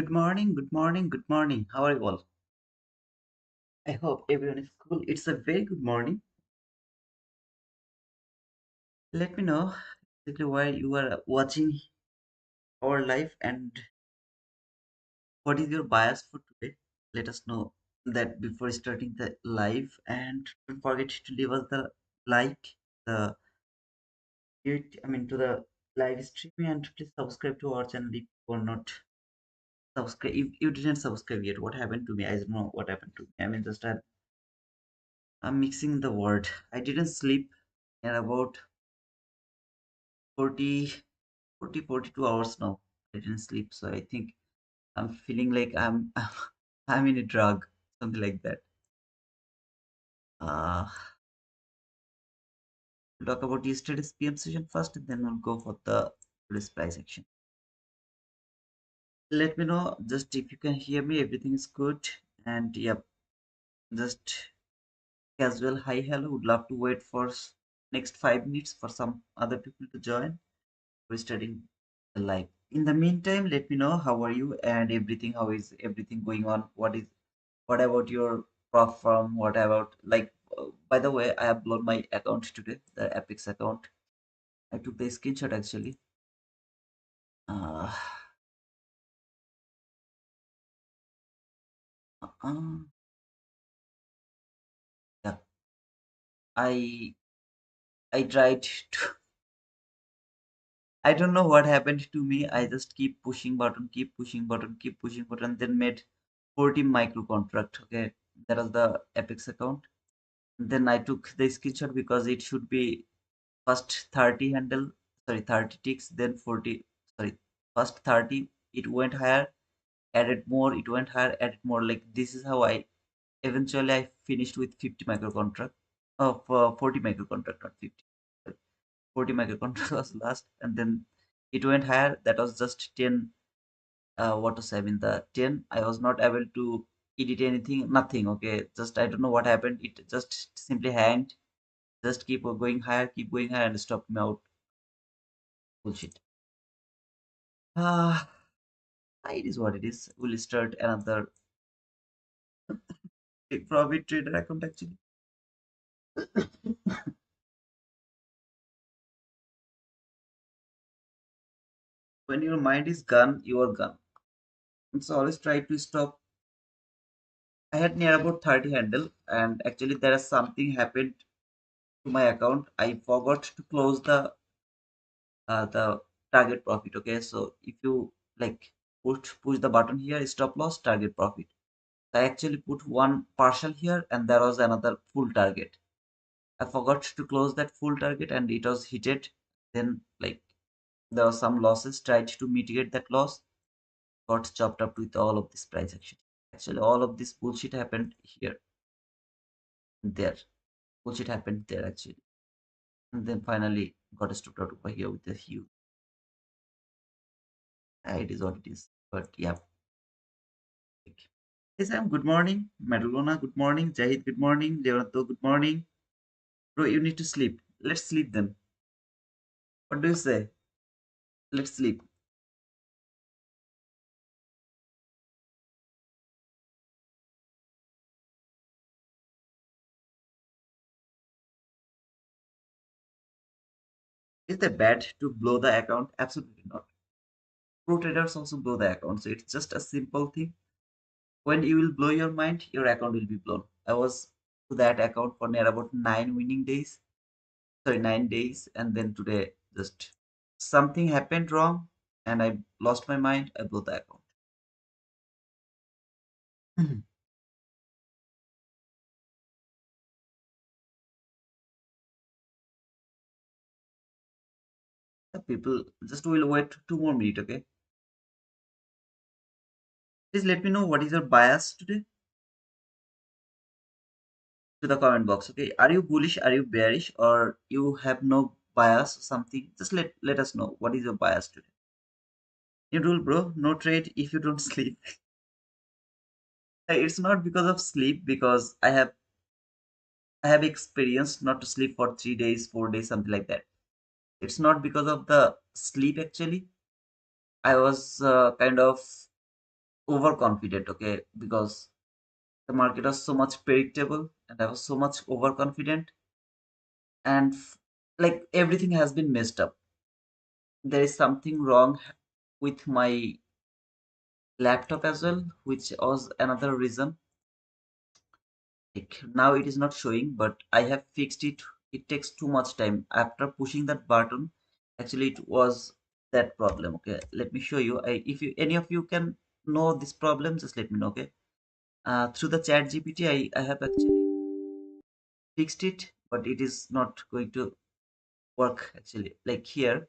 Good morning, good morning, good morning. How are you all? I hope everyone is cool. It's a very good morning. Let me know exactly why you are watching our live and what is your bias for today. Let us know that before starting the live, and don't forget to leave us the like, the to the live stream, and please subscribe to our channel if you are not subscribe. If you didn't subscribe yet, what happened to me? I don't know what happened to me. Just I'm mixing the word. I didn't sleep at about 40, 42 hours now. I didn't sleep, so I think I'm feeling like I'm I'm in a drug, something like that. We'll talk about yesterday's PM session first, and then we'll go for the today's price action. Let me know just if you can hear me. Everything is good, and yep, just casual hi hello. Would love to wait for next 5 minutes for some other people to join. We're studying the live. In the meantime, let me know how are you and everything. How is everything going on? What about your prof firm? What about like? By the way, I have blown my account today, the Apex account. I took the screenshot actually. Uh, uh, yeah, I I tried to. I don't know what happened to me. I just keep pushing button, keep pushing button, keep pushing button. Then made 40 micro contract. Okay, that was the Apex account. Then I took the screenshot because it should be first 30 handle, sorry, 30 ticks, then 40, sorry, first 30, it went higher, added more, it went higher, added more. Like this is how I eventually I finished with 50 micro contract of 40 micro contract, not 50. Sorry, 40 micro contract was last, and then it went higher. That was just 10. What to say? I mean, the 10, I was not able to edit anything, nothing. Okay, just I don't know what happened. It just simply hanged. Just keep going higher, and stop me out. Bullshit. Ah, it is what it is. We'll start another big profit trader account actually. When your mind is gone, you are gone. And so always try to stop. I had near about 30 handle, and actually there is something happened to my account. I forgot to close the target profit. Okay, so if you like push the button here, stop loss, target profit. I actually put one partial here, and there was another full target. I forgot to close that full target, and it was hit. Then like there were some losses, tried to mitigate that loss, got chopped up with all of this price action. Actually, all of this bullshit happened here, there. Bullshit happened there actually. And then finally got stopped out over here with a huge. It is what it is. But yeah. Hey Sam, good morning. Madalona, good morning. Jahid, good morning. Leonardo, good morning. Bro, you need to sleep. Let's sleep then. What do you say? Let's sleep. Is that bad to blow the account? Absolutely not. Pro traders also blow the account. So it's just a simple thing. When you will blow your mind, your account will be blown. I was to that account for near about 9 winning days. Sorry, 9 days, and then today just something happened wrong, and I lost my mind. I blew the account. The people just will wait 2 more minutes. Okay, please let me know what is your bias today to the comment box. Okay, are you bullish? Are you bearish? Or you have no bias or something? Just let us know what is your bias today. New rule, bro. No trade if you don't sleep. It's not because of sleep, because I have experienced not to sleep for 3 days, 4 days, something like that. It's not because of the sleep actually. I was kind of overconfident, okay, because the market was so much predictable and I was so much overconfident, and like everything has been messed up. There is something wrong with my laptop as well, which was another reason. Like now it is not showing, but I have fixed it. It takes too much time. After pushing that button, actually it was that problem. Okay, let me show you. If you any of you can know this problem, just let me know. Okay, through the chat GPT, I have actually fixed it, but it is not going to work actually. Like here,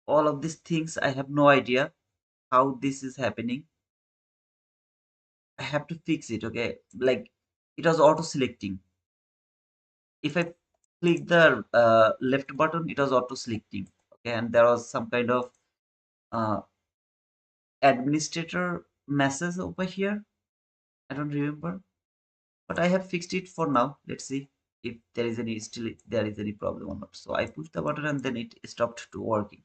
all of these things, I have no idea how this is happening. I have to fix it. Okay, like it was auto selecting. If I click the left button, it was auto selecting. Okay, and there was some kind of uh, administrator message over here. I don't remember, but I have fixed it for now. Let's see if there is any still there is any problem or not. So I push the button and then it stopped to working.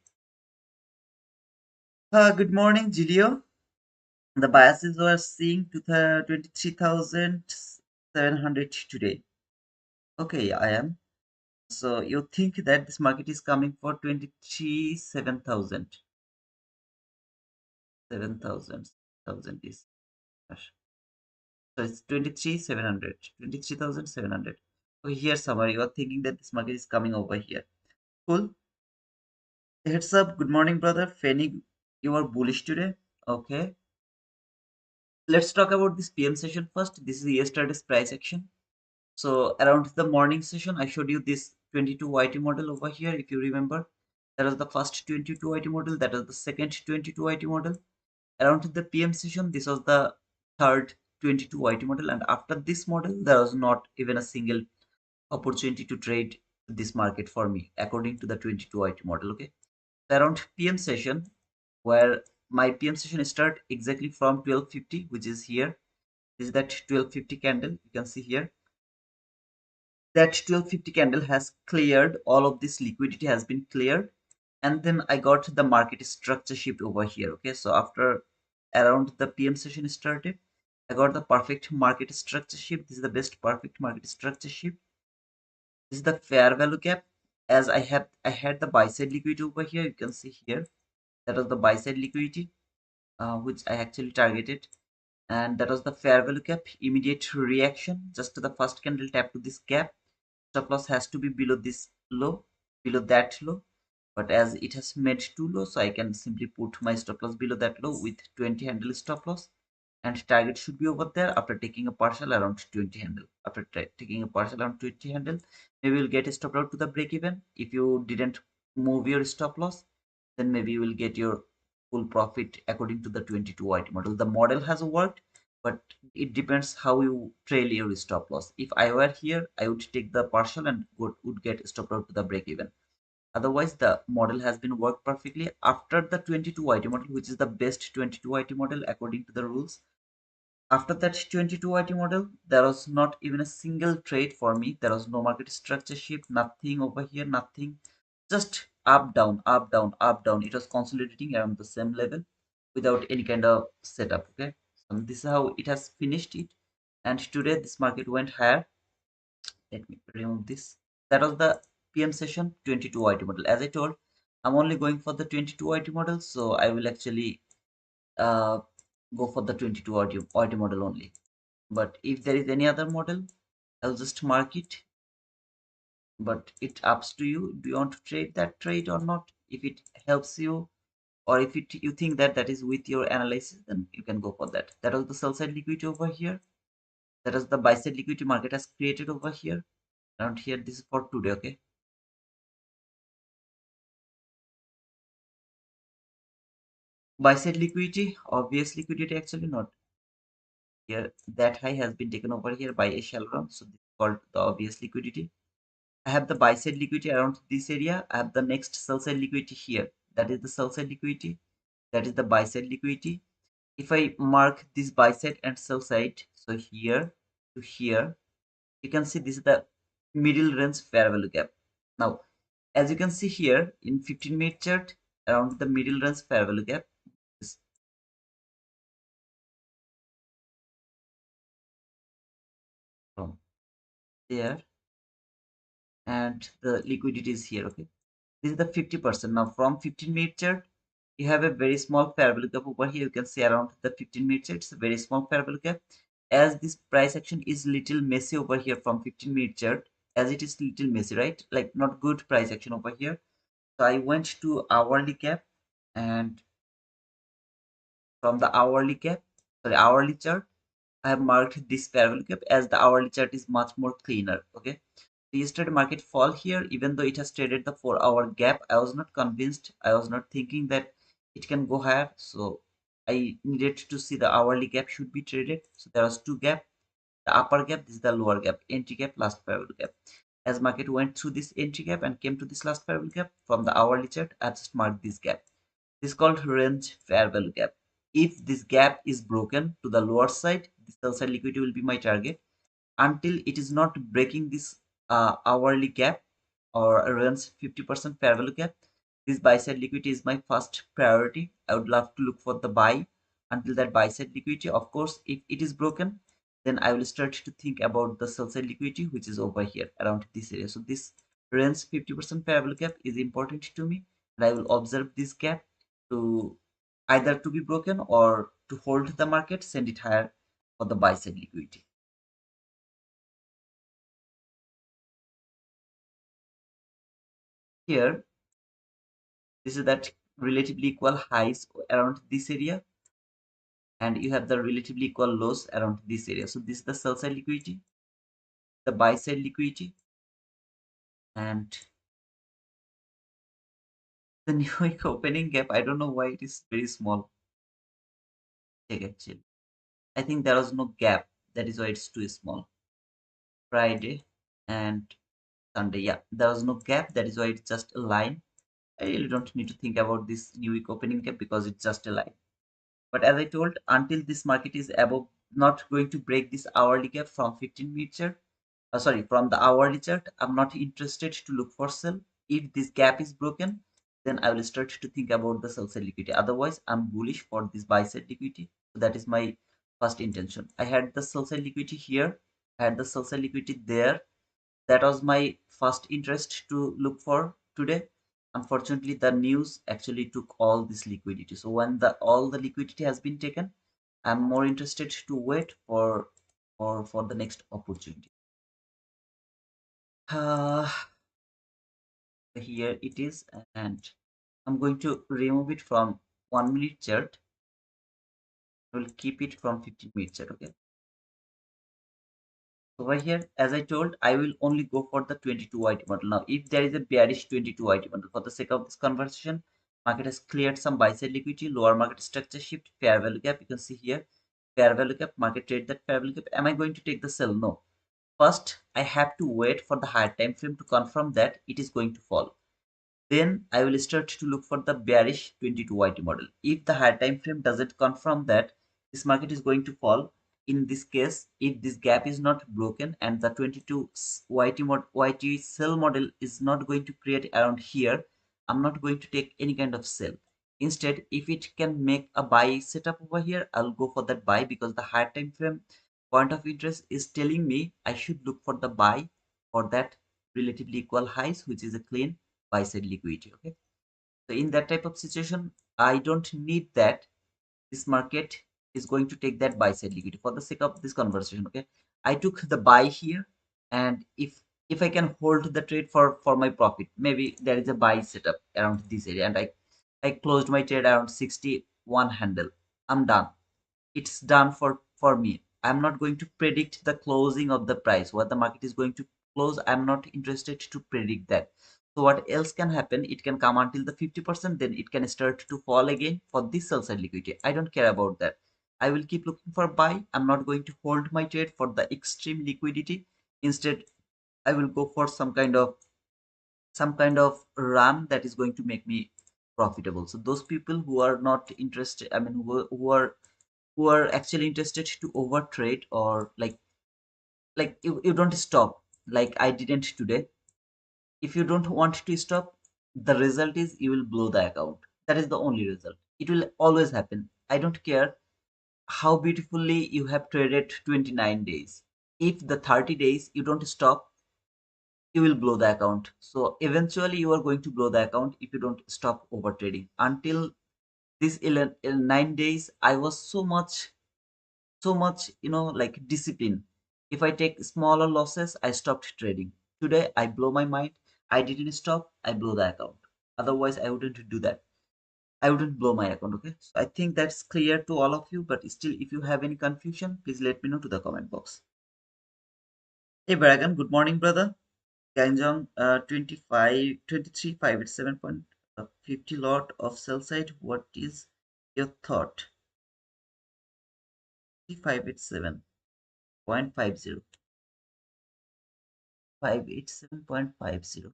Good morning, Julio. The biases were seeing to the 23,700 today. Okay, I am. So you think that this market is coming for 23,700. 7,000 is so it's 23,700. 23,700. Okay, here somewhere you are thinking that this market is coming over here. Cool. Heads up. Good morning, brother. Fanny, you are bullish today. Okay. Let's talk about this PM session first. This is yesterday's price action. So around the morning session, I showed you this 22 YT model over here. If you remember, that was the first 22 YT model. That was the second 22 YT model. Around the PM session, this was the third 22 YT model, and after this model, there was not even a single opportunity to trade this market for me, according to the 22 YT model. Okay, around PM session, where my PM session start exactly from 1250, which is here. This is that 1250 candle. You can see here that 1250 candle has cleared, all of this liquidity has been cleared, and then I got the market structure shift over here. Okay, so after around the PM session started, I got the perfect market structure shift. This is the best perfect market structure shift. This is the fair value gap. As I had the buy side liquidity over here. You can see here that was the buy side liquidity, which I actually targeted, and that was the fair value gap. Immediate reaction just to the first candle tap to this gap. Stop loss has to be below this low, below that low, but as it has made too low, so I can simply put my stop loss below that low with 20 handle stop loss, and target should be over there after taking a partial around 20 handle. After taking a partial around 20 handle, maybe you'll get a stop out to the break even. If you didn't move your stop loss, then maybe you will get your full profit according to the 22 white model. The model has worked, but it depends how you trail your stop loss. If I were here, I would take the partial and would get stop out to the break even. Otherwise, the model has been worked perfectly after the 22 IT model, which is the best 22 IT model according to the rules. After that 22 IT model, there was not even a single trade for me. There was no market structure shift, nothing over here, nothing. Just up, down, up, down, up, down. It was consolidating around the same level without any kind of setup. Okay. So this is how it has finished it. And today this market went higher. Let me remove this. That was the PM session 22 IT model. As I told, I'm only going for the 22 IT model. So I will actually uh, go for the 22 IT model only. But if there is any other model, I'll just mark it. But it ups to you. Do you want to trade that trade or not? If it helps you, or if you think that that is with your analysis, then you can go for that. That was the sell side liquidity over here. That is the buy side liquidity market has created over here. Around here, this is for today. Okay. Buy side liquidity, obvious liquidity, actually not here. That high has been taken over here by a shell run. So this is called the obvious liquidity. I have the buy side liquidity around this area. I have the next sell side liquidity here. That is the sell side liquidity. That is the buy side liquidity. If I mark this buy side and sell side, so here to here, you can see this is the middle range fair value gap. Now, as you can see here in 15-minute chart, around the middle range fair value gap, there, and the liquidity is here. Okay, this is the 50%. Now from 15-minute chart, you have a very small parabolic gap over here. You can see around the 15-minute chart, it's a very small parabolic gap. As this price action is little messy over here from 15-minute chart, as it is little messy, right? Like not good price action over here. So I went to hourly gap, and from the hourly gap, sorry, hourly chart, I have marked this parabolic gap as the hourly chart is much more cleaner. Okay. The yesterday market fall here, even though it has traded the 4-hour gap. I was not convinced. I was not thinking that it can go higher. So I needed to see the hourly gap should be traded. So there was two gap, the upper gap, this is the lower gap, entry gap, last parallel gap. As market went through this entry gap and came to this last parallel gap from the hourly chart, I just marked this gap. This is called range fair value gap. If this gap is broken to the lower side, the sell side liquidity will be my target until it is not breaking this hourly gap or around 50% fair value gap. This buy side liquidity is my first priority. I would love to look for the buy until that buy side liquidity. Of course, if it is broken, then I will start to think about the sell side liquidity, which is over here around this area. So this range 50% fair value gap is important to me, and I will observe this gap to either to be broken or to hold the market, send it higher for the buy side liquidity. Here, this is that relatively equal highs around this area, and you have the relatively equal lows around this area. So this is the sell side liquidity, the buy side liquidity, and the new week opening gap. I don't know why it is very small. Check actually. I think there was no gap. That is why it's too small. Friday and Sunday. Yeah, there was no gap. That is why it's just a line. I really don't need to think about this new week opening gap because it's just a line. But as I told, until this market is above, not going to break this hourly gap from 15-minute chart, sorry, from the hourly chart, I'm not interested to look for sell. If this gap is broken, then I will start to think about the sell side liquidity. Otherwise, I'm bullish for this buy side liquidity. So that is my first intention. I had the sell side liquidity here, I had the sell side liquidity there. That was my first interest to look for today. Unfortunately, the news actually took all this liquidity. So when the all the liquidity has been taken, I'm more interested to wait for the next opportunity. Uh, Here it is, and I'm going to remove it from 1 minute chart. I will keep it from 15-minute chart. Okay. Over here, as I told, I will only go for the 22 YT model. Now, if there is a bearish 22 YT model, for the sake of this conversation, market has cleared some buy side liquidity, lower market structure shift, fair value gap. You can see here, fair value gap, market trade that fair value gap. Am I going to take the sell? No. First, I have to wait for the higher time frame to confirm that it is going to fall. Then I will start to look for the bearish 22 YT model. If the higher time frame doesn't confirm that this market is going to fall, in this case, if this gap is not broken and the 22 YT sell model is not going to create around here, I'm not going to take any kind of sell. Instead, if it can make a buy setup over here, I'll go for that buy because the higher time frame point of interest is telling me I should look for the buy for that relatively equal highs, which is a clean buy side liquidity. Okay, so in that type of situation, I don't need that this market is going to take that buy side liquidity for the sake of this conversation. Okay, I took the buy here, and if I can hold the trade for my profit, maybe there is a buy setup around this area, and I closed my trade around 61 handle. I'm done. It's done for me. I'm not going to predict the closing of the price, what the market is going to close. I'm not interested to predict that. So what else can happen? It can come until the 50%, then it can start to fall again for this sell side liquidity. I don't care about that. I will keep looking for buy. I'm not going to hold my trade for the extreme liquidity. Instead, I will go for some kind of run that is going to make me profitable. So those people who are not interested, I mean, who are actually interested to overtrade, or like you don't stop like I didn't today. If you don't want to stop, the result is you will blow the account. That is the only result. It will always happen. I don't care how beautifully you have traded 29 days. if the 30 days you don't stop, you will blow the account. So eventually you are going to blow the account if you don't stop over trading. Until this 11, 9 days, I was so much, like discipline. If I take smaller losses, I stopped trading. Today I blow my mind. I didn't stop, I blow the account. Otherwise I wouldn't do that. I wouldn't blow my account. Okay, so I think that's clear to all of you, but still if you have any confusion, please let me know to the comment box. Hey Baragan, good morning brother. Ganjong 25 23 587.50 lot of sell side. What is your thought? 587.50. 587.50.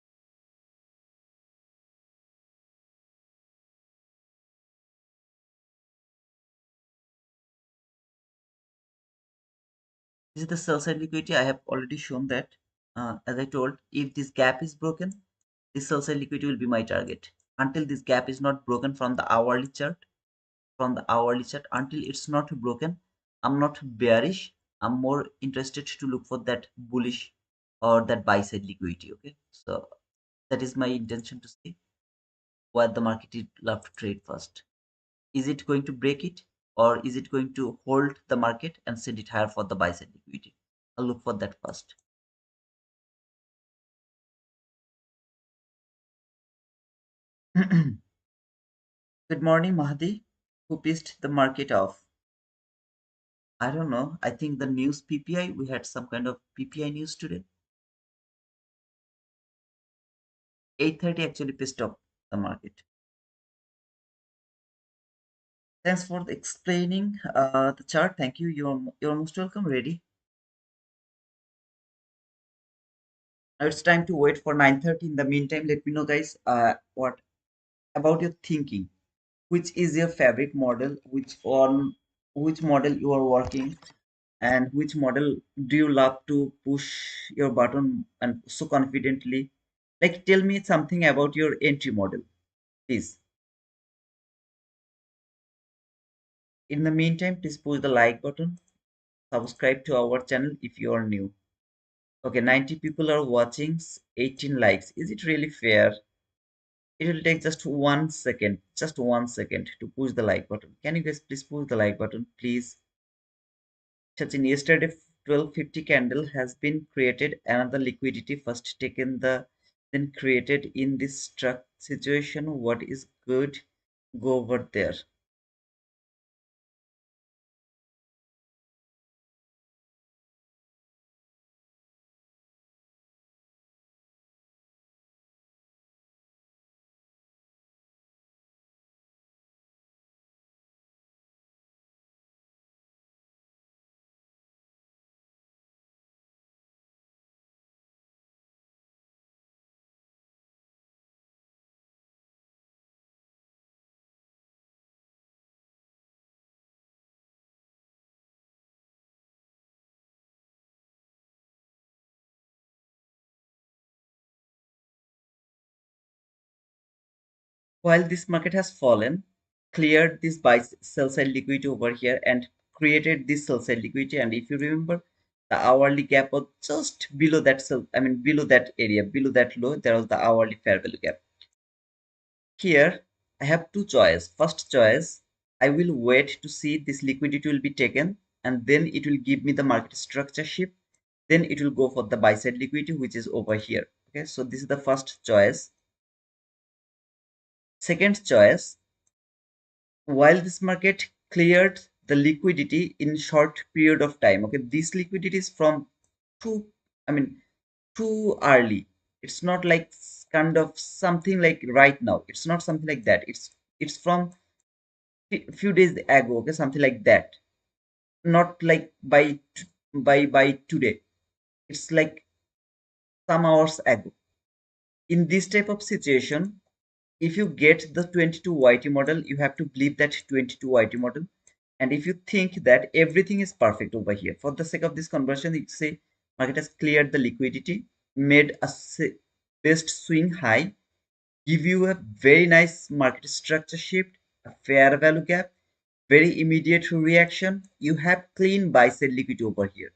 This is the sell side liquidity. I have already shown that. As I told, if this gap is broken, this sell side liquidity will be my target. Until this gap is not broken from the hourly chart, until it's not broken, I'm not bearish. I'm more interested to look for that bullish or that buy side liquidity. Okay, so that is my intention to see what the market is love to trade first. Is it going to break it, or is it going to hold the market and send it higher for the buy side liquidity? I'll look for that first. Good morning, Mahdi. Who pissed the market off? I don't know. I think the news PPI, we had some kind of PPI news today. 8:30 actually pissed off the market. Thanks for explaining the chart. Thank you. You're most welcome. Ready? Now it's time to wait for 9:30. In the meantime, let me know, guys, what about your thinking. Which is your favorite model? Which model you are working, and which model do you love to push your button and so confidently? Like, tell me something about your entry model, please. In the meantime, please push the like button, subscribe to our channel if you are new. Okay, 90 people are watching, 18 likes. Is it really fair? It will take just 1 second to push the like button. Can you guys please push the like button, please? Sachin, yesterday 1250 candle has been created. Another liquidity first taken then created in this struck situation. What is good? Go over there. While this market has fallen, cleared this buy sell side liquidity over here and created this sell side liquidity. And if you remember, the hourly gap was just below that below that area, below that low, there was the hourly fair value gap. Here, I have two choices. First choice, I will wait to see this liquidity will be taken, and then it will give me the market structure shift. Then it will go for the buy side liquidity, which is over here. Okay, so this is the first choice. Second choice, while this market cleared the liquidity in short period of time. Okay, this liquidity is from too, I mean, too early. It's not like kind of something like right now. It's not something like that. It's from few days ago. Okay, something like that. Not like by today. It's like some hours ago. In this type of situation, if you get the 22 YT model, you have to believe that 22 YT model. And if you think that everything is perfect over here, for the sake of this conversion, you say market has cleared the liquidity, made a best swing high, give you a very nice market structure shift, a fair value gap, very immediate reaction. You have clean buy sell liquidity over here.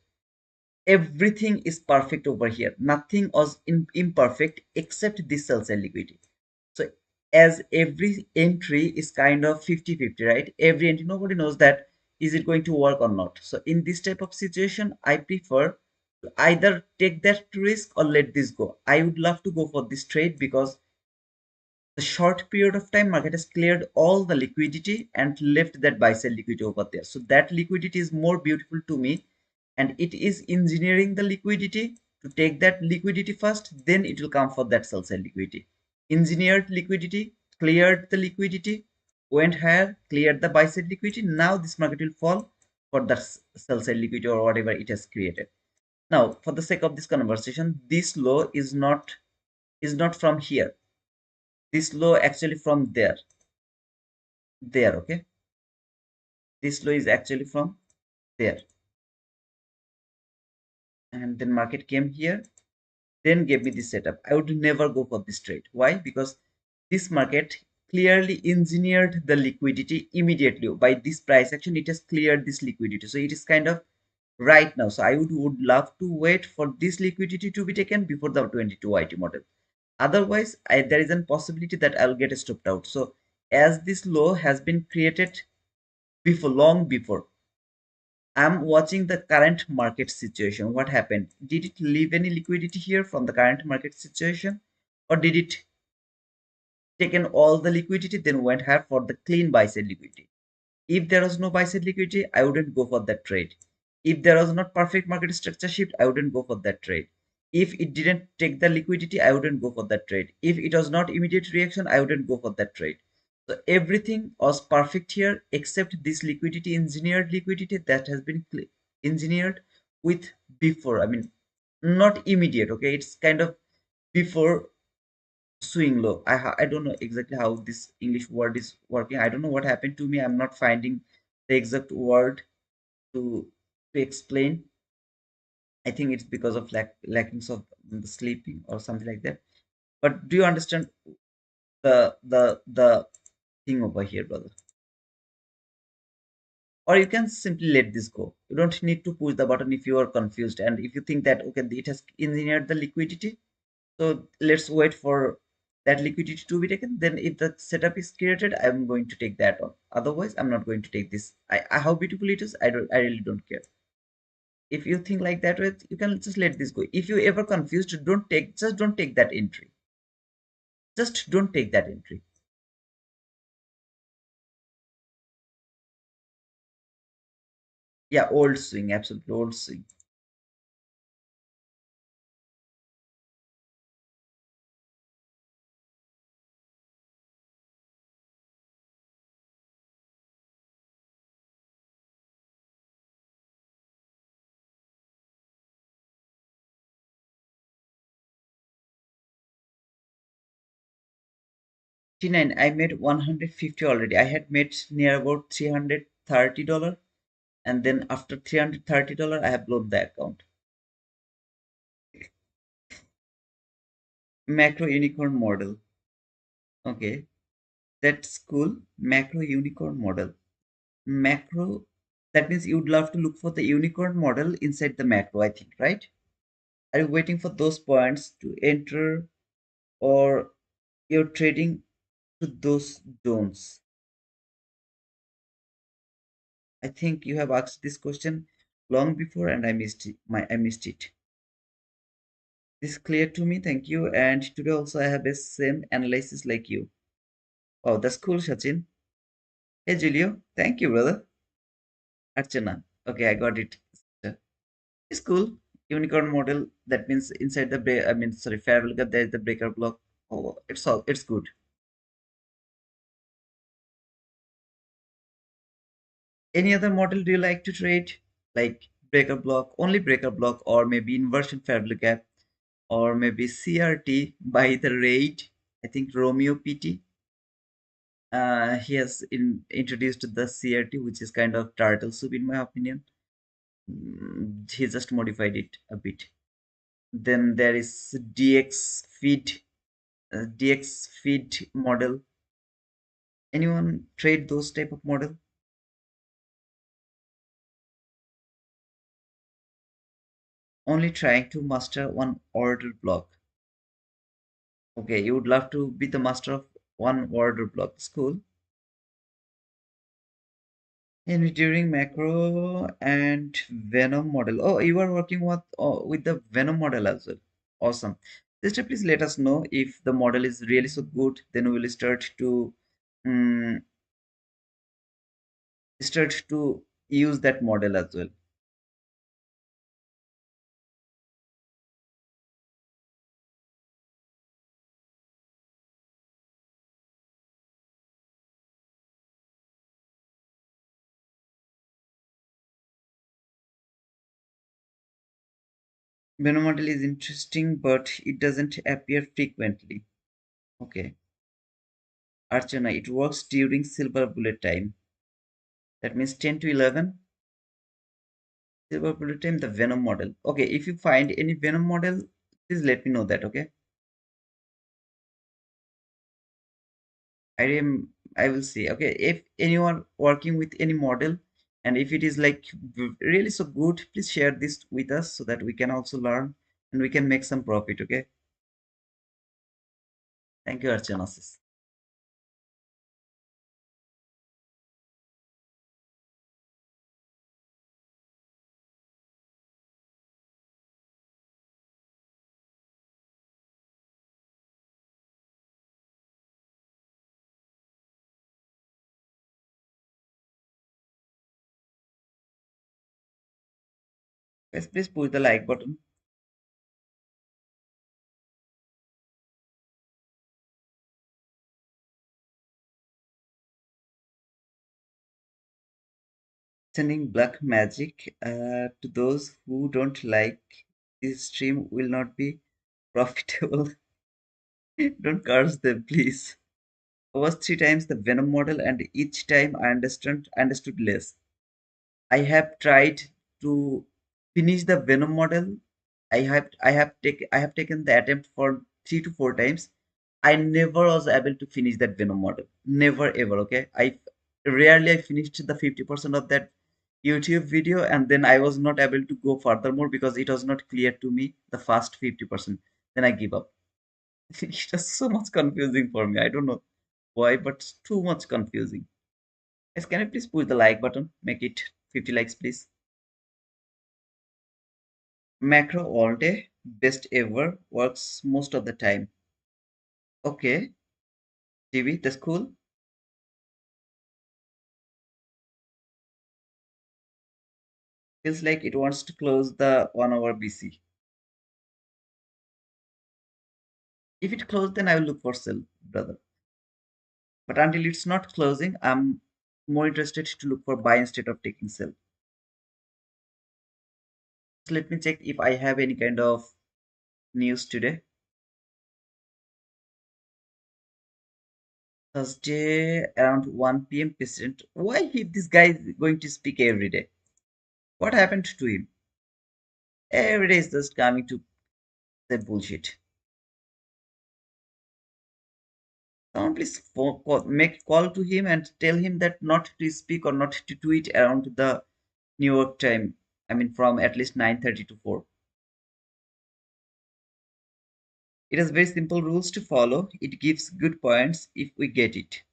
everything is perfect over here. Nothing was imperfect except this sell side liquidity. So as every entry is kind of 50-50, right? Every entry, nobody knows that is it going to work or not. So in this type of situation, I prefer to either take that risk or let this go. I would love to go for this trade because the short period of time market has cleared all the liquidity and left that buy sell liquidity over there. So that liquidity is more beautiful to me, and it is engineering the liquidity to take that liquidity first, then it will come for that sell side liquidity. Engineered liquidity, cleared the liquidity, went higher, cleared the buy side liquidity. Now this market will fall for the sell side liquidity or whatever it has created. Now for the sake of this conversation, this low is not from here. This low actually from there, okay? This low is actually from there, and then market came here, then gave me this setup. I would never go for this trade. Why? Because this market clearly engineered the liquidity immediately. By this price action, it has cleared this liquidity. So it is kind of right now. So I would love to wait for this liquidity to be taken before the 22 IT model. Otherwise, there is a possibility that I'll get stopped out. So as this low has been created before, long before, I'm watching the current market situation. What happened? Did it leave any liquidity here from the current market situation? Or did it taken all the liquidity, then went higher for the clean buy side liquidity? If there was no buy side liquidity, I wouldn't go for that trade. If there was not perfect market structure shift, I wouldn't go for that trade. If it didn't take the liquidity, I wouldn't go for that trade. If it was not immediate reaction, I wouldn't go for that trade. So everything was perfect here except this liquidity, engineered liquidity that has been engineered with before. I mean, not immediate, okay? It's kind of before swing low. I don't know exactly how this English word is working. I don't know what happened to me. I'm not finding the exact word to explain. I think it's because of lacking of sleeping or something like that. But do you understand the thing over here, brother? Or you can simply let this go. You don't need to push the button if you are confused and if you think that okay, it has engineered the liquidity. So let's wait for that liquidity to be taken. Then if the setup is created, I'm going to take that on. Otherwise, I'm not going to take this. How beautiful it is, I really don't care. If you think like that way, you can just let this go. If you ever confused, don't take that entry. Just don't take that entry. Yeah, old swing, absolutely old swing. 59, I made 150 already. I had made near about $330, and then after $330, I have blown the account. Macro unicorn model. Okay, that's cool. Macro unicorn model. Macro, that means you'd love to look for the unicorn model inside the macro, I think, right? Are you waiting for those points to enter, or you're trading to those zones? I think you have asked this question long before and I missed it. I missed it. This is clear to me, thank you. And today also I have the same analysis like you. Oh, that's cool, Sachin. Hey, Julio. Thank you, brother. Archana. Okay, I got it. It's cool. Unicorn model. That means inside the break. I mean, sorry, fair value gap. There is the breaker block. Oh, it's all. It's good. Any other model do you like to trade? Like breaker block, only breaker block, or maybe inversion fair value gap, or maybe CRT by the rate. I think Romeo PT. He has introduced the CRT, which is kind of turtle soup in my opinion. He just modified it a bit. Then there is DX feed model. Anyone trade those type of model? Only trying to master one order block. Okay, you would love to be the master of one order block. School. And during macro and Venom model. Oh, you are working with the Venom model as well. Awesome. Sister, please let us know if the model is really so good. Then we will um, start to use that model as well. Venom model is interesting, but it doesn't appear frequently. Okay. Archana, it works during silver bullet time. That means 10 to 11. Silver bullet time, the Venom model. Okay, if you find any Venom model, please let me know that. Okay. I am. I will see. Okay, if anyone working with any model, and if it is like really so good, please share this with us so that we can also learn and we can make some profit. Okay. Thank you, Archana sis. Guys, please push the like button. Sending black magic to those who don't like this stream will not be profitable. Don't curse them, please. I was three times the Venom model, and each time I understood less. I have tried to finish the Venom model. I have taken the attempt for 3 to 4 times. I never was able to finish that Venom model. Never ever. Okay. I finished the 50% of that YouTube video, and then I was not able to go furthermore because it was not clear to me the first 50%. Then I give up. It was so much confusing for me. I don't know why, but it's too much confusing. Yes, can you please push the like button? Make it 50 likes, please. Macro all day, best ever, works most of the time. Okay, TV, that's cool. Feels like it wants to close the 1 hour BC. If it closed, then I will look for sell, brother. But until it's not closing, I'm more interested to look for buy instead of taking sell. So let me check if I have any kind of news today. Thursday around 1 p.m. President. This guy is going to speak every day? What happened to him? Every day is just coming to say bullshit. Someone please make call to him and tell him that not to speak or not to tweet around the New York time. I mean, from at least 9:30 to 4. It has very simple rules to follow. It gives good points if we get it.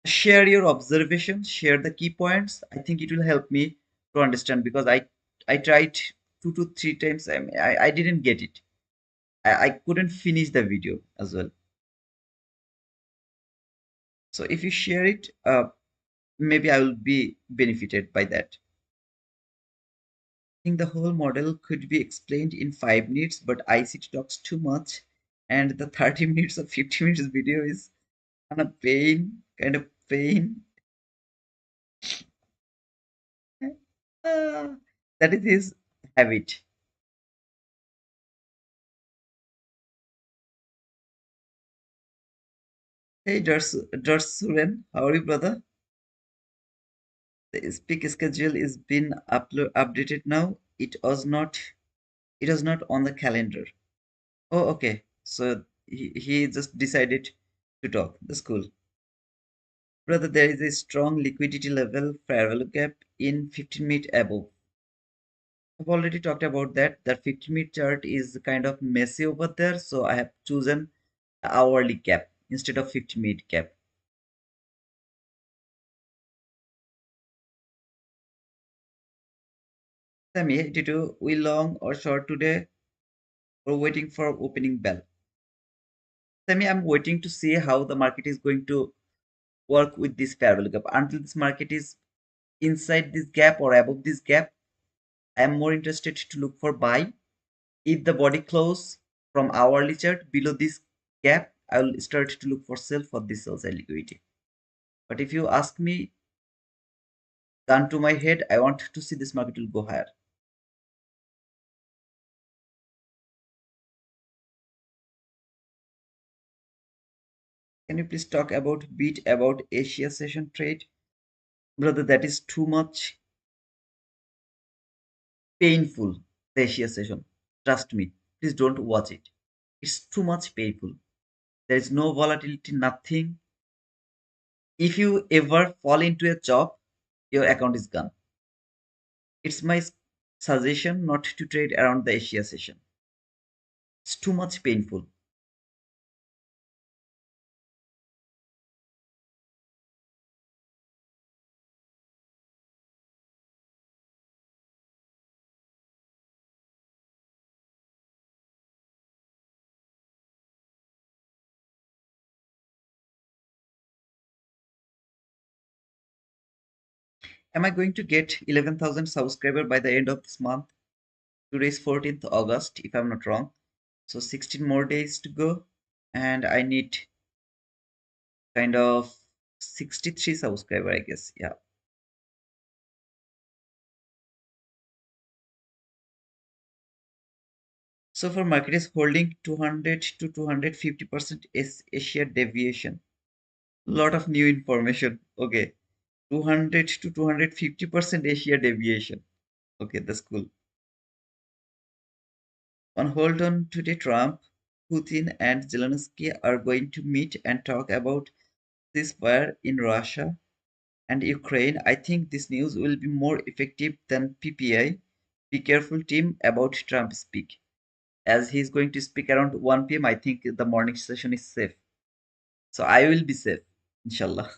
Share your observations, share the key points. I think it will help me to understand because I tried 2 to 3 times. I didn't get it. I couldn't finish the video as well. So if you share it, maybe I will be benefited by that. Think the whole model could be explained in 5 minutes, but ICT talks too much, and the 30 minutes or 50 minutes video is kind of pain. Ah, that is his habit. Hey, George Suren, how are you, brother? The speak schedule is been updated now. It was not on the calendar. Oh, okay. So he just decided to talk. That's cool. Brother, there is a strong liquidity level fair value gap in 15 minute above. I've already talked about that. That 50-minute chart is kind of messy over there, so I have chosen hourly cap instead of 50-minute cap. Sammy, did you we long or short today? We're waiting for opening bell. Sammy, I'm waiting to see how the market is going to work with this parallel gap. Until this market is inside this gap or above this gap, I am more interested to look for buy. If the body close from hourly chart below this gap, I will start to look for sell for this sell side liquidity. But if you ask me, gun to my head, I want to see this market will go higher. Can you please talk about bit about Asia session trade? Brother, that is too much painful. The Asia session. Trust me. Please don't watch it. It's too much painful. There is no volatility, nothing. If you ever fall into a job, your account is gone. It's my suggestion not to trade around the Asia session. It's too much painful. Am I going to get 11,000 subscribers by the end of this month? Today is 14th August, if I'm not wrong. So 16 more days to go. And I need kind of 63 subscriber, I guess. Yeah. So for market is holding 200 to 250% is Asia deviation. Lot of new information. Okay. 200 to 250% Asia deviation. Okay, that's cool. On hold on today, Trump, Putin, and Zelensky are going to meet and talk about ceasefire in Russia and Ukraine. I think this news will be more effective than PPI. Be careful, team, about Trump speak. As he's going to speak around 1 p.m., I think the morning session is safe. So I will be safe, inshallah.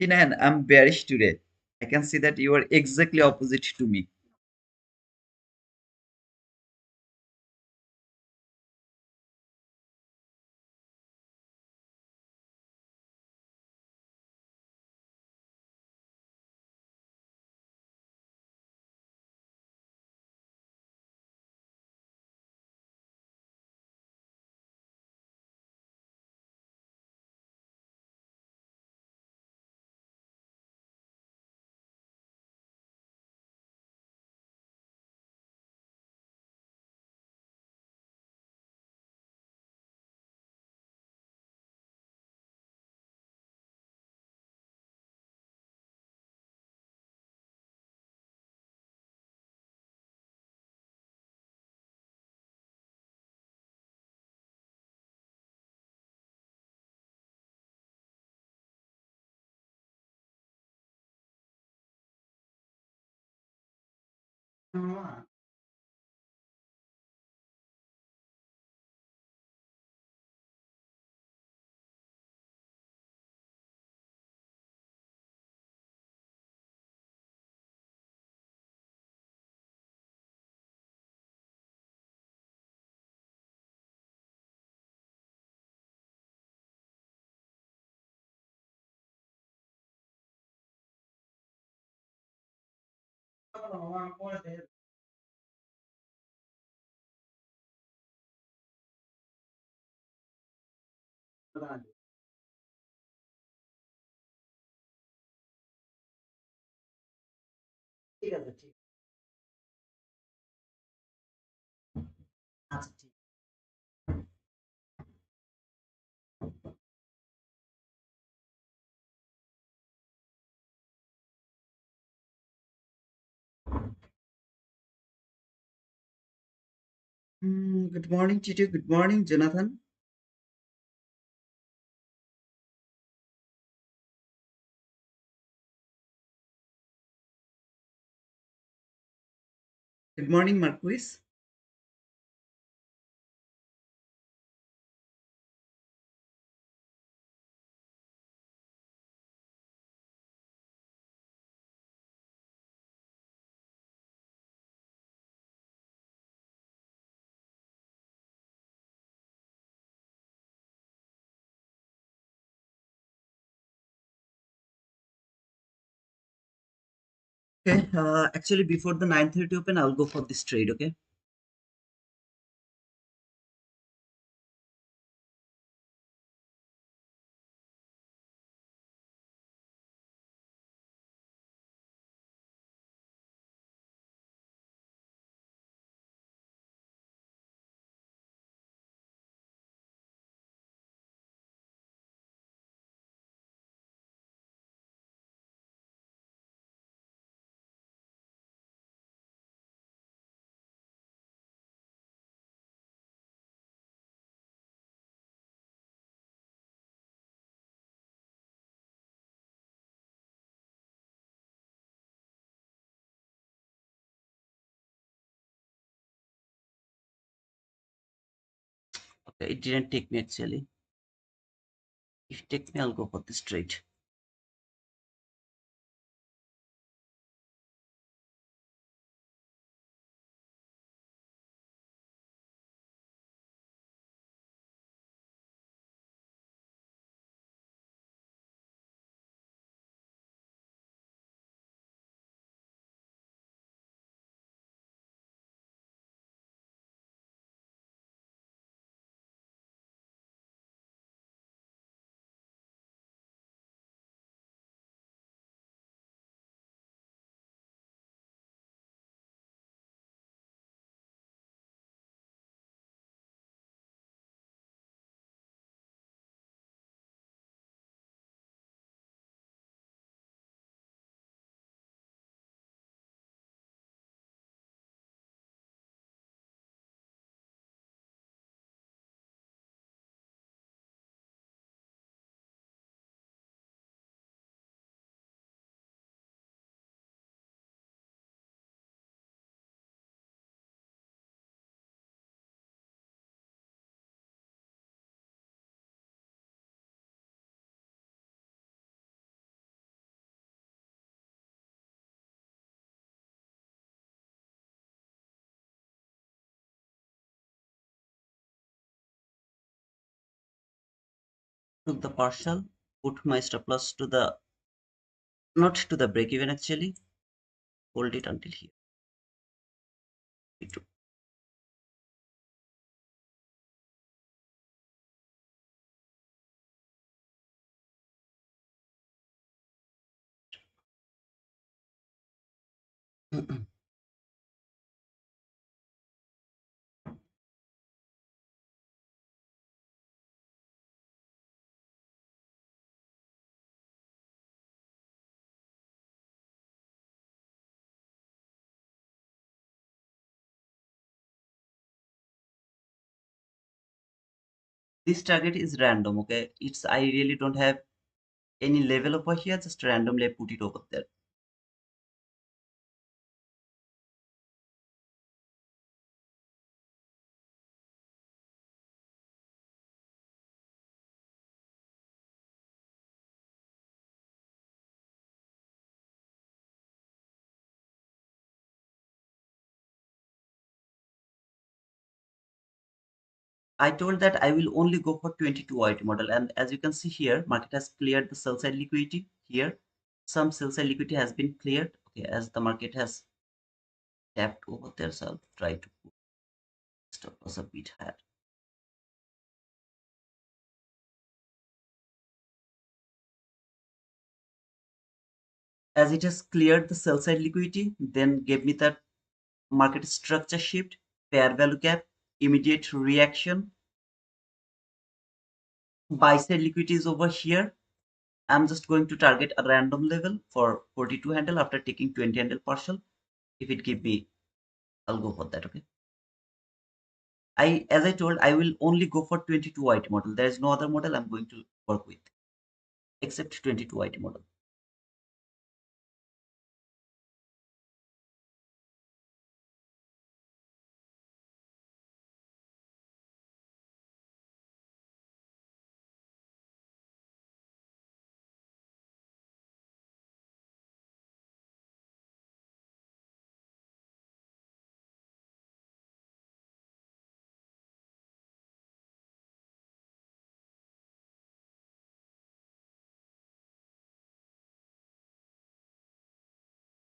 Kinan, I'm bearish today. I can see that you are exactly opposite to me. Good morning, Tito. Good morning, Jonathan. Good morning, Marquis. Okay, actually, before the 9:30 open, I'll go for this trade. Okay, okay, it didn't take me actually. If it takes me, I'll go for this trade. Took the partial, put my stop loss to the not to the break even actually. Hold it until here. It took- This target is random. Okay, it's I really don't have any level over here. Just randomly I put it over there. I told that I will only go for 22 IT model, and as you can see here, market has cleared the sell side liquidity here. Some sell side liquidity has been cleared. Okay, as the market has tapped over there, so I'll try to put stop loss a bit higher. As it has cleared the sell side liquidity, then gave me that market structure shift, fair value gap, immediate reaction, buy side liquidity is over here. I'm just going to target a random level for 42 handle after taking 20 handle partial. If it give me, I'll go for that. Okay. As I told, I will only go for 22 IT model. There is no other model I'm going to work with except 22 IT model.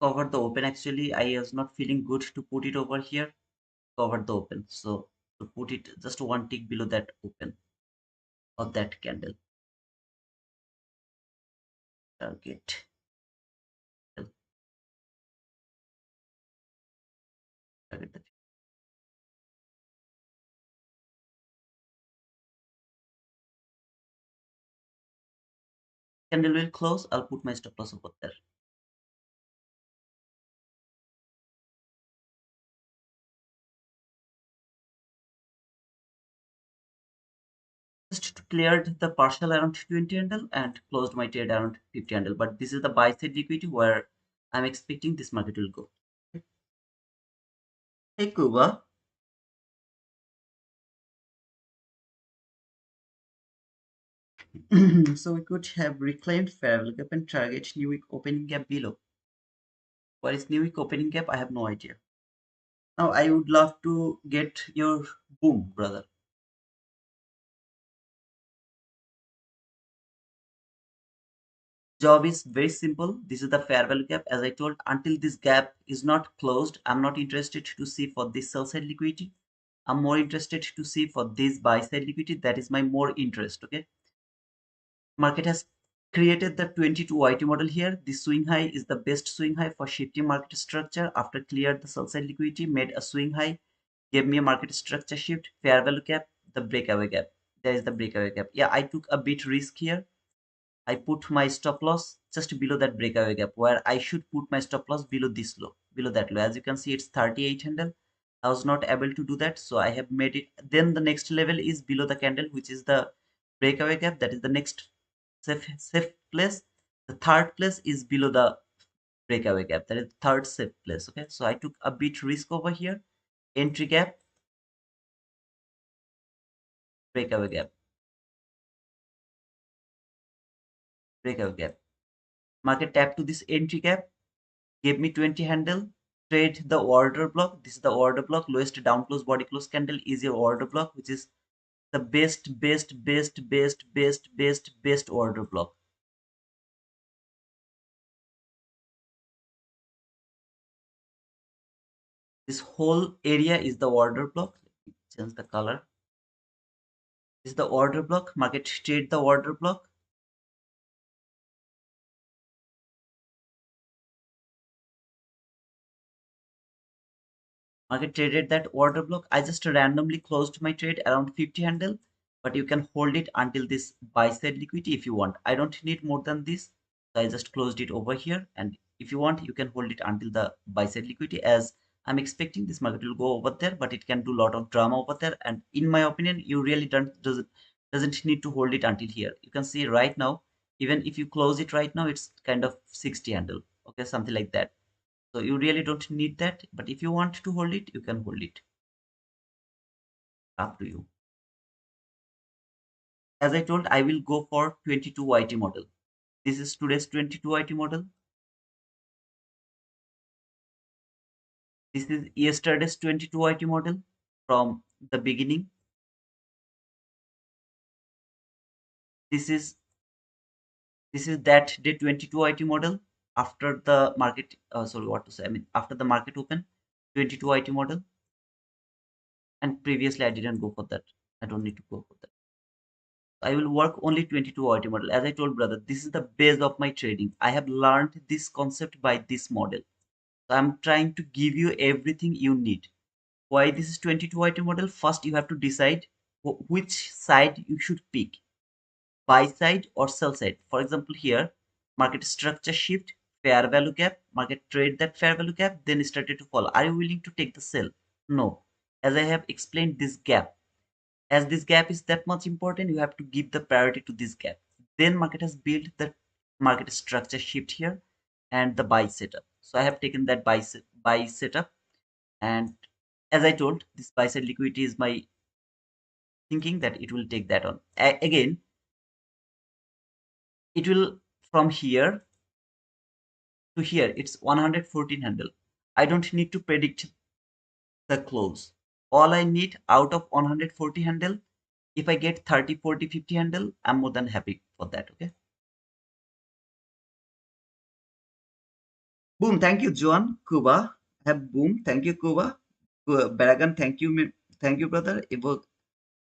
Cover the open. Actually, I was not feeling good to put it over here. Cover the open. So to put it just one tick below that open of that candle. Target. Target the candle will close. I'll put my stop loss over there. Just cleared the partial around 20 handle and closed my trade around 50 handle. But this is the buy side liquidity where I'm expecting this market will go. Hey Kuba. So we could have reclaimed fair value gap and target new week opening gap below. What is new week opening gap? I have no idea. Now I would love to get your boom, brother. Job is very simple. This is the fair value gap. As I told, until this gap is not closed, I'm not interested to see for this sell side liquidity. I'm more interested to see for this buy side liquidity. That is my more interest. Okay. Market has created the 22 YT model here. The swing high is the best swing high for shifting market structure. After cleared the sell side liquidity, made a swing high, gave me a market structure shift, fair value gap, the breakaway gap. There is the breakaway gap. Yeah, I took a bit risk here. I put my stop loss just below that breakaway gap where I should put my stop loss below this low, below that low. As you can see, it's 38 handle. I was not able to do that, so I have made it. Then the next level is below the candle, which is the breakaway gap. That is the next safe place. The third place is below the breakaway gap. That is third safe place. Okay, so I took a bit risk over here. Entry gap, breakaway gap, breakaway gap. Market tap to this entry gap, gave me 20 handle, trade the order block. This is the order block. Lowest down close body close candle is your order block, which is the best order block. This whole area is the order block. Let me change the color. This is the order block. Market trade the order block. Market traded that order block. I just randomly closed my trade around 50 handle, but you can hold it until this buy side liquidity if you want. I don't need more than this, so I just closed it over here. And if you want, you can hold it until the buy side liquidity, as I'm expecting this market will go over there, but it can do a lot of drama over there. And in my opinion, you really doesn't need to hold it until here. You can see right now, even if you close it right now, it's kind of 60 handle, okay, something like that. So you really don't need that, but if you want to hold it, you can hold it. Up to you. As I told, I will go for 22 YT model. This is today's 22 YT model. This is yesterday's 22 YT model from the beginning. This is that day 22 YT model after the market. Sorry, what to say? I mean, after the market open, 22 YT model. And previously, I didn't go for that. I don't need to go for that. I will work only 22 hour model. As I told brother, this is the base of my trading. I have learned this concept by this model. So I'm trying to give you everything you need. Why this is 22 item model? First, you have to decide which side you should pick, buy side or sell side. For example, here, market structure shift, fair value gap, market trade that fair value gap, then started to fall. Are you willing to take the sell? No. As I have explained this gap, as this gap is that much important, you have to give the priority to this gap. Then market has built the market structure shift here and the buy setup. So I have taken that buy setup, and as I told, this buy side liquidity is my thinking that it will take that on. Again, it will from here to here. It's 114 handle. I don't need to predict the close. All I need out of 140 handle, if I get 30, 40, 50 handle, I'm more than happy for that. Okay. Boom, thank you, Joan. Kuba. Have boom, thank you, Kuba. Baragan, thank you, thank you, brother.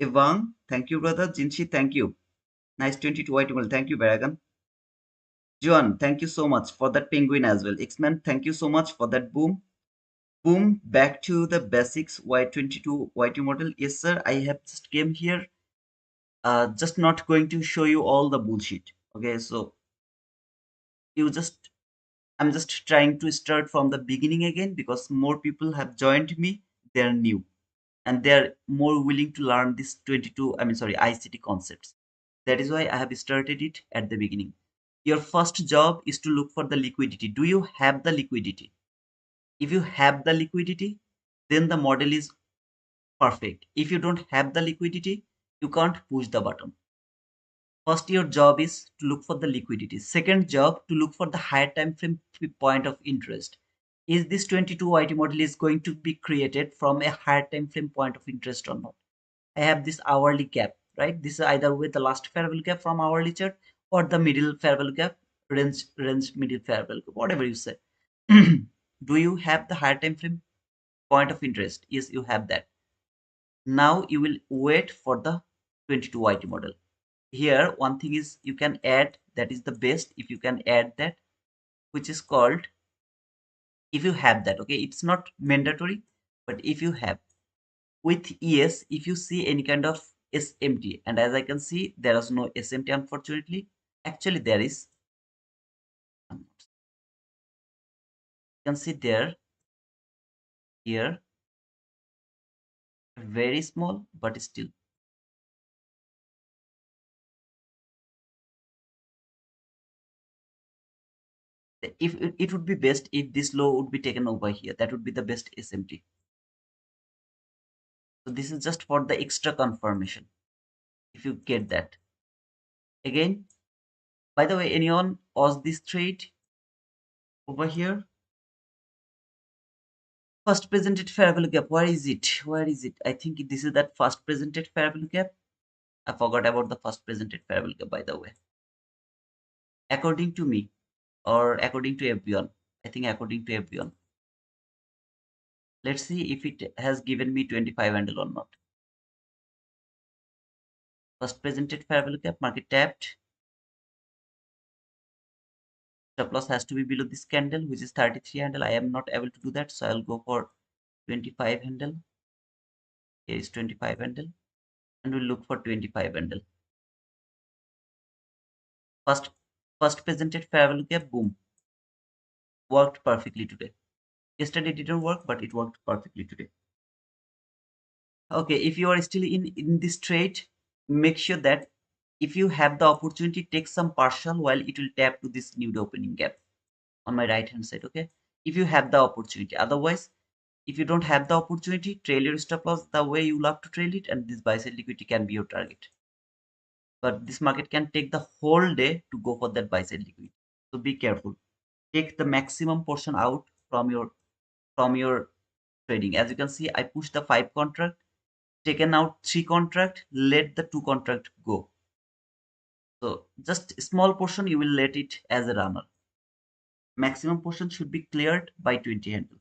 Ivang, thank you, brother. Jinshi, thank you. Nice 22 item. Thank you, Baragan. Joan, thank you so much for that penguin as well. X-Men, thank you so much for that boom. Boom, back to the basics Y22 Y2 model. Yes, sir. I have just came here. Just not going to show you all the bullshit. Okay, so you just I'm just trying to start from the beginning again because more people have joined me. They're new and they're more willing to learn this 22, I mean, sorry, ICT concepts. That is why I have started it at the beginning. Your first job is to look for the liquidity. Do you have the liquidity? If you have the liquidity, then the model is perfect. If you don't have the liquidity, you can't push the button. First, your job is to look for the liquidity. Second job, to look for the higher time frame point of interest. Is this 22 IT model is going to be created from a higher time frame point of interest or not? I have this hourly gap, right? This is either with the last fair value gap from hourly chart or the middle fair value gap, range middle fair value gap, whatever you say. Do you have the higher time frame point of interest? Yes, you have that. Now you will wait for the 22 IT model. Here one thing is you can add, that is the best if you can add that, which is called, if you have that, okay, it's not mandatory, but if you have, with yes, if you see any kind of SMT, and as I can see there is no SMT unfortunately. Actually there is, you can see there, here, very small but still. If it would be best if this low would be taken over here, that would be the best SMT. So this is just for the extra confirmation, if you get that. Again, by the way, anyone was this trade over here? First presented fair value gap. Where is it? Where is it? I think this is that first presented fair value gap. I forgot about the first presented fair value gap, by the way. According to me, or according to everyone, I think according to everyone. Let's see if it has given me 25 handle or not. First presented fair value gap, market tapped. Stop loss has to be below this candle, which is 33 handle. I am not able to do that, so I'll go for 25 handle. Here is 25 handle, and we'll look for 25 handle. First, first presented fair value gap, boom, worked perfectly today. Yesterday didn't work, but it worked perfectly today. Okay, if you are still in this trade, make sure that if you have the opportunity, take some partial while it will tap to this new opening gap on my right hand side. Okay, if you have the opportunity. Otherwise, if you don't have the opportunity, trail your stop loss the way you love to trail it, and this buy side liquidity can be your target. But this market can take the whole day to go for that buy side liquidity. So be careful. Take the maximum portion out from your trading. As you can see, I pushed the 5 contract, taken out 3 contract, let the 2 contract go. So just a small portion you will let it as a runner. Maximum portion should be cleared by 20 handle.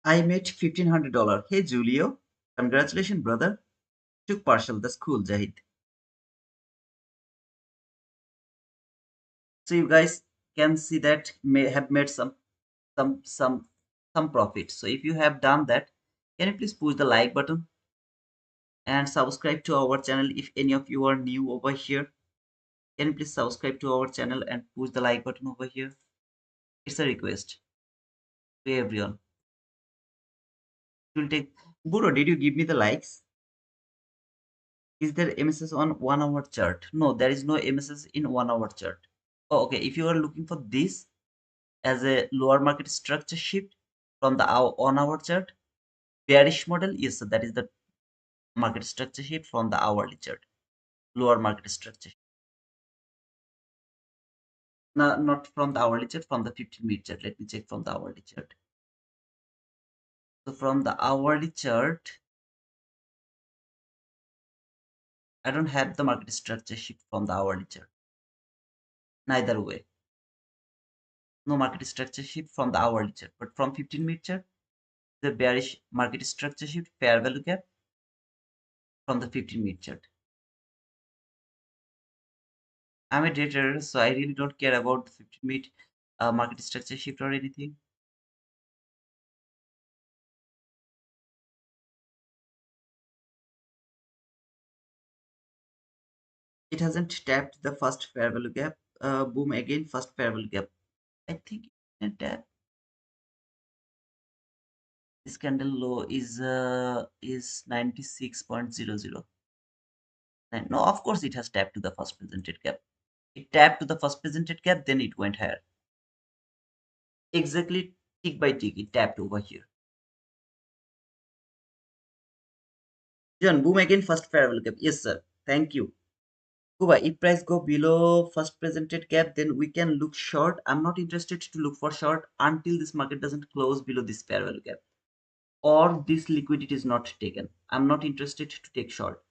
I made $1,500. Hey Julio, congratulations brother. Took partial, that's cool Jahid. So you guys can see that may have made some some some profit. So if you have done that, can you please push the like button and subscribe to our channel if any of you are new over here. Can you please subscribe to our channel and push the like button over here? It's a request to everyone. It will take. Buro, did you give me the likes? Is there MSS on 1 hour chart? No, there is no MSS in 1 hour chart. Oh, okay. If you are looking for this as a lower market structure shift from the 1 hour chart, bearish model, yes, that is the market structure shift from the hourly chart. Lower market structure. No, not from the hourly chart, from the 15-minute chart. Let me check from the hourly chart. So from the hourly chart, I don't have the market structure shift from the hourly chart. Neither way. No market structure shift from the hourly chart, but from 15-minute chart, the bearish market structure shift, fair value gap from the 15-minute chart. I'm a day trader, so I really don't care about the 15-minute market structure shift or anything. It hasn't tapped the first fair value gap. Boom again, first fair value gap. I think it can tap. This candle low is 96.00. And no, of course it has tapped to the first presented gap. It tapped to the first presented gap, then it went higher. Exactly tick by tick, it tapped over here. John, boom again, first fair value gap. Yes, sir. Thank you. Kuba, if price go below first presented gap, then we can look short. I'm not interested to look for short until this market doesn't close below this fair value gap or this liquidity is not taken. I'm not interested to take short.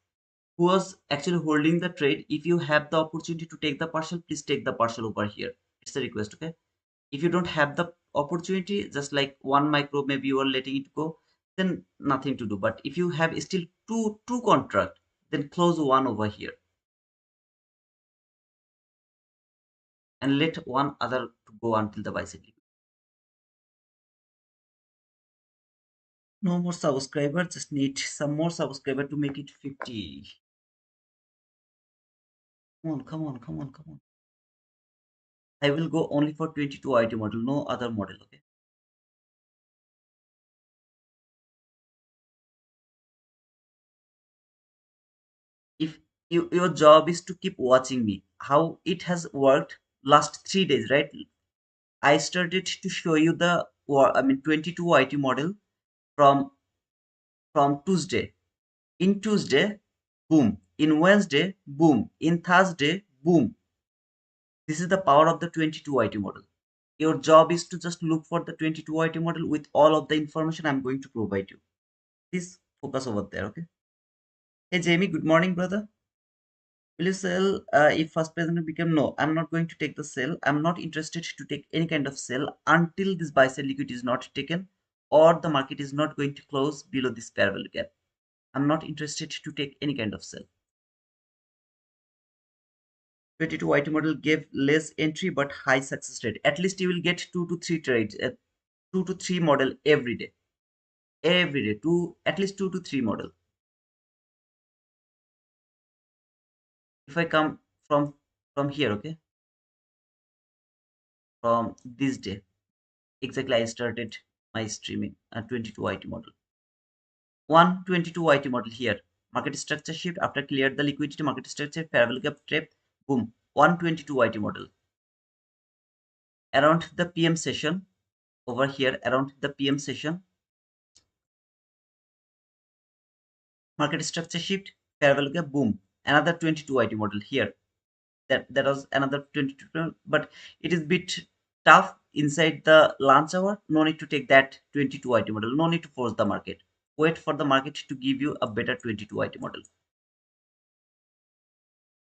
Who was actually holding the trade? If you have the opportunity to take the partial, please take the partial over here. It's a request, okay? If you don't have the opportunity, just like one micro, maybe you are letting it go, then nothing to do. But if you have still two contract, then close one over here and let one other to go until the bicycle. No more subscriber, just need some more subscriber to make it 50. Come on, come on, come on, come on. I will go only for 22 IT model, no other model, okay? If your job is to keep watching me, how it has worked last 3 days, right? I started to show you the, 22 IT model from Tuesday. In Tuesday, boom. In Wednesday, boom. In Thursday, boom. This is the power of the 22 IT model. Your job is to just look for the 22 IT model with all of the information I'm going to provide you. Please focus over there, okay? Hey Jamie, good morning, brother. Will you sell if first president become? No, I'm not going to take the sell. I'm not interested to take any kind of sell until this buy sell liquidity is not taken or the market is not going to close below this fair value gap. I'm not interested to take any kind of sell. 22 IT model gave less entry but high success rate. At least you will get 2 to 3 trades, 2 to 3 model every day. Every day, at least 2 to 3 model. If I come from here, okay, from this day, exactly I started my streaming at 22 IT model. 122 IT model here. Market structure shift after cleared the liquidity market structure fair value gap trap. Boom. 122 IT model. Around the PM session over here, around the PM session, market structure shift fair value gap. Boom. Another 22 IT model here. That was another 22, but it is bit tough inside the lunch hour. No need to take that 22 IT model. No need to force the market. Wait for the market to give you a better 22 IT model.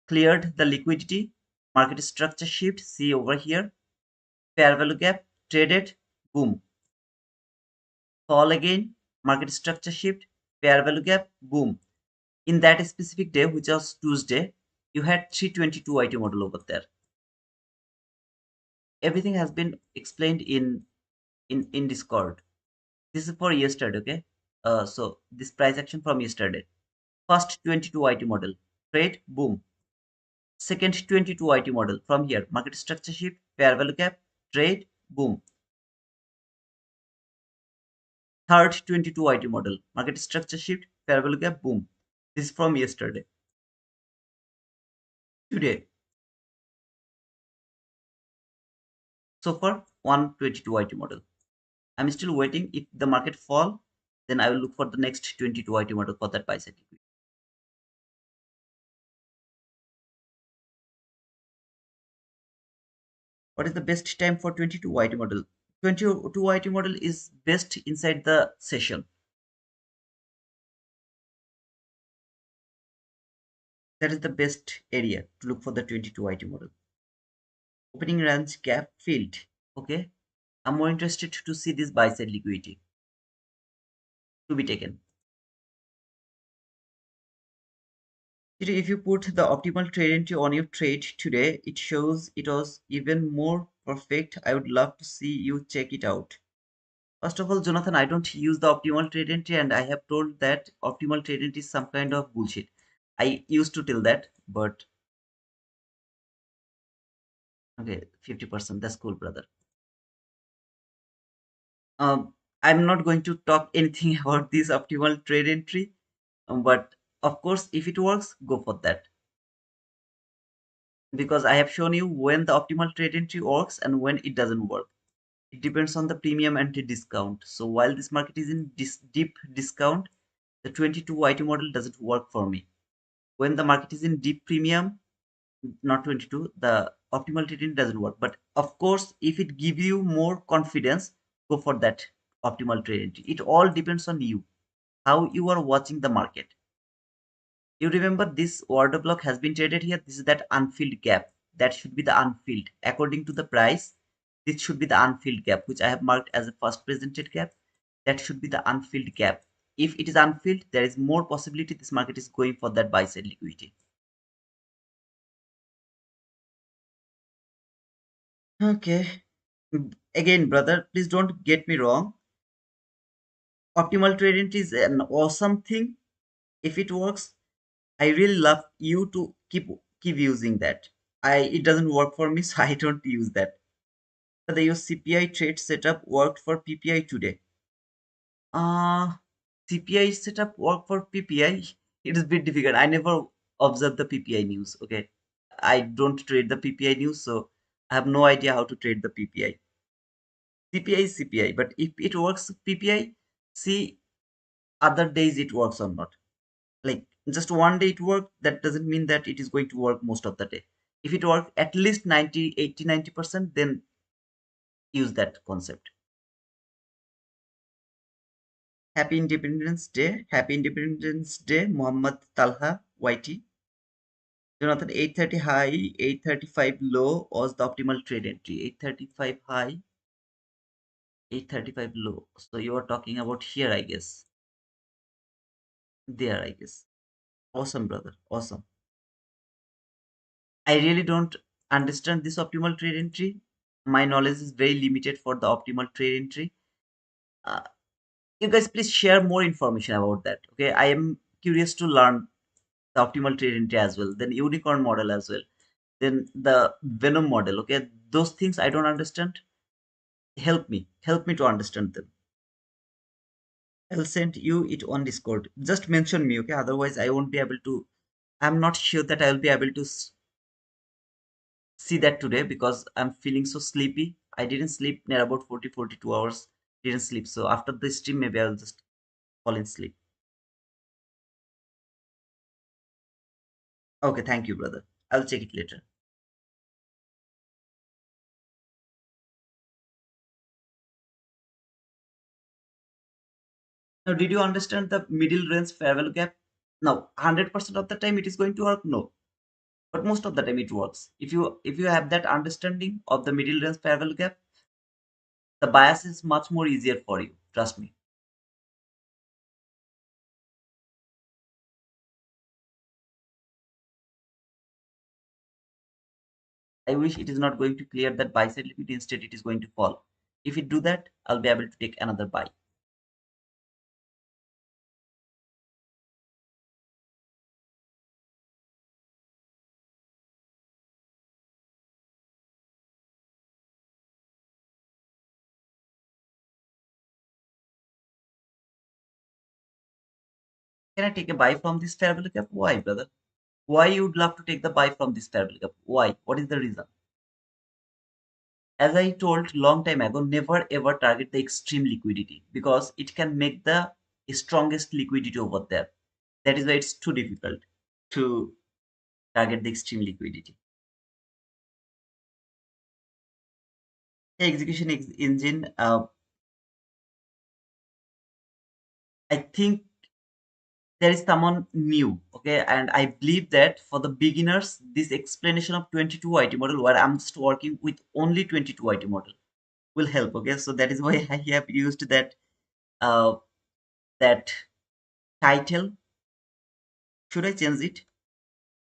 Cleared the liquidity, market structure shift, see over here, fair value gap, traded, boom. Fall again, market structure shift, fair value gap, boom. In that specific day, which was Tuesday, you had 322 IT model over there. Everything has been explained in Discord. This is for yesterday, okay? So this price action from yesterday. First 22 IT model, trade, boom. Second 22 IT model from here, market structure shift, fair value gap, trade, boom. Third 22 IT model, market structure shift, fair value gap, boom. This is from yesterday. Today, so far 122 IT model. I'm still waiting. If the market fall, then I will look for the next 22 IT model for that bicycle. What is the best time for 22 IT model? 22 IT model is best inside the session. That is the best area to look for the 22 IT model. Opening range gap filled. Okay, I'm more interested to see this buy side liquidity to be taken. If you put the optimal trade entry on your trade today, it shows it was even more perfect. I would love to see you check it out. First of all, Jonathan, I don't use the optimal trade entry, and I have told that optimal trade entry is some kind of bullshit. I used to tell that, but okay, 50%. That's cool, brother. I'm not going to talk anything about this optimal trade entry, but of course, if it works, go for that. Because I have shown you when the optimal trade entry works and when it doesn't work. It depends on the premium and the discount. So while this market is in deep discount, the 22 YT model doesn't work for me. When the market is in deep premium, not 22, the optimal trade doesn't work. But of course, if it gives you more confidence, go for that optimal trade entry. It all depends on you, how you are watching the market. You remember this order block has been traded here. This is that unfilled gap. That should be the unfilled. According to the price, this should be the unfilled gap, which I have marked as a first presented gap. That should be the unfilled gap. If it is unfilled, there is more possibility this market is going for that buy side liquidity. Okay. Again, brother, please don't get me wrong. Optimal trading is an awesome thing. If it works, I really love you to keep using that. It doesn't work for me, so I don't use that. But your CPI trade setup worked for PPI today. Uh CPI setup work for PPI. It is a bit difficult. I never observe the PPI news. Okay, I don't trade the PPI news, so I have no idea how to trade the PPI. CPI is CPI, but if it works PPI, see other days it works or not. Like just one day it worked, that doesn't mean that it is going to work most of the day. If it works at least 90, 80, 90%, then use that concept. Happy Independence Day. Happy Independence Day, Muhammad Talha YT. Jonathan, 830 high, 835 low was the optimal trade entry. 835 high, 835 low. So you are talking about here, I guess. There, I guess. Awesome, brother. Awesome. I really don't understand this optimal trade entry. My knowledge is very limited for the optimal trade entry. Uh, you guys please share more information about that. Okay, I am curious to learn the optimal trade entry as well, then unicorn model as well, then the venom model. Okay, those things I don't understand. Help me to understand them. I'll send you it on Discord. Just mention me, okay? Otherwise, I won't be able to. I'm not sure that I'll be able to see that today because I'm feeling so sleepy. I didn't sleep near about 42 hours. Didn't sleep. So after the stream, maybe I'll just fall in sleep. Okay, thank you, brother. I'll check it later. Now, did you understand the middle range fair value gap? Now, 100% of the time it is going to work. No, but most of the time it works. If you have that understanding of the middle range fair value gap, the bias is much more easier for you. Trust me. I wish it is not going to clear that buy side liquidity. Instead, it is going to fall. If it do that, I'll be able to take another buy. Can I take a buy from this fair value gap? Why, brother? Why you would love to take the buy from this fair value gap? Why? What is the reason? As I told long time ago, never ever target the extreme liquidity because it can make the strongest liquidity over there. That is why it's too difficult to target the extreme liquidity. The execution engine, I think there is someone new, okay, and I believe that for the beginners, this explanation of 22 IT model, where I'm just working with only 22 IT model. will help. Okay, so that is why I have used uh that title. Should I change it?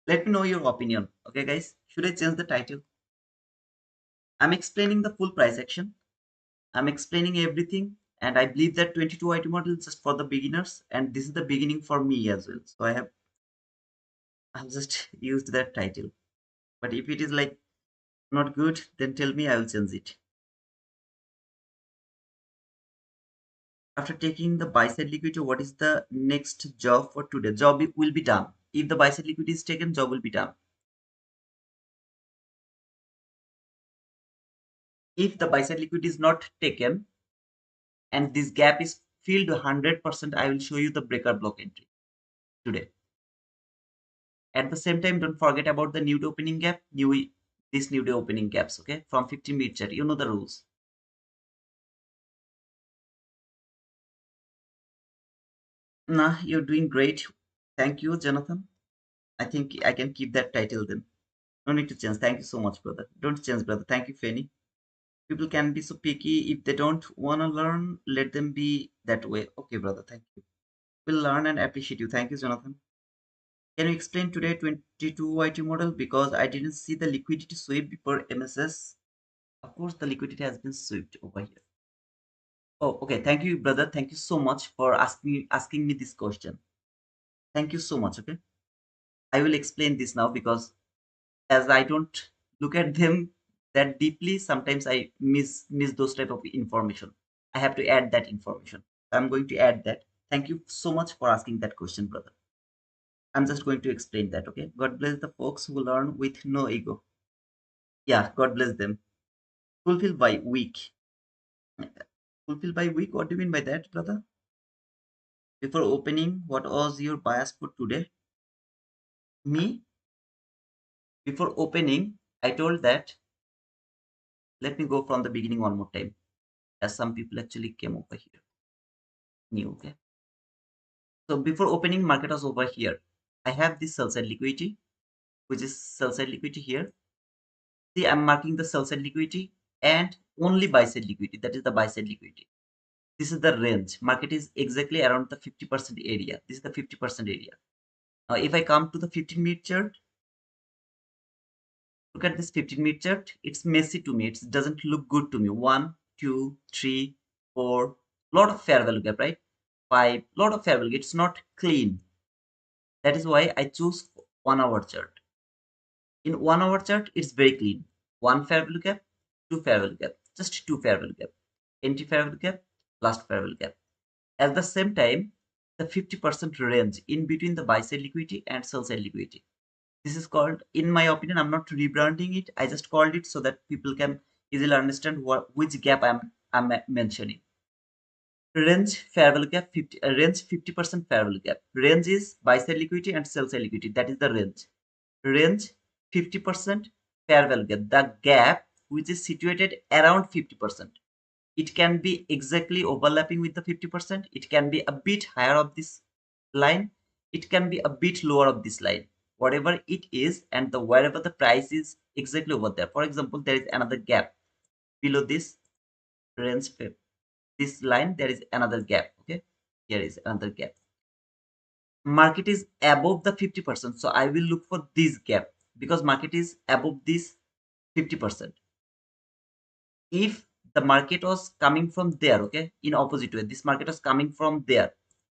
Let me know your opinion. Okay, guys, should I change the title? I'm explaining the full price action. I'm explaining everything, and I believe that 22 IT model is just for the beginners, and this is the beginning for me as well. So I've just used that title. But if it is like not good, then tell me, I will change it. After taking the buy side liquidity, what is the next job for today? Job will be done. If the buy side liquidity is taken, job will be done. If the buy side liquidity is not taken and this gap is filled 100%, I will show you the breaker block entry today. At the same time, don't forget about the new day opening gap, this new day opening gaps, okay? From 15-minute chart, you know the rules. Nah, you're doing great. Thank you, Jonathan. I think I can keep that title then. No need to change. Thank you so much, brother. Don't change, brother. Thank you, Fanny. People can be so picky. If they don't want to learn, let them be that way. Okay, brother. Thank you. We'll learn and appreciate you. Thank you, Jonathan. Can you explain today 22 YT model? Because I didn't see the liquidity sweep before MSS. Of course, the liquidity has been swept over here. Oh, okay. Thank you, brother. Thank you so much for asking me this question. Thank you so much. Okay, I will explain this now because as I don't look at them that deeply, sometimes I miss those type of information. I have to add that information. I'm going to add that. Thank you so much for asking that question, brother. I'm just going to explain that. Okay. God bless the folks who learn with no ego. Yeah, God bless them. Fulfill by week. Fulfill by week. What do you mean by that, brother? Before opening, what was your bias for today? Me, before opening, I told that, let me go from the beginning one more time, as some people actually came over here. New, okay. So before opening, market was over here. I have this sell side liquidity, which is sell side liquidity here. See, I'm marking the sell side liquidity and only buy side liquidity. That is the buy side liquidity. This is the range. Market is exactly around the 50% area. This is the 50% area. Now, if I come to the 15-minute chart, look at this 15-minute chart. It's messy to me. It doesn't look good to me. 1, 2, 3, 4. Lot of fair value gap, right? 5. Lot of fair value. It's not clean. That is why I choose 1 hour chart. In 1 hour chart, it's very clean. One fair value gap, two fair value gap, just two fair value gap, entry fair value gap, last fair value gap. At the same time, the 50% range in between the buy side liquidity and sell side liquidity. This is called, in my opinion, I'm not rebranding it. I just called it so that people can easily understand which gap I'm mentioning. Range fair value gap 50, range 50% fair value gap. Range is buy side liquidity and sell side liquidity. That is the range. Range 50% fair value gap. The gap which is situated around 50%. It can be exactly overlapping with the 50%. It can be a bit higher of this line. It can be a bit lower of this line. Whatever it is, and the wherever the price is exactly over there. For example, there is another gap below this range, this line. There is another gap. Okay, here is another gap. Market is above the 50%, so I will look for this gap because market is above this 50%. If the market was coming from there, okay, in opposite way, this market was coming from there,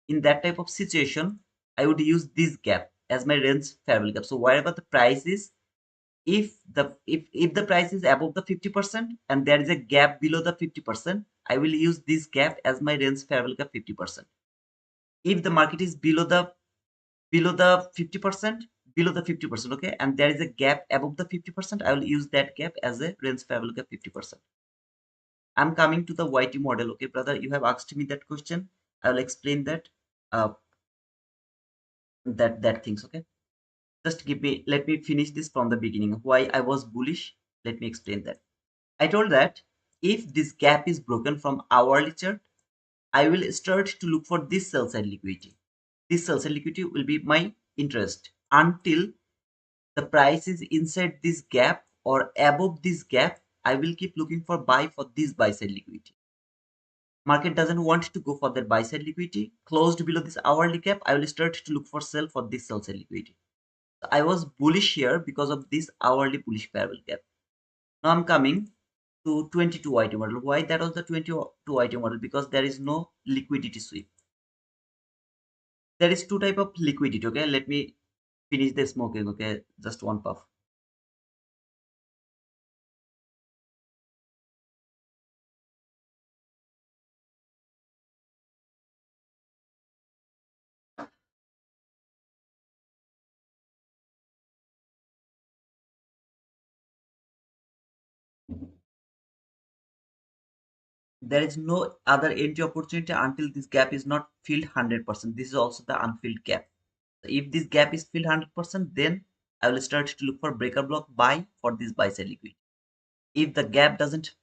in that type of situation, I would use this gap as my range fair value gap. So wherever the price is, if the price is above the 50% and there is a gap below the 50%, I will use this gap as my range fair value gap 50%. If the market is below the 50%, below the 50%, okay, and there is a gap above the 50%, I will use that gap as a range fair value gap 50%. I'm coming to the YT model, okay, brother. You have asked me that question. I will explain that that things, okay. Just let me finish this from the beginning. Why I was bullish? Let me explain that. I told that if this gap is broken from hourly chart, I will start to look for this sell side liquidity. This sell side liquidity will be my interest until the price is inside this gap or above this gap. I will keep looking for buy for this buy side liquidity. Market doesn't want to go for that buy side liquidity. Closed below this hourly gap, I will start to look for sell for this sell side liquidity. So I was bullish here because of this hourly bullish parallel gap. Now I'm coming to 22 item model. Why that was the 22 item model? Because there is no liquidity sweep. There is two type of liquidity. Okay, let me finish the smoking. Okay, just one puff. There is no other entry opportunity until this gap is not filled 100%. This is also the unfilled gap. So if this gap is filled 100%, then I will start to look for breaker block buy for this buy side liquidity. If the gap doesn't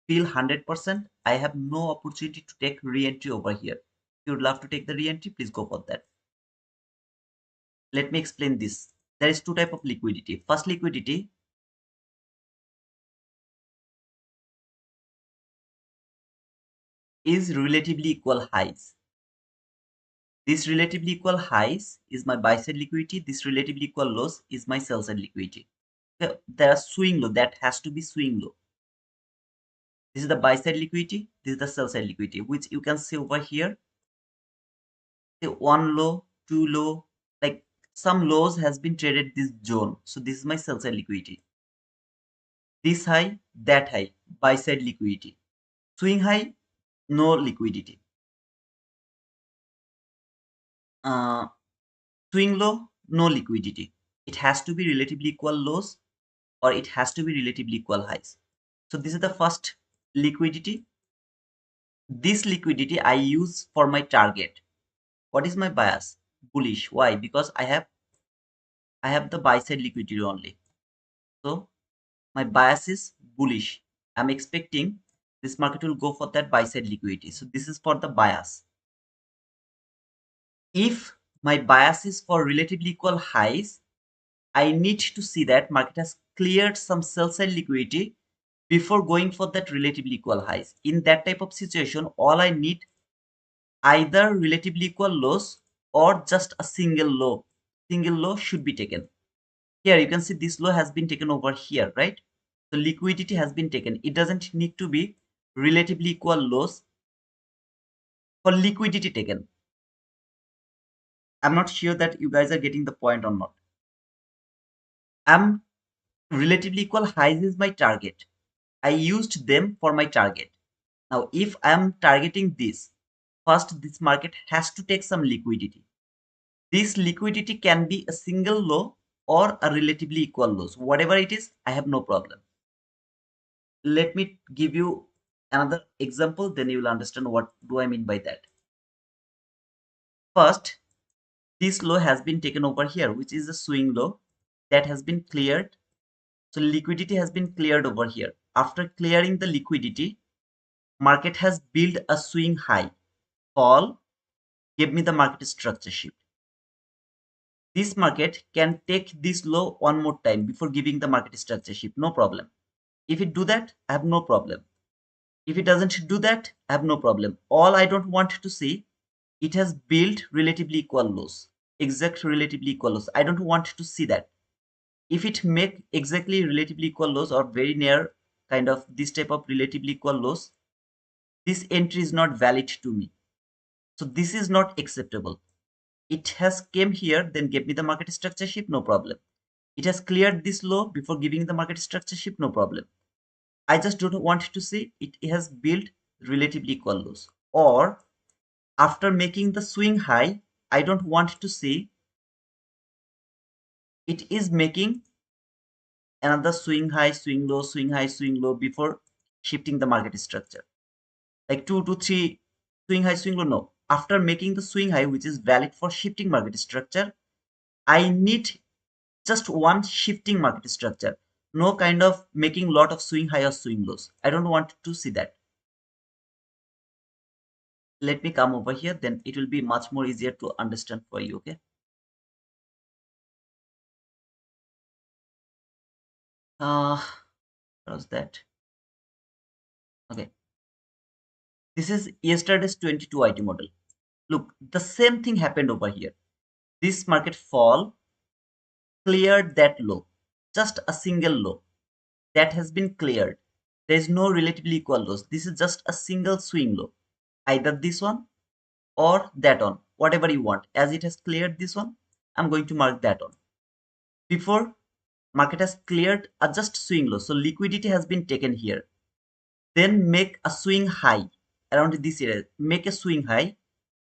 fill 100%, I have no opportunity to take re-entry over here. If you would love to take the re-entry, please go for that. Let me explain this. There is two type of liquidity. First liquidity is relatively equal highs. This relatively equal highs is my buy side liquidity. This relatively equal lows is my sell side liquidity. Okay, there are swing low. That has to be swing low. This is the buy side liquidity. This is the sell side liquidity, which you can see over here. The one low, two low, like some lows has been traded this zone. So this is my sell side liquidity. This high, that high, buy side liquidity. Swing high, no liquidity. Uh, Swing low, no liquidity. It has to be relatively equal lows or it has to be relatively equal highs. So this is the first liquidity. This liquidity I use for my target. What is my bias? Bullish. Why? Because I have the buy side liquidity only. So my bias is bullish. I'm expecting this market will go for that buy side liquidity. So this is for the bias. If my bias is for relatively equal highs, I need to see that market has cleared some sell side liquidity before going for that relatively equal highs. In that type of situation, all I need either relatively equal lows or just a single low. Single low should be taken. Here you can see this low has been taken over here, right? So liquidity has been taken. It doesn't need to be relatively equal lows for liquidity taken. I'm not sure that you guys are getting the point or not. I'm relatively equal highs is my target. I used them for my target. Now, if I'm targeting this, first this market has to take some liquidity. This liquidity can be a single low or a relatively equal lows. Whatever it is, I have no problem. Let me give you another example, then you will understand what do I mean by that. First, this low has been taken over here, which is a swing low that has been cleared. So liquidity has been cleared over here. After clearing the liquidity, market has built a swing high. Fall, give me the market structure shift. This market can take this low one more time before giving the market structure shift. No problem. If it do that, I have no problem. If it doesn't do that, I have no problem. All I don't want to see, it has built relatively equal lows. Exact relatively equal lows. I don't want to see that. If it make exactly relatively equal lows or very near kind of this type of relatively equal lows, this entry is not valid to me. So this is not acceptable. It has came here, then gave me the market structure shift, no problem. It has cleared this low before giving the market structure shift, no problem. I just don't want to see it has built relatively equal lows. Or after making the swing high, I don't want to see it is making another swing high, swing low, swing high, swing low before shifting the market structure. Like 2 to 3 swing high, swing low, no. After making the swing high, which is valid for shifting market structure, I need just one shifting market structure. No kind of making lot of swing high or swing lows. I don't want to see that. Let me come over here, then it will be much more easier to understand for you. Okay. What was that? Okay, this is yesterday's 22 IT model. Look, the same thing happened over here. This market fall cleared that low, just a single low that has been cleared. There is no relatively equal lows. This is just a single swing low, either this one or that one, whatever you want. As it has cleared this one, I'm going to mark that one. Before, market has cleared a just swing low, so liquidity has been taken here. Then make a swing high around this area. Make a swing high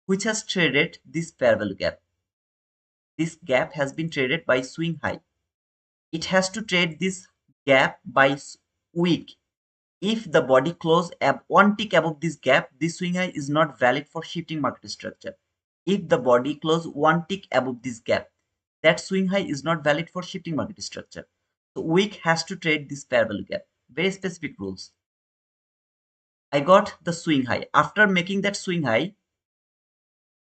which has traded this fair value gap. This gap has been traded by swing high. It has to trade this gap by week. If the body close at one tick above this gap, this swing high is not valid for shifting market structure. If the body close one tick above this gap, that swing high is not valid for shifting market structure. So week has to trade this fair value gap. Very specific rules. I got the swing high. After making that swing high,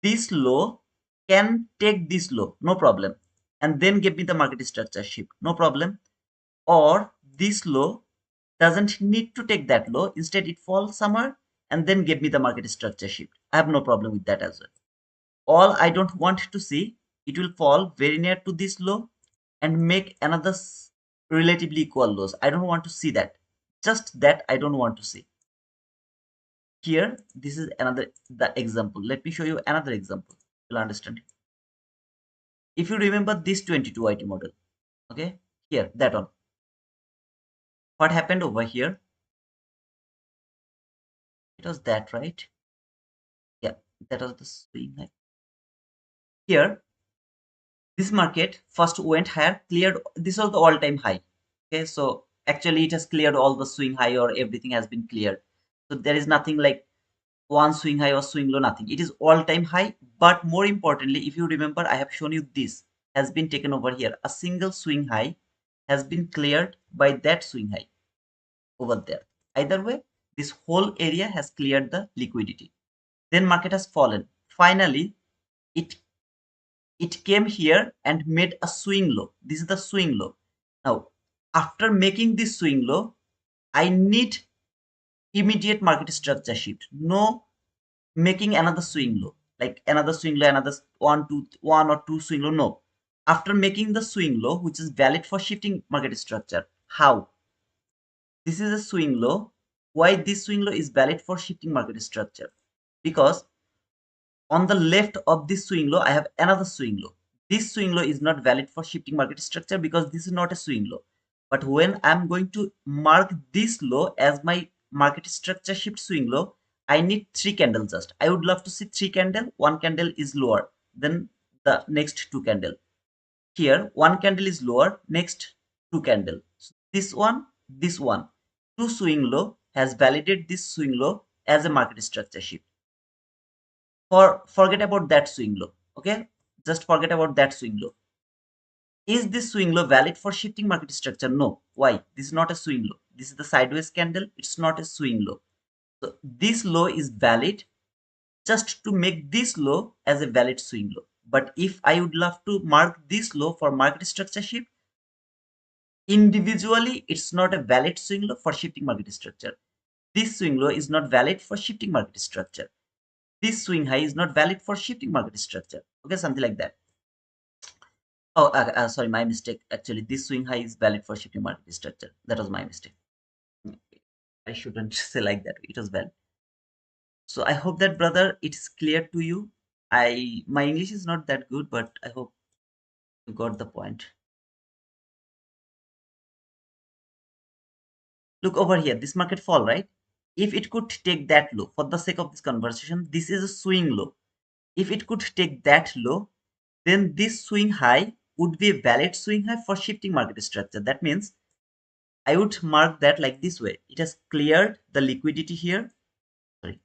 this low can take this low, no problem, and then give me the market structure shift, no problem. Or this low doesn't need to take that low, instead it falls somewhere and then give me the market structure shift. I have no problem with that as well. All I don't want to see, it will fall very near to this low and make another relatively equal lows. I don't want to see that. Just that I don't want to see. Here, this is another the example. Let me show you another example. You'll understand. If you remember this 22 IT model, okay, here, that one. What happened over here? It was that, right? Yeah, that was the swing. Here, this market first went higher, cleared. This was the all-time high. Okay, so actually it has cleared all the swing high, or everything has been cleared. So there is nothing like one swing high or swing low, nothing. It is all-time high. But more importantly, if you remember, I have shown you this has been taken over here. A single swing high has been cleared by that swing high over there. Either way, this whole area has cleared the liquidity. Then market has fallen. Finally, it it came here and made a swing low. This is the swing low. Now, after making this swing low, I need immediate market structure shift. No making another swing low, like another swing low, another one or two swing low. No. After making the swing low, which is valid for shifting market structure. How? This is a swing low. Why this swing low is valid for shifting market structure? Because on the left of this swing low, I have another swing low. This swing low is not valid for shifting market structure because this is not a swing low. But when I'm going to mark this low as my market structure shift swing low, I need three candles just. I would love to see three candle. One candle is lower than the next two candle. Here, one candle is lower, next two candle. So this one. Two swing low has validated this swing low as a market structure shift. Forget about that swing low. Okay, just forget about that swing low. Is this swing low valid for shifting market structure? No. Why? This is not a swing low. This is the sideways candle. It's not a swing low. So this low is valid just to make this low as a valid swing low. But if I would love to mark this low for market structure shift, individually it's not a valid swing low for shifting market structure. This swing low is not valid for shifting market structure. This swing high is not valid for shifting market structure. Okay, something like that. Oh, sorry, my mistake. Actually, this swing high is valid for shifting market structure. That was my mistake. I shouldn't say like that. It was valid. So I hope that, brother, it's clear to you. My English is not that good, but I hope you got the point. Look over here. This market fall, right? If it could take that low, for the sake of this conversation, this is a swing low. If it could take that low, then this swing high would be a valid swing high for shifting market structure. That means I would mark that like this way. It has cleared the liquidity here. Sorry.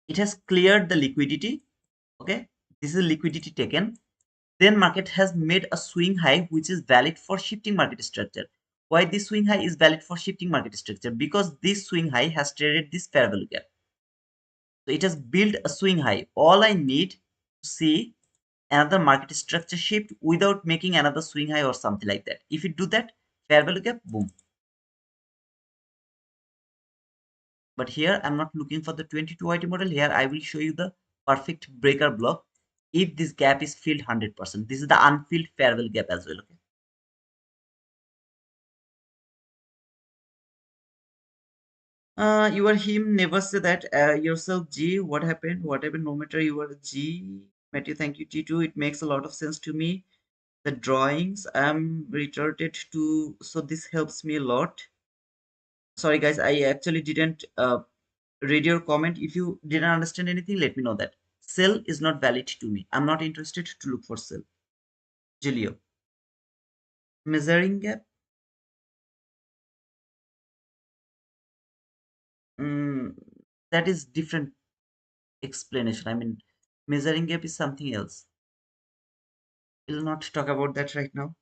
It has cleared the liquidity. Okay. This is liquidity taken. Then market has made a swing high which is valid for shifting market structure. Why this swing high is valid for shifting market structure? Because this swing high has traded this fair value gap. So it has built a swing high. All I need to see another market structure shift without making another swing high or something like that. If you do that, fair value gap, boom. But here I'm not looking for the 22 IT model. Here I will show you the perfect breaker block if this gap is filled 100%. This is the unfilled fair value gap as well. Okay. You are him. Never say that yourself. G. What happened? What happened? No matter you are G. Matthew, thank you. G2. It makes a lot of sense to me. The drawings I'm retorted to, so this helps me a lot. Sorry guys, I actually didn't read your comment. If you didn't understand anything, let me know that. Cell is not valid to me. I'm not interested to look for cell. Julio. Measuring gap. Mm, that is different explanation. I mean, measuring gap is something else. We'll not talk about that right now.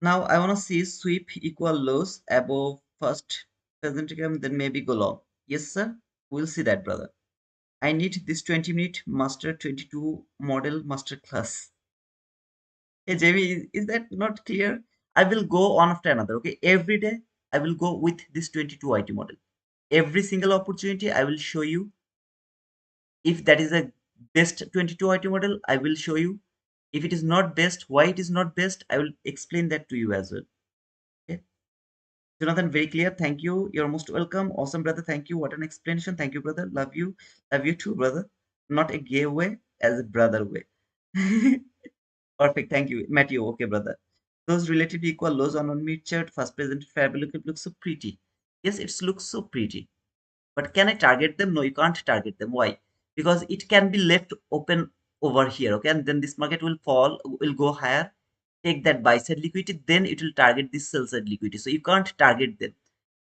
Now I want to see sweep equal lows above first present, then maybe go long. Yes, sir. We'll see that, brother. I need this 20-minute master 22 model master class. Hey, Jamie, is that not clear? I will go one after another. Okay, every day I will go with this 22 IT model. Every single opportunity I will show you. If that is a best 22 IT model, I will show you. If it is not best, why it is not best, I will explain that to you as well. Okay. Jonathan, very clear. Thank you. You're most welcome. Awesome, brother. Thank you. What an explanation. Thank you, brother. Love you. Love you too, brother. Not a gay way, as a brother way. Perfect. Thank you. Matthew. Okay, brother. Those relatively equal lows on mid chart, first presented fairly looks so pretty. Yes, it looks so pretty. But can I target them? No, you can't target them. Why? Because it can be left open over here. Okay, and then this market will fall, will go higher, take that buy side liquidity, then it will target this sell side liquidity. So you can't target them.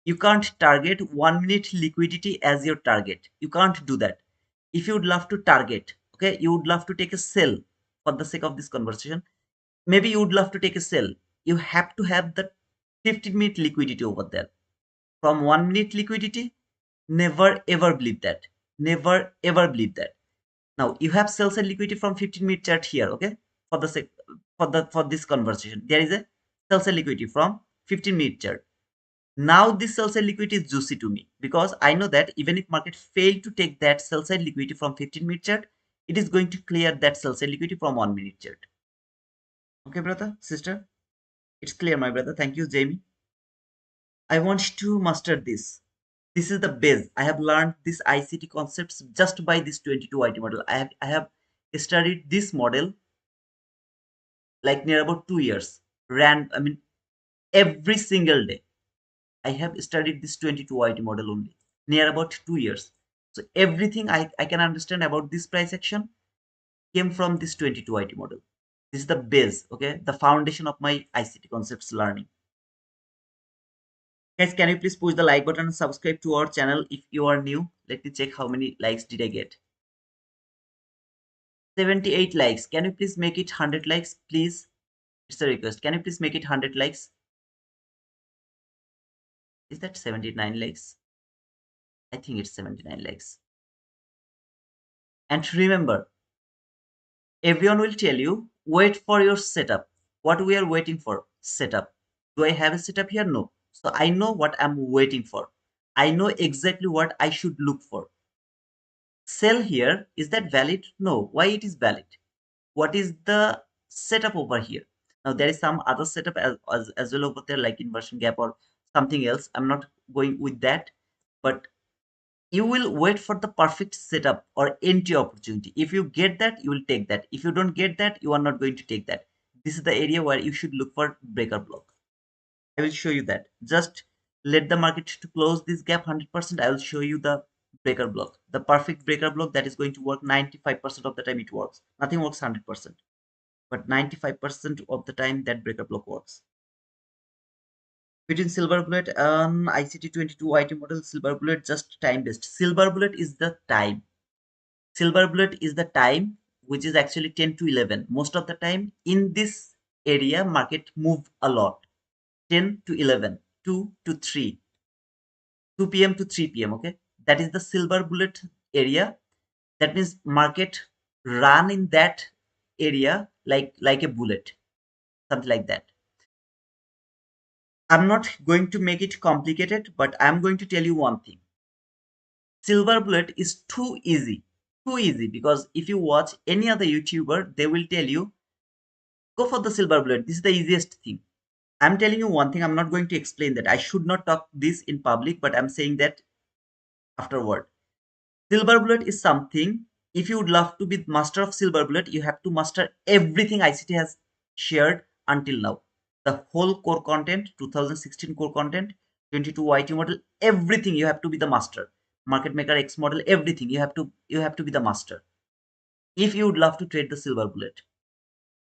You can't target 1 minute liquidity as your target. You can't do that. If you would love to target, okay, you would love to take a sell for the sake of this conversation. Maybe you would love to take a sell. You have to have the 15-minute liquidity over there. From 1 minute liquidity, never ever believe that. Never ever believe that. Now you have sell side liquidity from 15-minute chart here, okay? For the sake for this conversation, there is a sell side liquidity from 15-minute chart. Now this sell side liquidity is juicy to me because I know that even if market fail to take that sell side liquidity from 15-minute chart, it is going to clear that sell side liquidity from 1 minute chart. Okay, brother, sister, it's clear, my brother. Thank you, Jamie. I want to master this. This is the base. I have learned this ICT concepts just by this 22 IT model. I have studied this model like near about 2 years. I mean every single day. I have studied this 22 IT model only near about 2 years. So everything I can understand about this price action came from this 22 IT model. This is the base, okay, the foundation of my ICT concepts learning. Guys, can you please push the like button and subscribe to our channel if you are new? Let me check how many likes did I get. 78 likes. Can you please make it 100 likes, please? It's a request. Can you please make it 100 likes? Is that 79 likes? I think it's 79 likes. And remember, everyone will tell you, wait for your setup. What we are waiting for? Setup. Do I have a setup here? No. So I know what I'm waiting for. I know exactly what I should look for. Sell here, is that valid? No. Why it is valid? What is the setup over here? Now there is some other setup as well over there, like inversion gap or something else. I'm not going with that, but you will wait for the perfect setup or entry opportunity. If you get that, you will take that. If you don't get that, you are not going to take that. This is the area where you should look for breaker block. I will show you that. Just let the market to close this gap 100%. I will show you the breaker block, the perfect breaker block that is going to work 95% of the time. It works. Nothing works 100%, but 95% of the time that breaker block works. Between silver bullet and ICT 22 IT model, silver bullet just time based. Silver bullet is the time. Silver bullet is the time, which is actually 10 to 11. Most of the time in this area, market move a lot. 10 to 11, 2 to 3, 2 p.m. to 3 p.m. Okay, that is the silver bullet area. That means market run in that area like a bullet, something like that. I'm not going to make it complicated, but I'm going to tell you one thing. Silver bullet is too easy, because if you watch any other YouTuber, they will tell you, go for the silver bullet. This is the easiest thing. I'm telling you one thing. I'm not going to explain that. I should not talk this in public, but I'm saying that afterward. Silver bullet is something. If you would love to be master of silver bullet, you have to master everything ICT has shared until now. The whole core content, 2016 core content, 22 YT model, everything you have to be the master. Market maker X model, everything you have to be the master. If you would love to trade the silver bullet,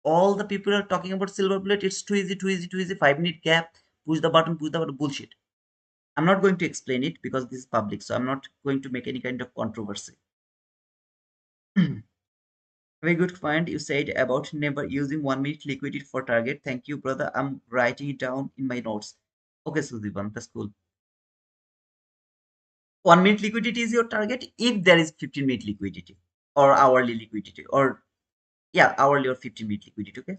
all the people are talking about silver bullet. It's too easy, too easy, too easy. 5 minute gap, push the button, bullshit. I'm not going to explain it because this is public, so I'm not going to make any kind of controversy. Very good point you said about never using 1 minute liquidity for target. Thank you, brother. I'm writing it down in my notes. Okay, Sudivan, that's cool. 1 minute liquidity is your target if there is 15-minute liquidity or hourly liquidity, or yeah, hourly or 15-minute liquidity. Okay.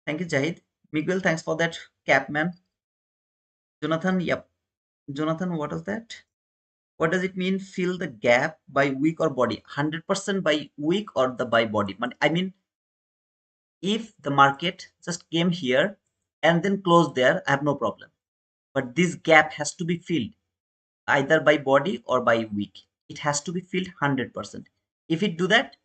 Thank you, Jahid. Miguel, thanks for that cap, man. Jonathan, yep. Jonathan, what is that? What does it mean? Fill the gap by week or body? 100% by week or the by body? I mean, if the market just came here and then closed there, I have no problem. But this gap has to be filled either by body or by week. It has to be filled 100%. If it do that,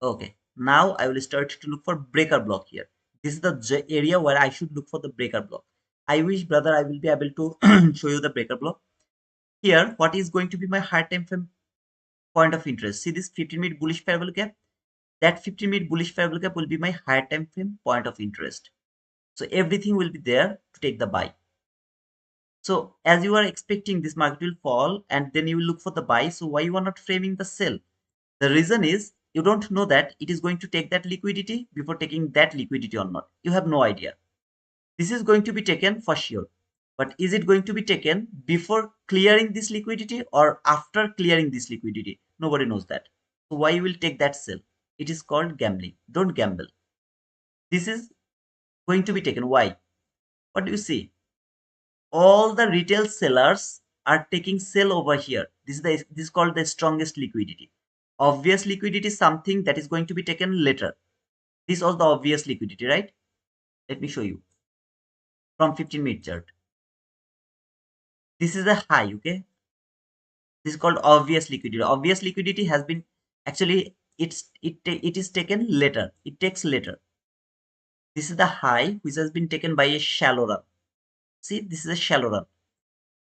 okay. Now I will start to look for breaker block here. This is the area where I should look for the breaker block. I wish, brother, I will be able to show you the breaker block. Here, what is going to be my higher time frame point of interest? See this 15-minute bullish fair value gap? That 15-minute bullish fair value gap will be my higher time frame point of interest. So everything will be there to take the buy. So as you are expecting this market will fall and then you will look for the buy. So why you are not framing the sell? The reason is you don't know that it is going to take that liquidity before taking that liquidity or not. You have no idea. This is going to be taken for sure. But is it going to be taken before clearing this liquidity or after clearing this liquidity? Nobody knows that. So why you will take that sell? It is called gambling. Don't gamble. This is going to be taken. Why? What do you see? All the retail sellers are taking sell over here. This is called the strongest liquidity. Obvious liquidity is something that is going to be taken later. This was the obvious liquidity, right? Let me show you from 15-minute chart. This is a high, okay? This is called obvious liquidity. Obvious liquidity has been actually it is taken later. It takes later. This is the high which has been taken by a shallow run. See, this is a shallow run.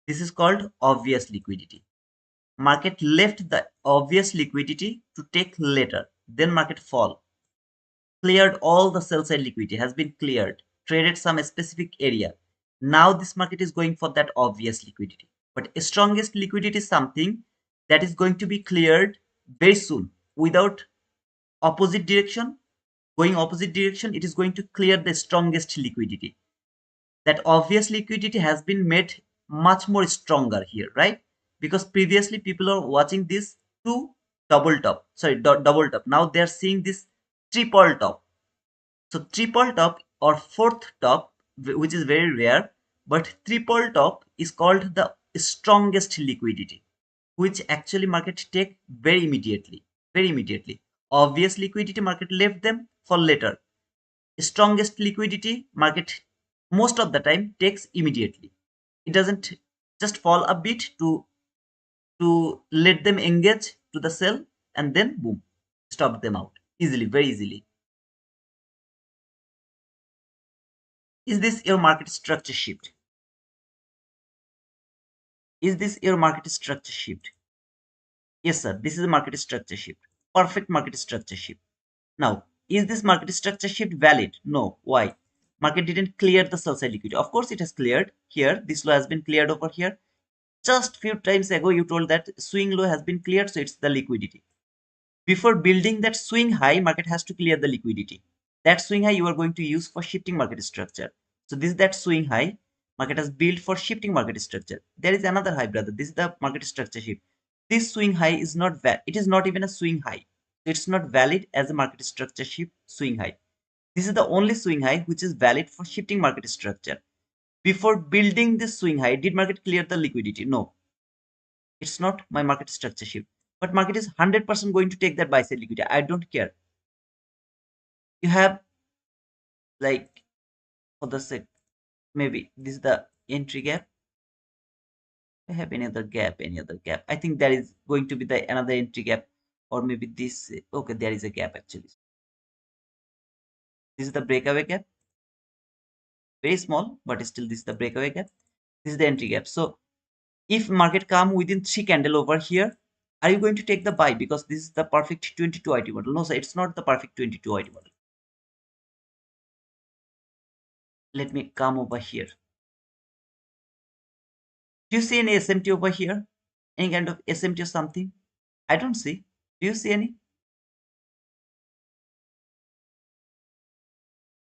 This is called obvious liquidity. Market left the obvious liquidity to take later. Then market fall. Cleared all the sell side liquidity, has been cleared. Traded some specific area. Now this market is going for that obvious liquidity. But strongest liquidity is something that is going to be cleared very soon without opposite direction. Going opposite direction, it is going to clear the strongest liquidity. That obvious liquidity has been made much more stronger here, right? Because previously people are watching this two double top, sorry, double top. Now they are seeing this triple top. So triple top or fourth top, which is very rare, but triple top is called the strongest liquidity, which actually market take very immediately, very immediately. Obvious liquidity market left them for later. Strongest liquidity market most of the time takes immediately. It doesn't just fall a bit to let them engage to the sell and then boom, stop them out easily, very easily. Is this your market structure shift? Is this your market structure shift? Yes, sir. This is a market structure shift. Perfect market structure shift. Now, is this market structure shift valid? No. Why? Market didn't clear the sell side liquidity. Of course, it has cleared here. This low has been cleared over here. Just few times ago, you told that swing low has been cleared, so it's the liquidity. Before building that swing high, market has to clear the liquidity. That swing high you are going to use for shifting market structure. So this is that swing high market has built for shifting market structure. There is another high, brother. This is the market structure shift. This swing high is not valid. It is not even a swing high. So it's not valid as a market structure shift swing high. This is the only swing high which is valid for shifting market structure. Before building this swing high, did market clear the liquidity? No, it's not my market structure shift. But market is 100% going to take that buy side liquidity. I don't care. You have like for the sake, maybe this is the entry gap. I have any other gap, any other gap. I think there is going to be the another entry gap, or maybe this. Okay, there is a gap actually. This is the breakaway gap, very small, but still this is the breakaway gap. This is the entry gap. So if market come within 3 candle over here, are you going to take the buy? Because this is the perfect 22 IT model. No, sir, it's not the perfect 22 IT model. Let me come over here. Do you see any SMT over here? Any kind of SMT or something? I don't see. Do you see any?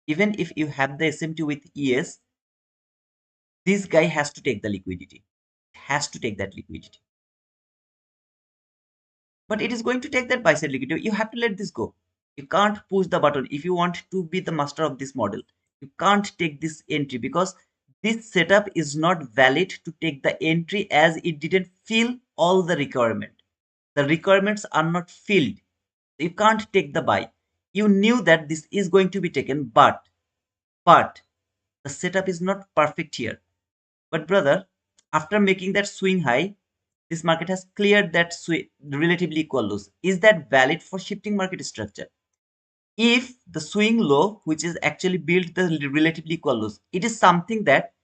Even if you have the SMT with ES, this guy has to take the liquidity. Has to take that liquidity. But it is going to take that buy side liquidity. You have to let this go. You can't push the button if you want to be the master of this model. You can't take this entry because this setup is not valid to take the entry as it didn't fill all the requirement. The requirements are not filled. You can't take the buy. You knew that this is going to be taken, but the setup is not perfect here. But brother, after making that swing high, this market has cleared that relatively equal lows. Is that valid for shifting market structure? If the swing low, which is actually built the relatively equal lows, it is something that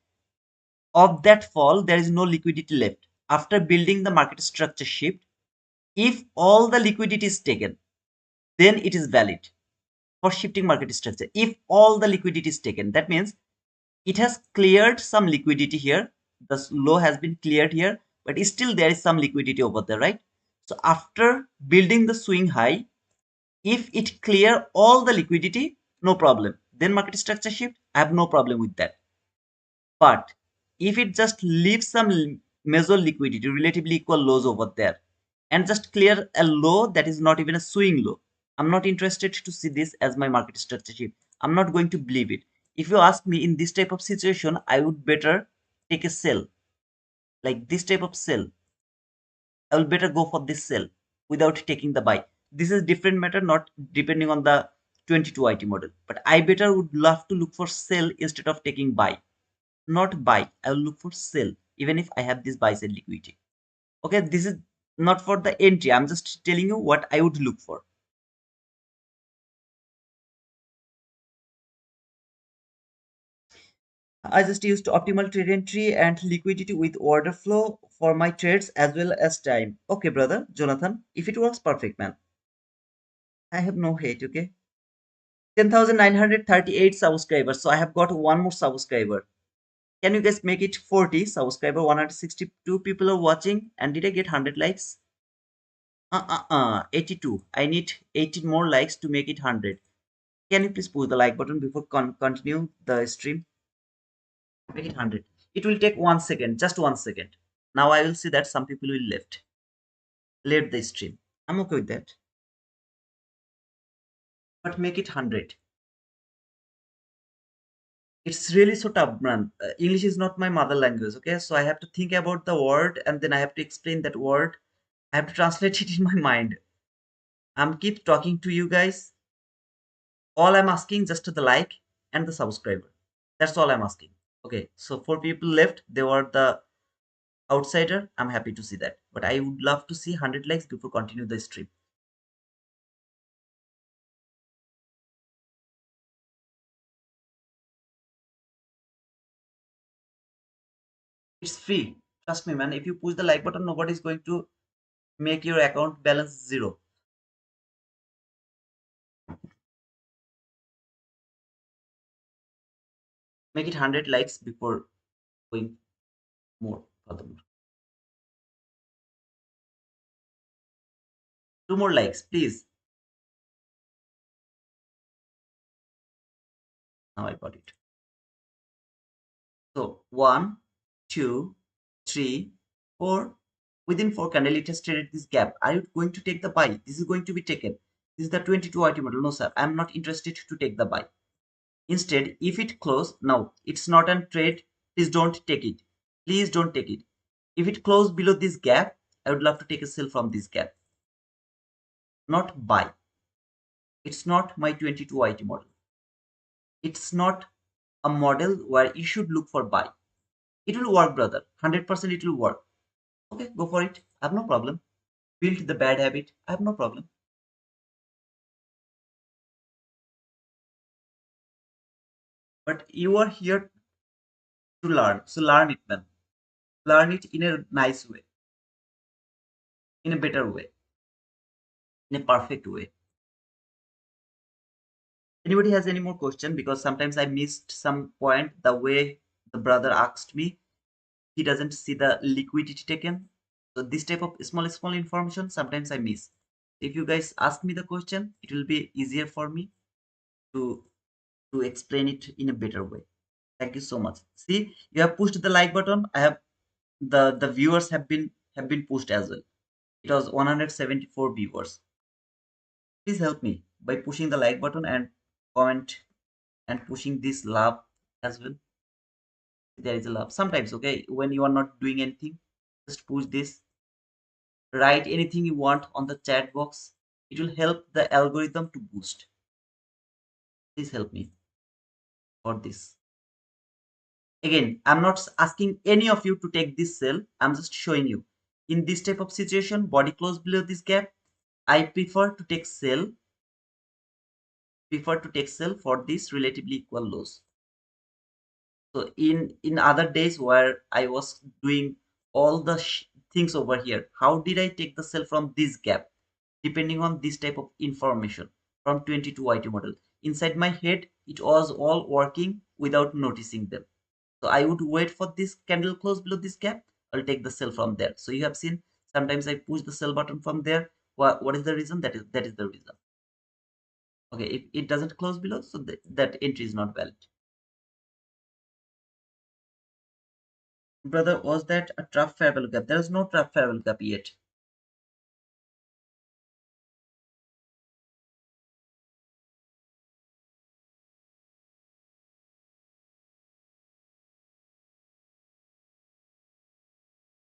of that fall, there is no liquidity left. After building the market structure shift, if all the liquidity is taken, then it is valid for shifting market structure. If all the liquidity is taken, that means it has cleared some liquidity here. The low has been cleared here, but still there is some liquidity over there, right? So after building the swing high, if it clear all the liquidity, no problem. Then market structure shift, I have no problem with that. But if it just leaves some major liquidity, relatively equal lows over there, and just clear a low that is not even a swing low, I'm not interested to see this as my market structure shift. I'm not going to believe it. If you ask me in this type of situation, I would better take a sell. Like this type of sell, I will better go for this sell without taking the buy. This is different matter, not depending on the 22 IT model. But I better would love to look for sell instead of taking buy. Not buy, I will look for sell, even if I have this buy side liquidity. Okay, this is not for the entry. I'm just telling you what I would look for. I just used optimal trade entry and liquidity with order flow for my trades as well as time. Okay, brother, Jonathan, if it works, perfect, man. I have no hate, okay? 10,938 subscribers. So I have got one more subscriber. Can you guys make it 40 subscriber? 162 people are watching. And did I get 100 likes? 82. I need 18 more likes to make it 100. Can you please push the like button before continue the stream? Make it 100. It will take 1 second, just 1 second. Now I will see that some people will left the stream. I'm okay with that. But make it 100. It's really so tough, man. English is not my mother language, okay? So I have to think about the word and then I have to explain that word. I have to translate it in my mind. I'm keep talking to you guys. All I'm asking just the like and the subscriber. That's all I'm asking. Okay, so 4 people left. They were the outsider. I'm happy to see that. But I would love to see 100 likes before continue the stream. It's free. Trust me, man. If you push the like button, nobody's going to make your account balance zero. Make it 100 likes before going more furthermore. 2 more likes, please. Now I got it. So 1, 2, 3, 4. Within 4 candle, it has traded this gap. Are you going to take the buy? This is going to be taken. This is the 22 IT model. No, sir. I'm not interested to take the buy. Instead, if it close, now it's not a trade. Please don't take it. Please don't take it. If it close below this gap, I would love to take a sell from this gap, not buy. It's not my 22 IT model. It's not a model where you should look for buy. It will work, brother. 100% it will work. Okay, go for it. I have no problem. Build the bad habit. I have no problem. But you are here to learn. So learn it, man. Learn it in a nice way, in a better way, in a perfect way. Anybody has any more question? Because sometimes I missed some point the way the brother asked me. He doesn't see the liquidity taken. So this type of small information sometimes I miss. If you guys ask me the question, it will be easier for me to to explain it in a better way. Thank you so much. See, you have pushed the like button. I have the viewers have been pushed as well. It was 174 viewers. Please help me by pushing the like button and comment and pushing this love as well. There is a love. Sometimes, okay, when you are not doing anything, just push this. Write anything you want on the chat box. It will help the algorithm to boost. Please help me for this. Again, I'm not asking any of you to take this sell. I'm just showing you. In this type of situation, body close below this gap, I prefer to take sell for this relatively equal lows. So in other days where I was doing all the things over here, how did I take the sell from this gap? Depending on this type of information from 22 IT model. Inside my head, it was all working without noticing them. So I would wait for this candle close below this gap. I'll take the sell from there. So you have seen sometimes I push the sell button from there. What is the reason? That is the reason. Okay, if it doesn't close below, so that entry is not valid. Brother, was that a trap fair value gap? There is no trap fair value gap yet.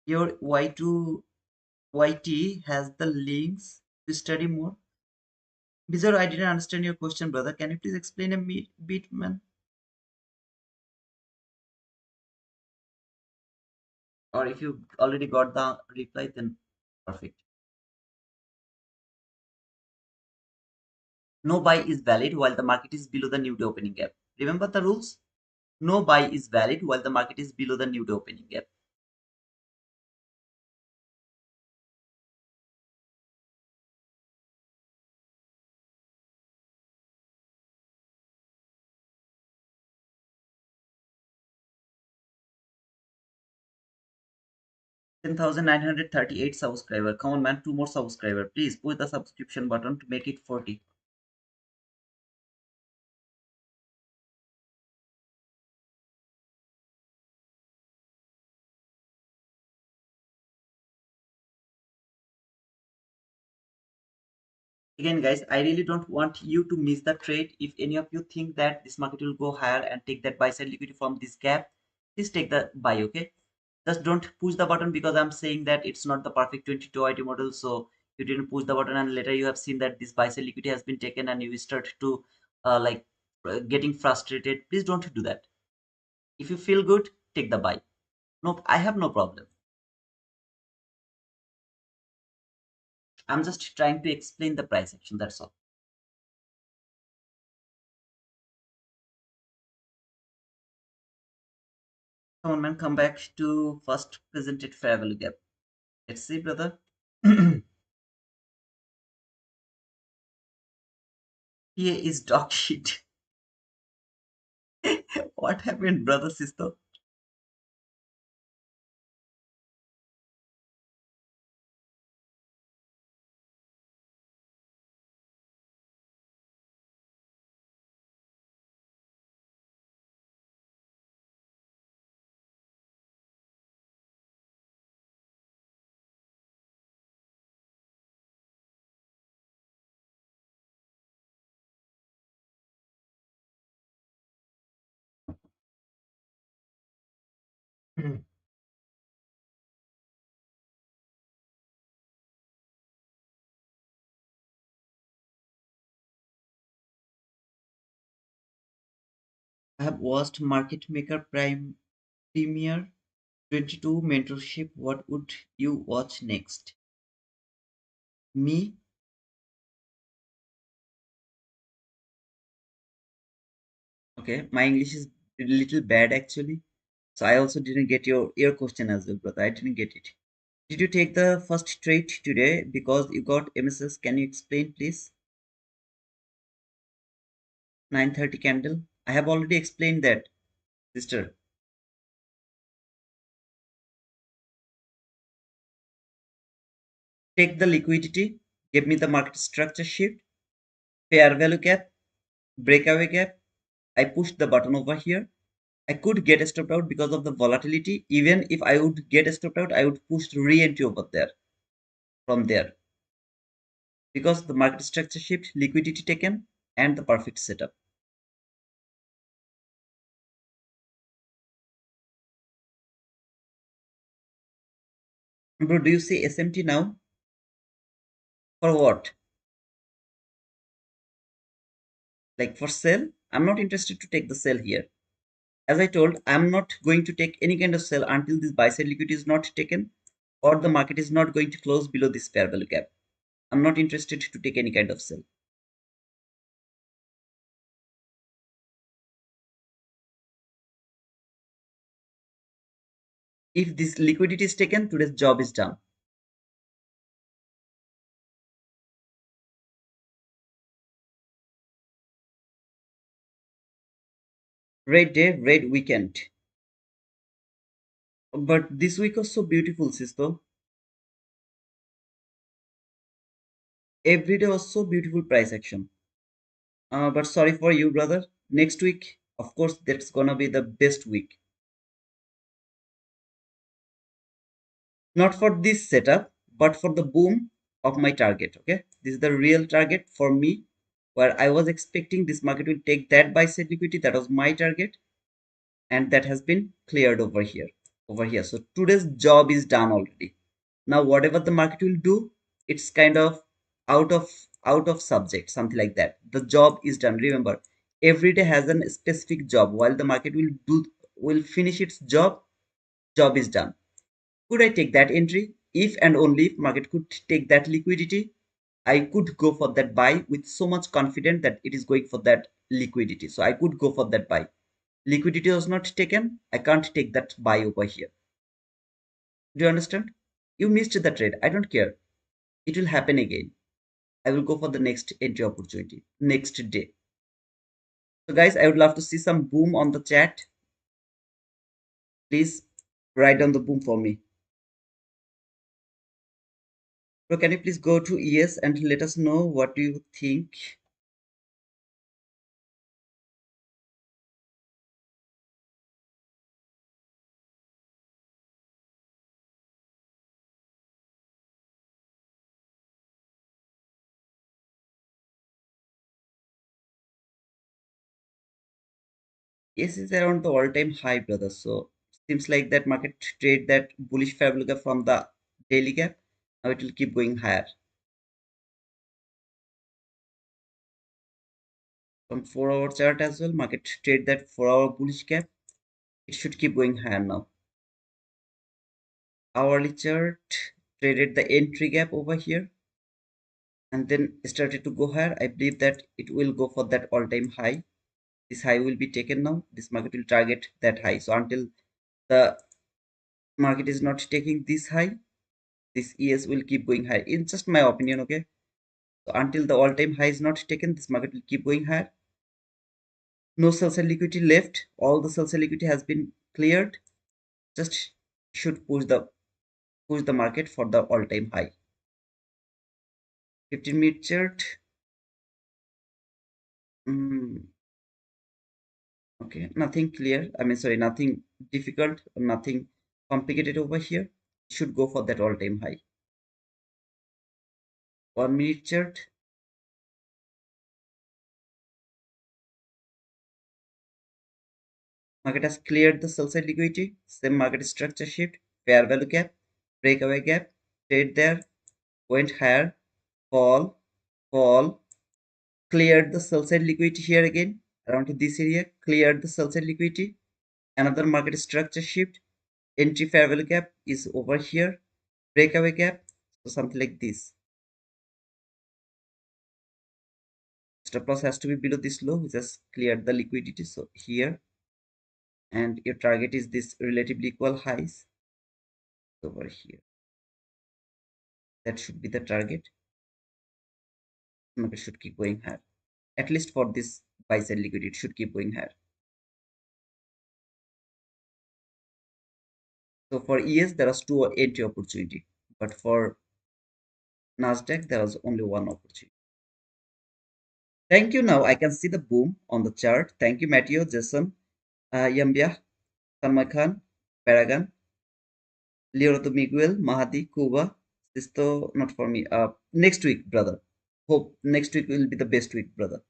Your Y2 YT has the links to study more. Bizarre, I didn't understand your question, brother. Can you please explain a bit, man? Or if you already got the reply, then perfect. No buy is valid while the market is below the new day opening gap. Remember the rules? No buy is valid while the market is below the new day opening gap. $10,938 subscriber. Come on, man. Two more subscriber. Please push the subscription button to make it 40. Again, guys, I really don't want you to miss the trade. If any of you think that this market will go higher and take that buy side liquidity from this gap, please take the buy, okay? Just don't push the button because I'm saying that it's not the perfect 22 IT model. So you didn't push the button and later you have seen that this buy side liquidity has been taken and you start to like getting frustrated. Please don't do that. If you feel good, take the buy. Nope, I have no problem. I'm just trying to explain the price action. That's all. Come on, man, come back to first presented fair value gap. Let's see, brother. Here is dog shit. What happened, brother, sister? I have watched Market Maker Prime Premiere 22 Mentorship. What would you watch next? Me? Okay, my English is a little bad actually. So I also didn't get your question as well, brother. I didn't get it. Did you take the first trade today because you got MSS? Can you explain, please? 9:30 candle. I have already explained that, sister. Take the liquidity, give me the market structure shift, fair value gap, breakaway gap. I pushed the button over here. I could get stopped out because of the volatility. Even if I would get stopped out, I would push re-entry over there from there because the market structure shift, liquidity taken, and the perfect setup. Bro, do you see SMT now? For what? Like for sell? I'm not interested to take the sell here. As I told, I'm not going to take any kind of sell until this buy side liquidity is not taken or the market is not going to close below this fair value gap. I'm not interested to take any kind of sell. If this liquidity is taken, today's job is done. Red day, red weekend. But this week was so beautiful, sister. Every day was so beautiful price action. But sorry for you, brother. Next week, of course, that's gonna be the best week. Not for this setup, but for the boom of my target. Okay, this is the real target for me, where I was expecting this market will take that buy side liquidity. That was my target, and that has been cleared over here. Over here. So today's job is done already. Now, whatever the market will do, it's kind of out of out of subject, something like that. The job is done. Remember, every day has a specific job. While the market will finish its job, job is done. Could I take that entry? If and only if market could take that liquidity, I could go for that buy with so much confidence that it is going for that liquidity. So I could go for that buy. Liquidity was not taken. I can't take that buy over here. Do you understand? You missed the trade. I don't care. It will happen again. I will go for the next entry opportunity next day. So guys, I would love to see some boom on the chat. Please write down the boom for me. So can you please go to ES and let us know what do you think? ES is around the all-time high, brother. So seems like that market trade that bullish fair value gap from the daily gap. Now it will keep going higher. From 4 hour chart as well, market trade that 4 hour bullish gap. It should keep going higher now. Hourly chart traded the entry gap over here and then started to go higher. I believe that it will go for that all-time high. This high will be taken now. This market will target that high. So until the market is not taking this high, this ES will keep going high. In just my opinion, okay. So until the all-time high is not taken, this market will keep going higher. No sell side liquidity left. All the sell side liquidity has been cleared. Just should push the market for the all-time high. 15-minute chart. Mm, okay, nothing clear. I mean, sorry, nothing difficult, nothing complicated over here. Should go for that all-time high. 1 minute chart. Market has cleared the sell side liquidity. Same market structure shift. Fair value gap. Breakaway gap. Stayed there. Went higher. Fall. Fall. Cleared the sell side liquidity here again. Around this area. Cleared the sell side liquidity. Another market structure shift. Entry fair value gap is over here. Breakaway gap. So something like this. Stop loss has to be below this low, which has cleared the liquidity. So here, and your target is this relatively equal highs over here. That should be the target. Market should keep going higher. At least for this buy side liquidity, it should keep going higher. So for ES, there was two entry opportunity, but for Nasdaq, there was only one opportunity. Thank you. Now I can see the boom on the chart. Thank you, Matteo, Jason, Yambia, Salman Khan, Paragon, Leonardo Miguel, Mahadi, Kuba. This though not for me. Next week, brother. Hope next week will be the best week, brother.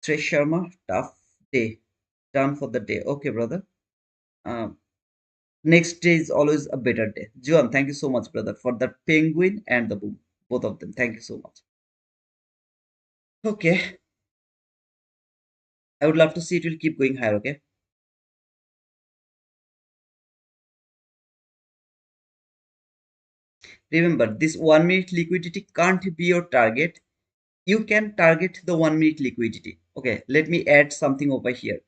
Trish Sharma, tough day. Done for the day. Okay, brother. Uh, Next day is always a better day. Juan, thank you so much, brother, for the penguin and the boom. Both of them. Thank you so much. Okay. I would love to see it will keep going higher, okay? Remember, this 1 minute liquidity can't be your target. You can target the 1 minute liquidity. Okay, let me add something over here.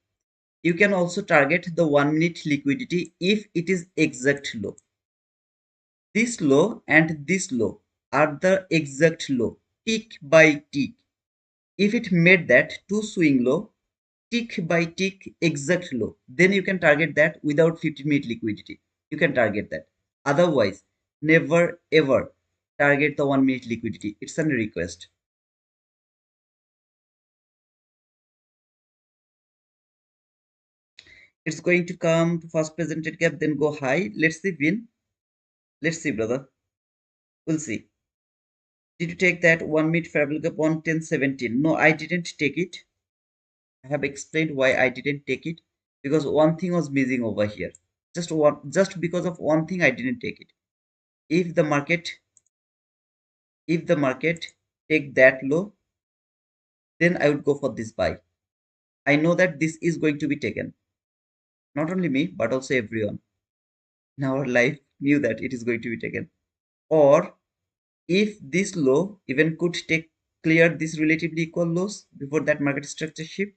You can also target the 1 minute liquidity if it is exact low. This low and this low are the exact low, tick by tick. If it made that two swing low, tick by tick exact low, then you can target that without 15-minute liquidity. You can target that. Otherwise, never ever target the 1 minute liquidity. It's a request. It's going to come to first presented gap, then go high. Let's see, win. Let's see, brother. We'll see. Did you take that 1 minute fair value gap on 1017? No, I didn't take it. I have explained why I didn't take it, because one thing was missing over here. Just because of one thing I didn't take it. If the market if the market take that low, then I would go for this buy. I know that this is going to be taken. Not only me, but also everyone in our life knew that it is going to be taken. Or if this low even could take clear this relatively equal lows before that market structure shift,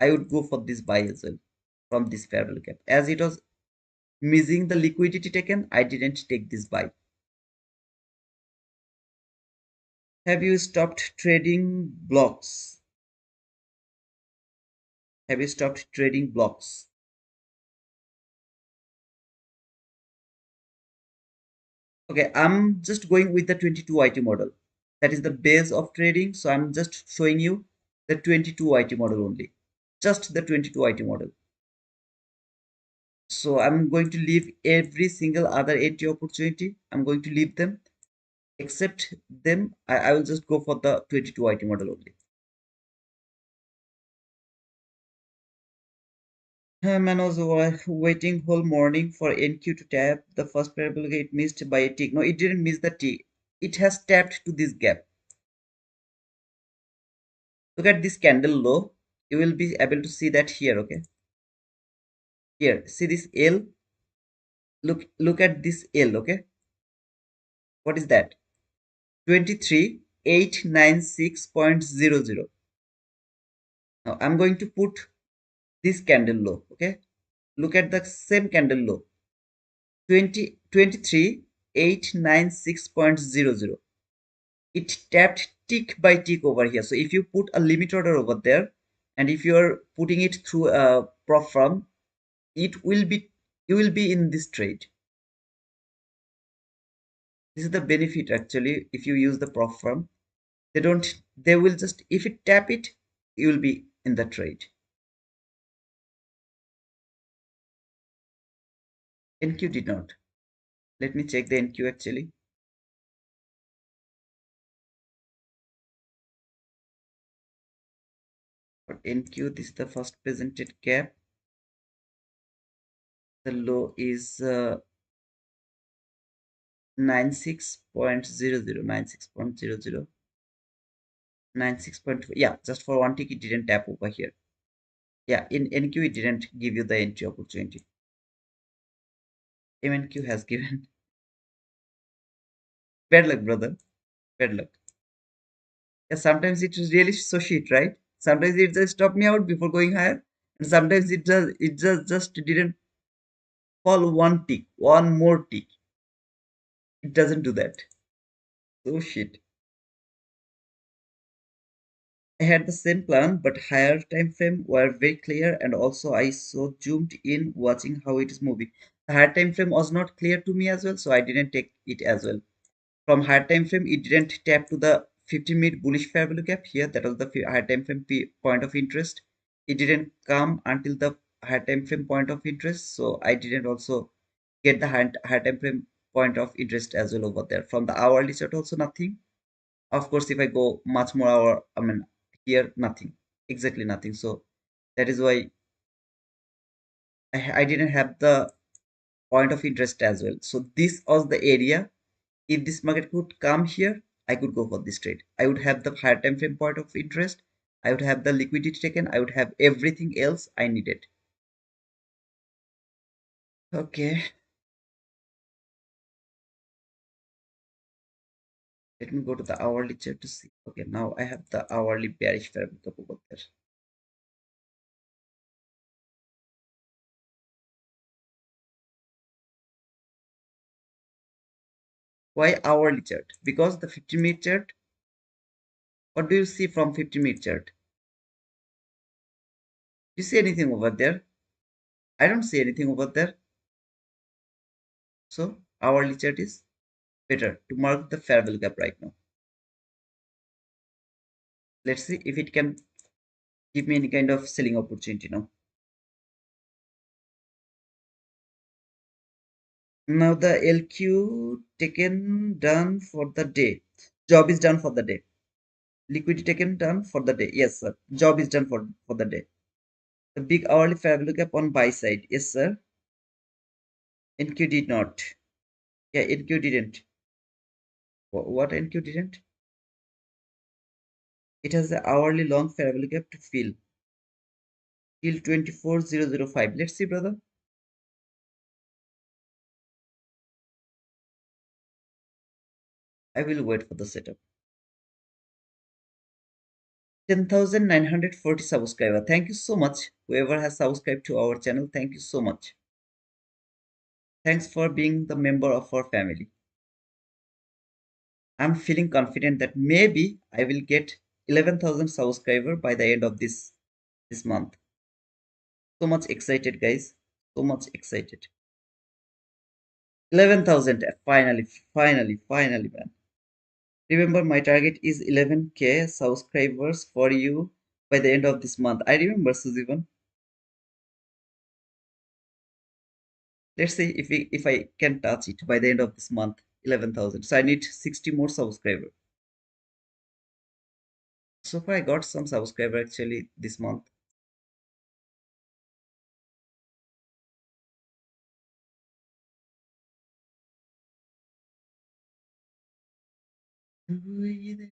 I would go for this buy as well from this fair value gap. As it was missing the liquidity taken, I didn't take this buy. Have you stopped trading blocks? Have you stopped trading blocks? Okay, I'm just going with the 22 IT model. That is the base of trading. So I'm just showing you the 22 IT model only. Just the 22 IT model. So I'm going to leave every single other entry opportunity. I'm going to leave them. Except them, I will just go for the 22 IT model only. Man was waiting whole morning for NQ to tap. The first parabolic it missed by a tick. No, it didn't miss the tick. It has tapped to this gap. Look at this candle low. You will be able to see that here, okay? Here, see this L. Look at this L, okay? What is that? 23896.00. Now I'm going to put this candle low, okay? Look at the same candle low. 23896.00. It tapped tick by tick over here. So if you put a limit order over there, and if you are putting it through a prop firm, it will be you will be in this trade. This is the benefit actually. If you use the prop firm, they will just, if it tap it, you will be in the trade. NQ did not. Let me check the NQ actually. For NQ, this is the first presented gap. The low is 96.00, 96.4. Yeah, just for one tick, it didn't tap over here. Yeah, in NQ, it didn't give you the entry opportunity. MNQ has given. Bad luck, brother. Bad luck. Yeah, sometimes it is really so shit, right? Sometimes it just stop me out before going higher, and sometimes it just didn't fall one tick, one more tick. It doesn't do that. So shit. I had the same plan, but higher time frame were very clear, and also I so zoomed in watching how it is moving. The higher time frame was not clear to me as well, so I didn't take it as well. From higher time frame, it didn't tap to the 15-minute bullish fair value gap here. That was the higher time frame point of interest. It didn't come until the higher time frame point of interest, so I didn't also get the higher time frame point of interest as well over there. From the hourly chart, also nothing. Of course, if I go much more hour, I mean here nothing, exactly nothing. So that is why I didn't have the point of interest as well. So this was the area. If this market could come here, I could go for this trade. I would have the higher time frame point of interest. I would have the liquidity taken. I would have everything else I needed. Okay, let me go to the hourly chart to see. Okay, now I have the hourly bearish fair value gap over there. Why hourly chart? Because the 50-minute chart. What do you see from 50-minute chart? You see anything over there? I don't see anything over there. So hourly chart is better to mark the fair value gap right now. Let's see if it can give me any kind of selling opportunity now. Now the LQ taken done for the day. Job is done for the day. Liquidity taken done for the day. Yes, sir. Job is done for the day. The big hourly fair value gap on buy side. Yes, sir. NQ did not. Yeah, NQ didn't. What NQ didn't? It has the hourly long fair value gap to fill till 24005. Let's see, brother. I will wait for the setup. 10,940 subscriber. Thank you so much. Whoever has subscribed to our channel, thank you so much. Thanks for being the member of our family. I'm feeling confident that maybe I will get 11,000 subscriber by the end of this month. So much excited, guys. So much excited. 11,000. Finally, finally, finally, man. Remember, my target is 11K subscribers for you by the end of this month. I remember, Suzivan. Let's see if I can touch it by the end of this month. 11,000. So I need 60 more subscribers. So far, I got some subscriber actually this month. Mm,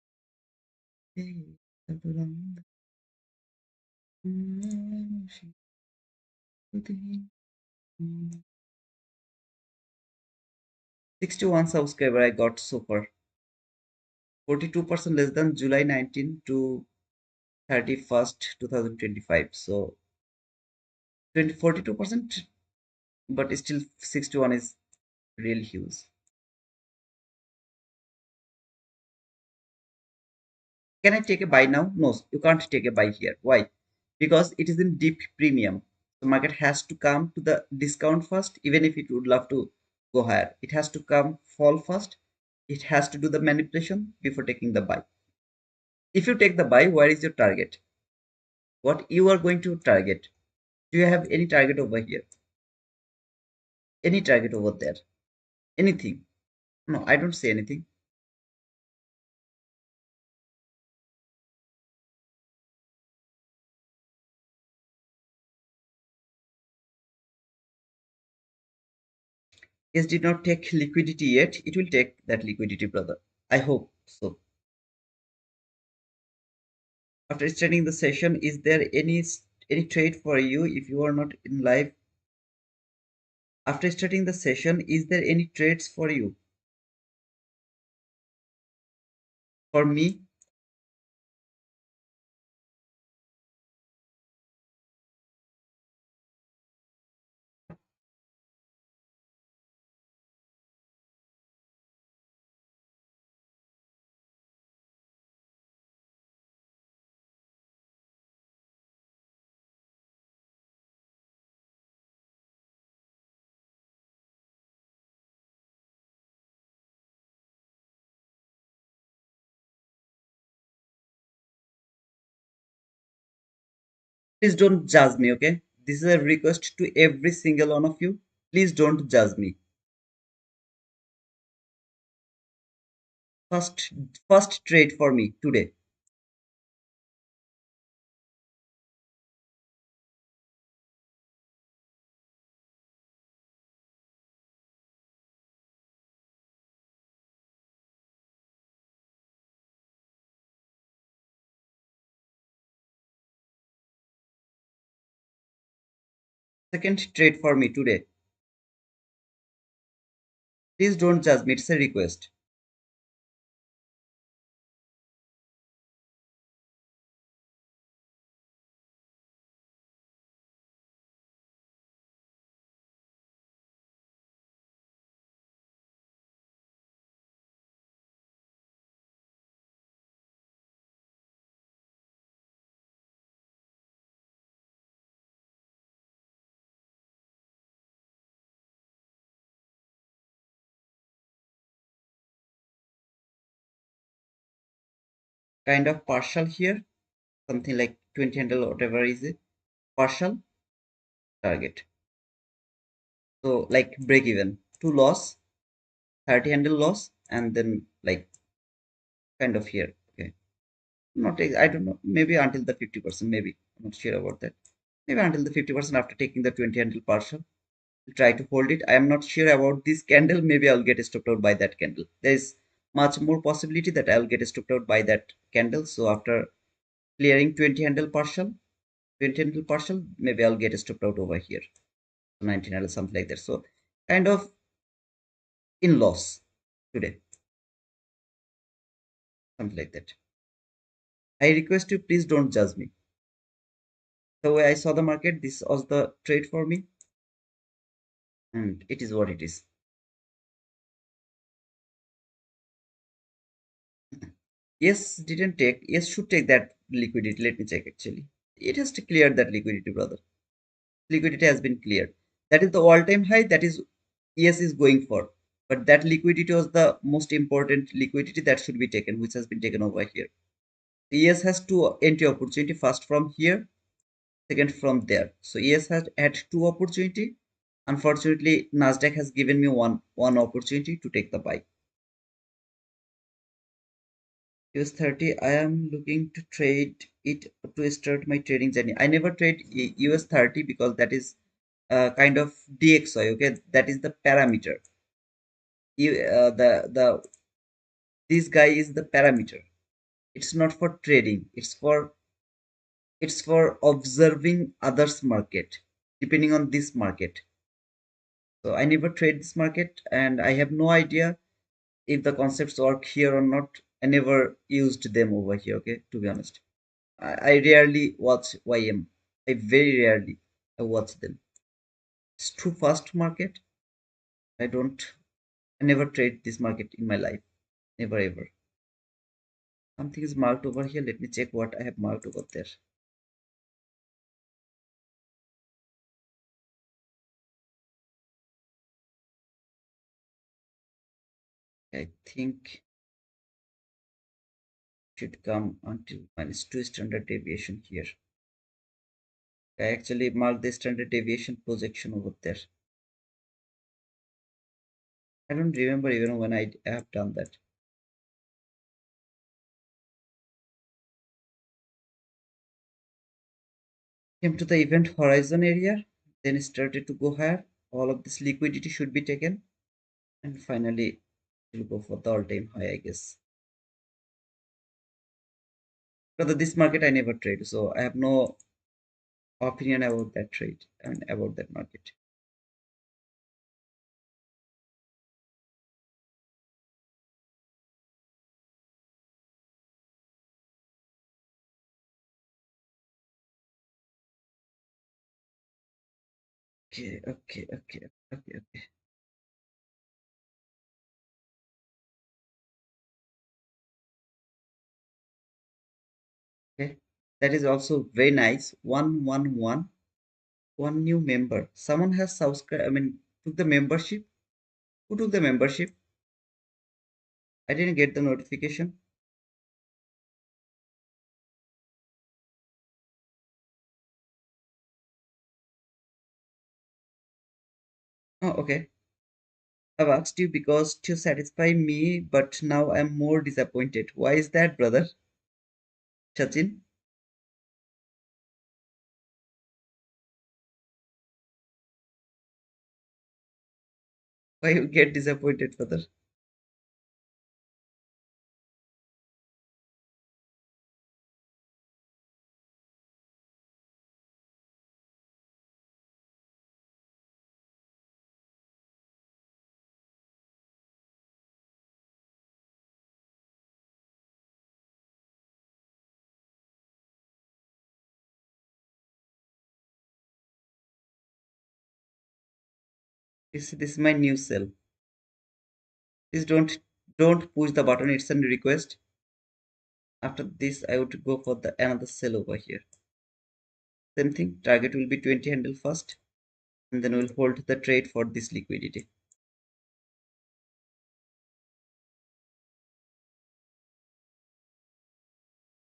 61 subscriber I got so far. 42% less than July 19 to 31st, 2025. So 42%, but still 61 is really huge. Can I take a buy now? No, you can't take a buy here. Why? Because it is in deep premium. The market has to come to the discount first, even if it would love to go higher. It has to come fall first. It has to do the manipulation before taking the buy. If you take the buy, where is your target? What you are going to target? Do you have any target over here? Any target over there? Anything? No, I don't see anything. Yes did not take liquidity yet. It will take that liquidity, brother. I hope so. After starting the session, is there any trade for you if you are not in live? After starting the session, is there any trades for you? For me, please don't judge me, okay? This is a request to every single one of you. Please don't judge me. First, first trade for me today. Second trade for me today. Please don't judge me. It's a request. Kind of partial here. Something like 20 handle, whatever is it. Partial target. So like break even. Two loss, 30 handle loss, and then like kind of here. Okay. Not I don't know. Maybe until the 50%, maybe. I'm not sure about that. Maybe until the 50% after taking the 20 handle partial. Try to hold it. I am not sure about this candle. Maybe I'll get stopped out by that candle. There is much more possibility that I'll get stopped out by that candle. So after clearing 20 handle partial, 20 handle partial, maybe I'll get stopped out over here. 19 handle, something like that. So kind of in loss today, something like that. I request you, please don't judge me. The way I saw the market, this was the trade for me, and it is what it is. Yes, didn't take. Yes, should take that liquidity. Let me check actually. It has to clear that liquidity, brother. Liquidity has been cleared. That is the all-time high. That is ES is going for. But that liquidity was the most important liquidity that should be taken, which has been taken over here. ES has two entry opportunity. First from here, second from there. So ES has had two opportunity. Unfortunately, Nasdaq has given me one opportunity to take the buy. US 30, I am looking to trade it to start my trading journey. I never trade US 30 because that is kind of DXY. Okay, that is the parameter. The this guy is the parameter. It's not for trading. It's for observing others market, depending on this market. So I never trade this market, and I have no idea if the concepts work here or not. I never used them over here. Okay, to be honest, I rarely watch YM. I very rarely I watch them. It's too fast market. I don't. I never trade this market in my life. Never ever. Something is marked over here. Let me check what I have marked over there. I think should come until -2 standard deviation here. I actually marked the standard deviation projection over there. I don't remember even when I have done that. Came to the event horizon area, then started to go higher. All of this liquidity should be taken. And finally, we'll go for the all-time high, I guess. Brother, this market I never trade, so I have no opinion about that trade and about that market. Okay, okay, okay, okay, okay. Okay. That is also very nice. 111, one new member. Someone has subscribed, I mean, took the membership. Who took the membership? I didn't get the notification. Oh, okay. I've asked you because to satisfy me, but now I'm more disappointed. Why is that, brother? Sachin? Why you get disappointed, brother? This is my new cell. Please don't push the button. It's a request. After this, I would go for the another cell over here. Same thing. Target will be 20 handle first, and then we'll hold the trade for this liquidity.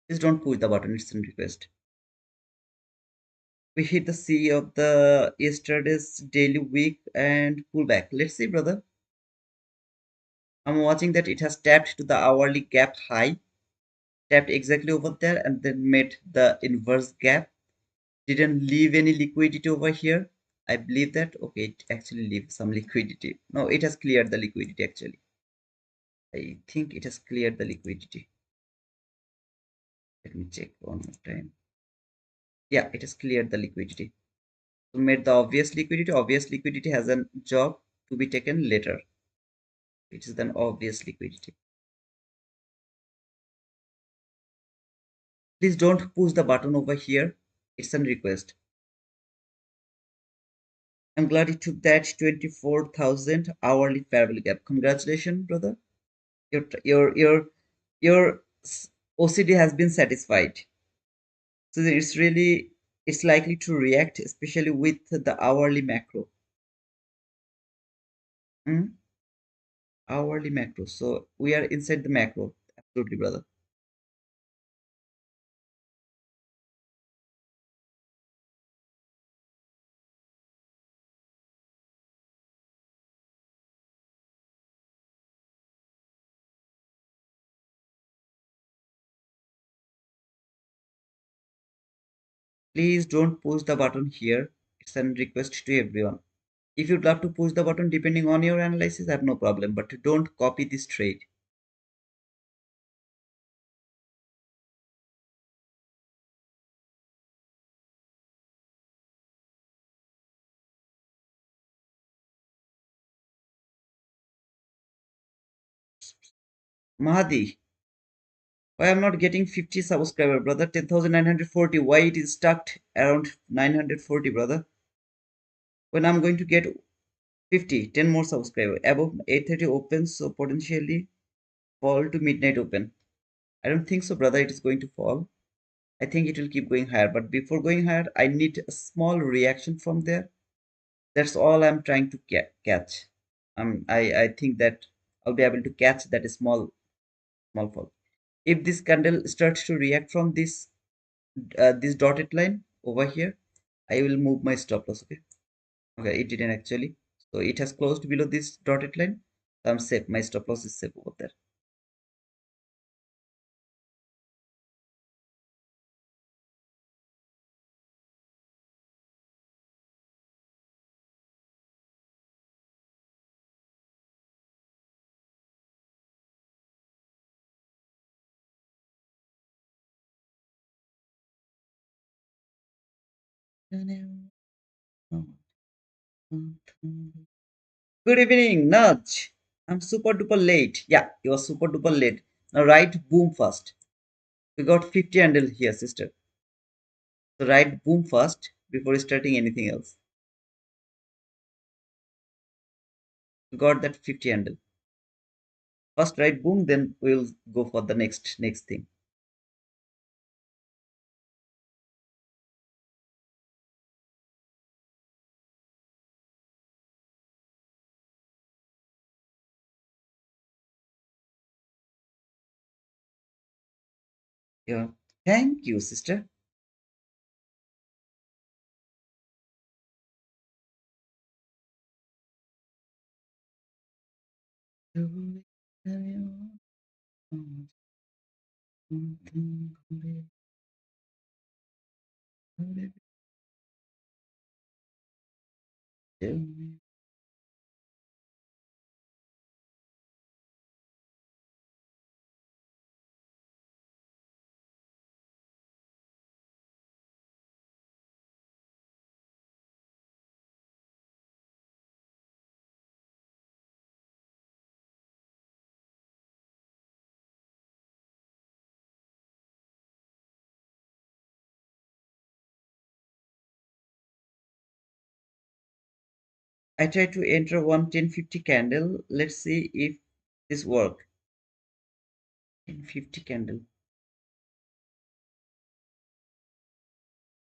Please don't push the button. It's a request. We hit the C of the yesterday's daily week and pull back. Let's see, brother. I'm watching that it has tapped to the hourly gap high, tapped exactly over there, and then made the inverse gap. Didn't leave any liquidity over here. I believe that. Okay, it actually leaves some liquidity. No, it has cleared the liquidity actually. I think it has cleared the liquidity. Let me check one more time. Yeah, it has cleared the liquidity. So made the obvious liquidity. Obvious liquidity has a job to be taken later, which is an obvious liquidity. Please don't push the button over here. It's a request. I'm glad you took that 24,000 hourly fair value gap. Congratulations, brother. Your OCD has been satisfied. So it's likely to react, especially with the hourly macro. Hmm? Hourly macro. So we are inside the macro. Absolutely, brother. Please don't push the button here. It's a request to everyone. If you'd love to push the button depending on your analysis, I have no problem. But don't copy this trade. Mahadi, why I'm not getting 50 subscriber, brother? 10,940. Why it is stuck around 940, brother? When I'm going to get 50, 10 more subscriber above 8:30 open, so potentially fall to midnight open. I don't think so, brother. It is going to fall. I think it will keep going higher. But before going higher, I need a small reaction from there. That's all I'm trying to catch. I think that I'll be able to catch that small fall. If this candle starts to react from this dotted line over here, I will move my stop loss. Okay. Okay, it didn't actually. So it has closed below this dotted line. So I'm safe. My stop loss is safe over there. Good evening, Nudge. I'm super duper late. Yeah, you're super duper late. Now write boom first. We got 50 handle here, sister. So write boom first before starting anything else. We got that 50 handle. First write boom, then we'll go for the next thing. Yeah. Thank you, sister. I try to enter one 1050 candle. Let's see if this work. 1050 candle.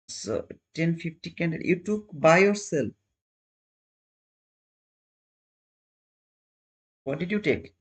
So 1050 candle. You took by yourself. What did you take?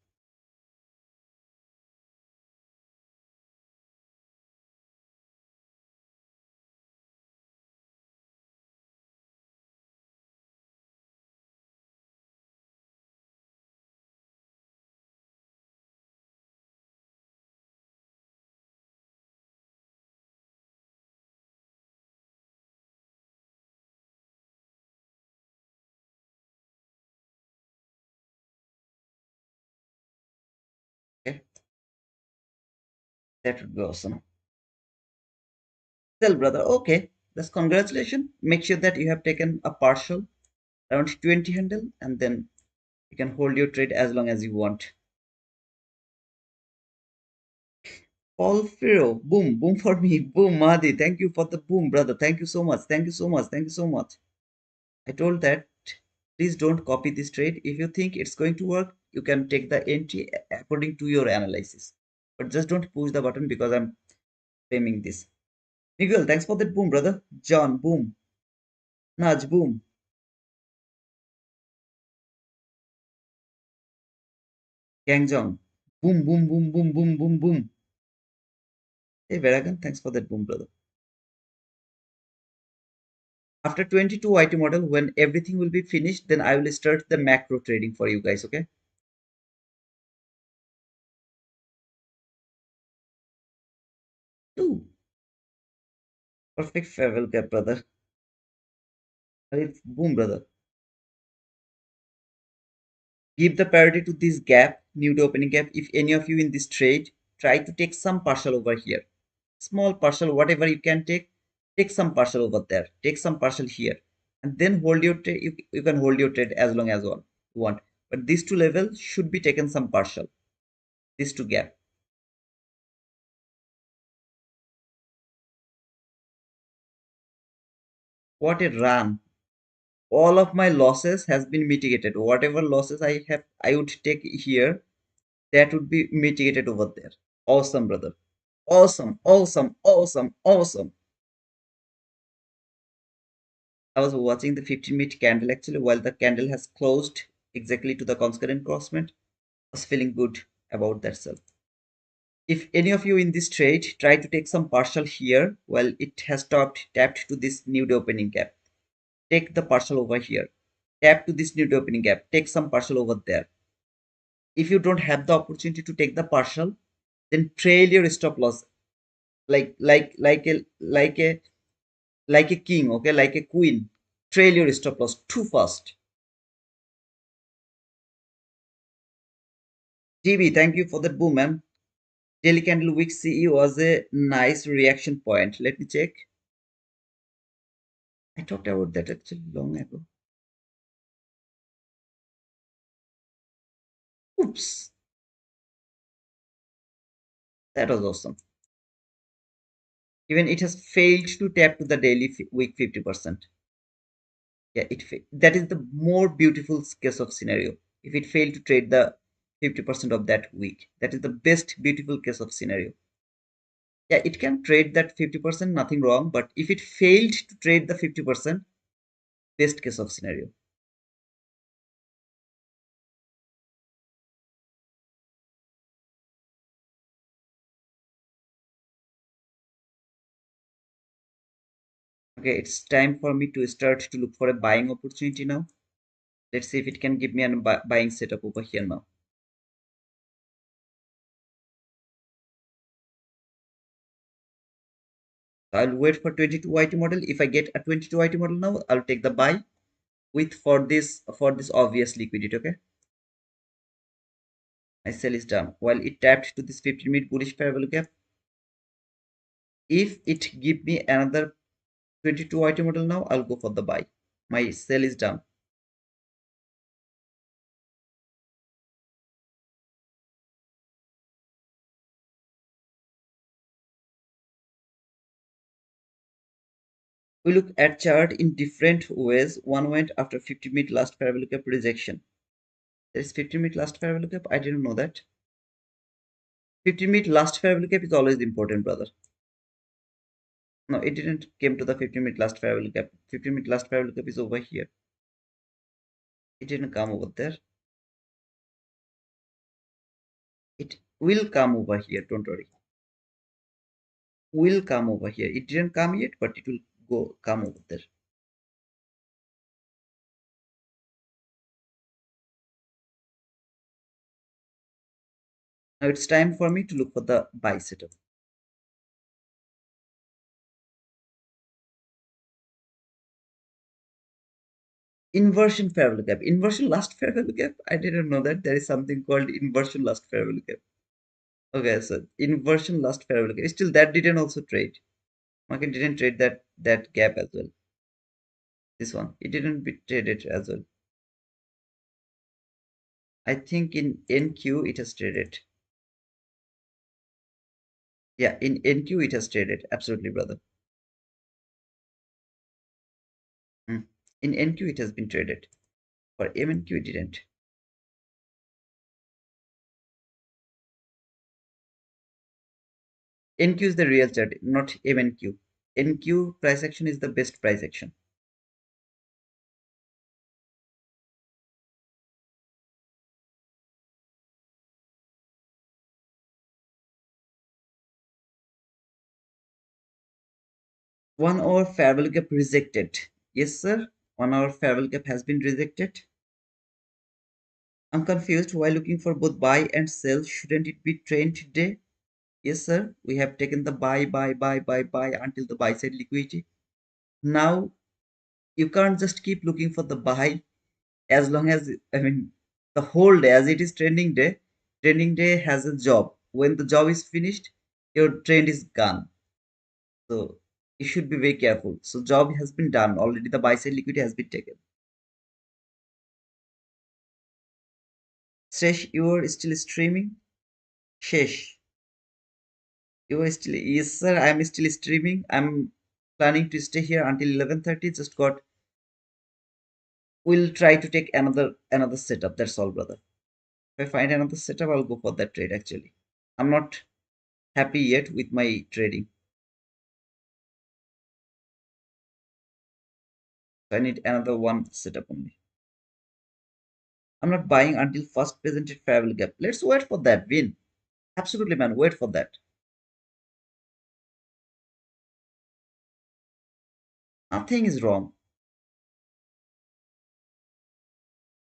Okay, that would be awesome. Tell brother, okay, that's congratulations. Make sure that you have taken a partial around 20 handle and then you can hold your trade as long as you want. Paul Firo, boom, boom for me, boom, Mahdi. Thank you for the boom, brother. Thank you so much. Thank you so much. Thank you so much. I told that please don't copy this trade. If you think it's going to work, you can take the entry according to your analysis. But just don't push the button because I'm framing this. Miguel, thanks for that boom, brother. John, boom. Nudge, boom. Gangjong, boom, boom, boom, boom, boom, boom, boom. Hey, Veragan, thanks for that boom, brother. After 22 IT model, when everything will be finished, then I will start the macro trading for you guys, okay? Two. Perfect farewell gap, brother. Boom, brother. Give the priority to this gap, new to opening gap. If any of you in this trade, try to take some partial over here. Small partial, whatever you can take some partial over there. Take some partial here. And then hold your trade. You can hold your trade as long as you want. But these two levels should be taken some partial. These two gap. What a run. All of my losses has been mitigated. Whatever losses I would take here, that would be mitigated over there. Awesome, brother. Awesome, awesome, awesome, awesome. I was watching the 15-minute candle actually while the candle has closed exactly to the concurrent crossment. I was feeling good about that self. If any of you in this trade try to take some partial here, well, it has tapped to this new day opening gap. Take the partial over here. Tap to this new day opening gap. Take some partial over there. If you don't have the opportunity to take the partial, then trail your stop loss like a king, okay, like a queen. Trail your stop loss too fast. GB, thank you for that boom, man. Daily candle wick CE was a nice reaction point. Let me check. I talked about that actually long ago. Oops, that was awesome. Even it has failed to tap to the daily week 50%. Yeah, that is the more beautiful case of scenario. If it failed to trade the 50% of that week, that is the best beautiful case of scenario. Yeah, it can trade that 50%, nothing wrong. But if it failed to trade the 50%, best case of scenario. Okay, it's time for me to start to look for a buying opportunity now. Let's see if it can give me a buying setup over here now. I'll wait for 22 YT model. If I get a 22 YT model now, I'll take the buy with for this obvious liquidity. Okay, my sell is done. While it tapped to this 15-minute bullish fair value gap, if it give me another 22 YT model now, I'll go for the buy. My sell is done. We look at chart in different ways. One went after 50-minute last fair value gap rejection. There is 50-minute last fair value gap. I didn't know that. 15-minute last fair value gap is always important, brother. No, it didn't came to the 15-minute last fair value gap. 15-minute last fair value gap is over here. It didn't come over there. It will come over here. Don't worry. Will come over here. It didn't come yet, but it will come over there. Now it's time for me to look for the buy setup. Inversion fair value gap. Inversion last fair value gap. I didn't know that there is something called inversion last fair value gap. Okay, so inversion last fair value gap. Still, that didn't also trade. Market didn't trade that gap as well. This one, it didn't be traded as well. I think in NQ it has traded. Yeah, in NQ it has traded. Absolutely, brother. Hmm. In NQ it has been traded. For MNQ it didn't. NQ is the real chart, not MNQ. NQ price action is the best price action. One hour fair value gap rejected. Yes, sir. 1 hour fair value gap has been rejected. I'm confused. While looking for both buy and sell, shouldn't it be trend today? Yes, sir. We have taken the buy until the buy side liquidity. Now you can't just keep looking for the buy as long as the whole day as it is trending day has a job. When the job is finished, your trend is gone. So you should be very careful. So job has been done already. The buy side liquidity has been taken. Shesh, you are still streaming? Shesh, you are still, yes sir, I am still streaming. I'm planning to stay here until 11:30. Just got, we'll try to take another setup. That's all, brother. If I find another setup, I'll go for that trade actually. I'm not happy yet with my trading. So I need another one setup only. I'm not buying until first presented fair value gap. Let's wait for that win. Absolutely, man. Wait for that. Nothing is wrong.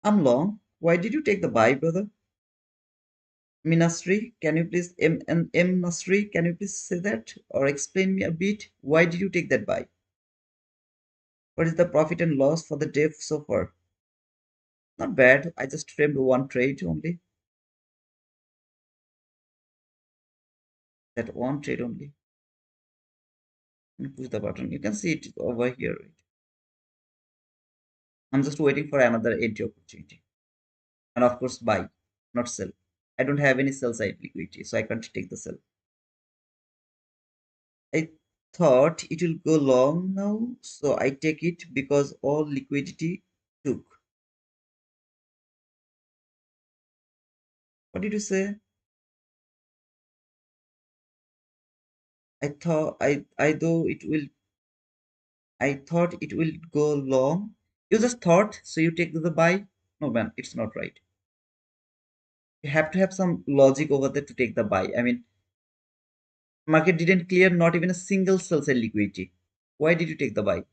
I'm long. Why did you take the buy, brother? Minasri, can you please M Nasri, can you please say that or explain me a bit? Why did you take that buy? What is the profit and loss for the day so far? Not bad. I just framed one trade only. That one trade only. Push the button. You can see it over here. Right? I'm just waiting for another entry opportunity. And of course, buy, not sell. I don't have any sell side liquidity, so I can't take the sell. I thought it will go long now, so I take it because all liquidity took. What did you say? I thought it will go long. You just thought, so you take the buy? No man, it's not right. You have to have some logic over there to take the buy. I mean, market didn't clear not even a single sell side liquidity. Why did you take the buy?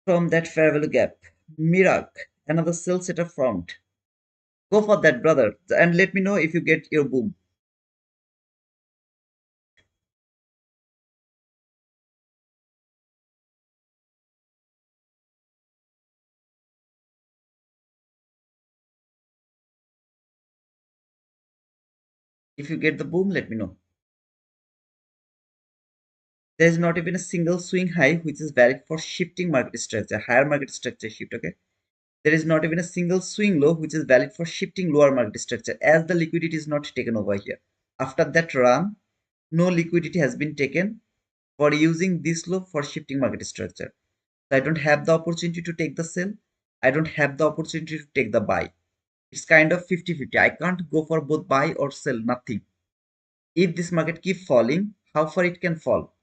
From that fair value gap. Mirac, another sell setup front. Go for that, brother, and let me know if you get your boom. If you get the boom, let me know. There is not even a single swing high which is valid for shifting market structure, higher market structure shift. Okay, there is not even a single swing low which is valid for shifting lower market structure, as the liquidity is not taken over here. After that run, no liquidity has been taken for using this low for shifting market structure. So I don't have the opportunity to take the sell. I don't have the opportunity to take the buy. It's kind of 50-50. I can't go for both buy or sell, nothing. If this market keep falling, how far it can fall?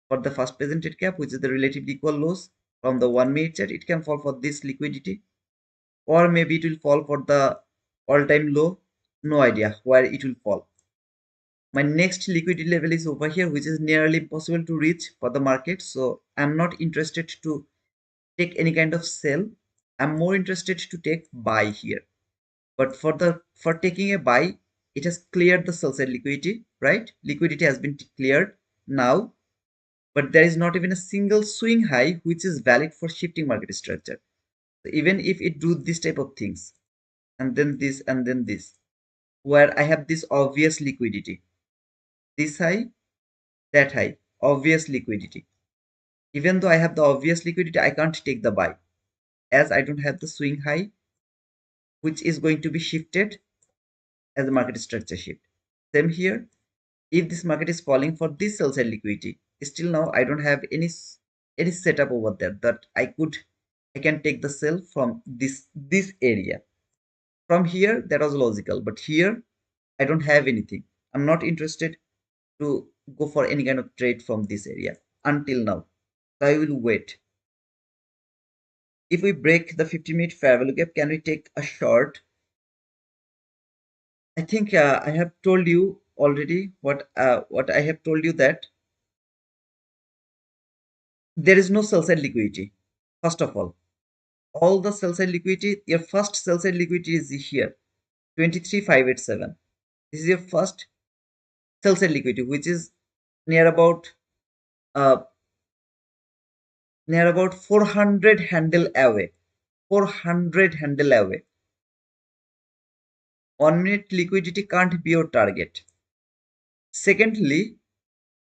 For the first presented cap, which is the relatively equal lows from the 1 minute chart, it can fall for this liquidity, or maybe it will fall for the all-time low. No idea where it will fall. My next liquidity level is over here, which is nearly impossible to reach for the market. So I'm not interested to take any kind of sell. I'm more interested to take buy here. But for taking a buy, it has cleared the sell side liquidity, right? Liquidity has been cleared now, but there is not even a single swing high which is valid for shifting market structure. So even if it do this type of things, and then this and then this, where I have this obvious liquidity, this high, that high, obvious liquidity. Even though I have the obvious liquidity, I can't take the buy, as I don't have the swing high which is going to be shifted as the market structure shift. Same here. If this market is falling for this sell side liquidity, still now I don't have any setup over there that I can take the sell from this area. From here, that was logical, but here I don't have anything. I'm not interested to go for any kind of trade from this area until now. So I will wait. If we break the 50-minute fair value gap, can we take a short? I think I have told you already what I have told you, that there is no sell side liquidity. First of all the sell side liquidity, your first sell side liquidity is here, 23,587. This is your first sell side liquidity, which is near about uh, near about 400 handle away. 400 handle away. 1 minute liquidity can't be your target. Secondly,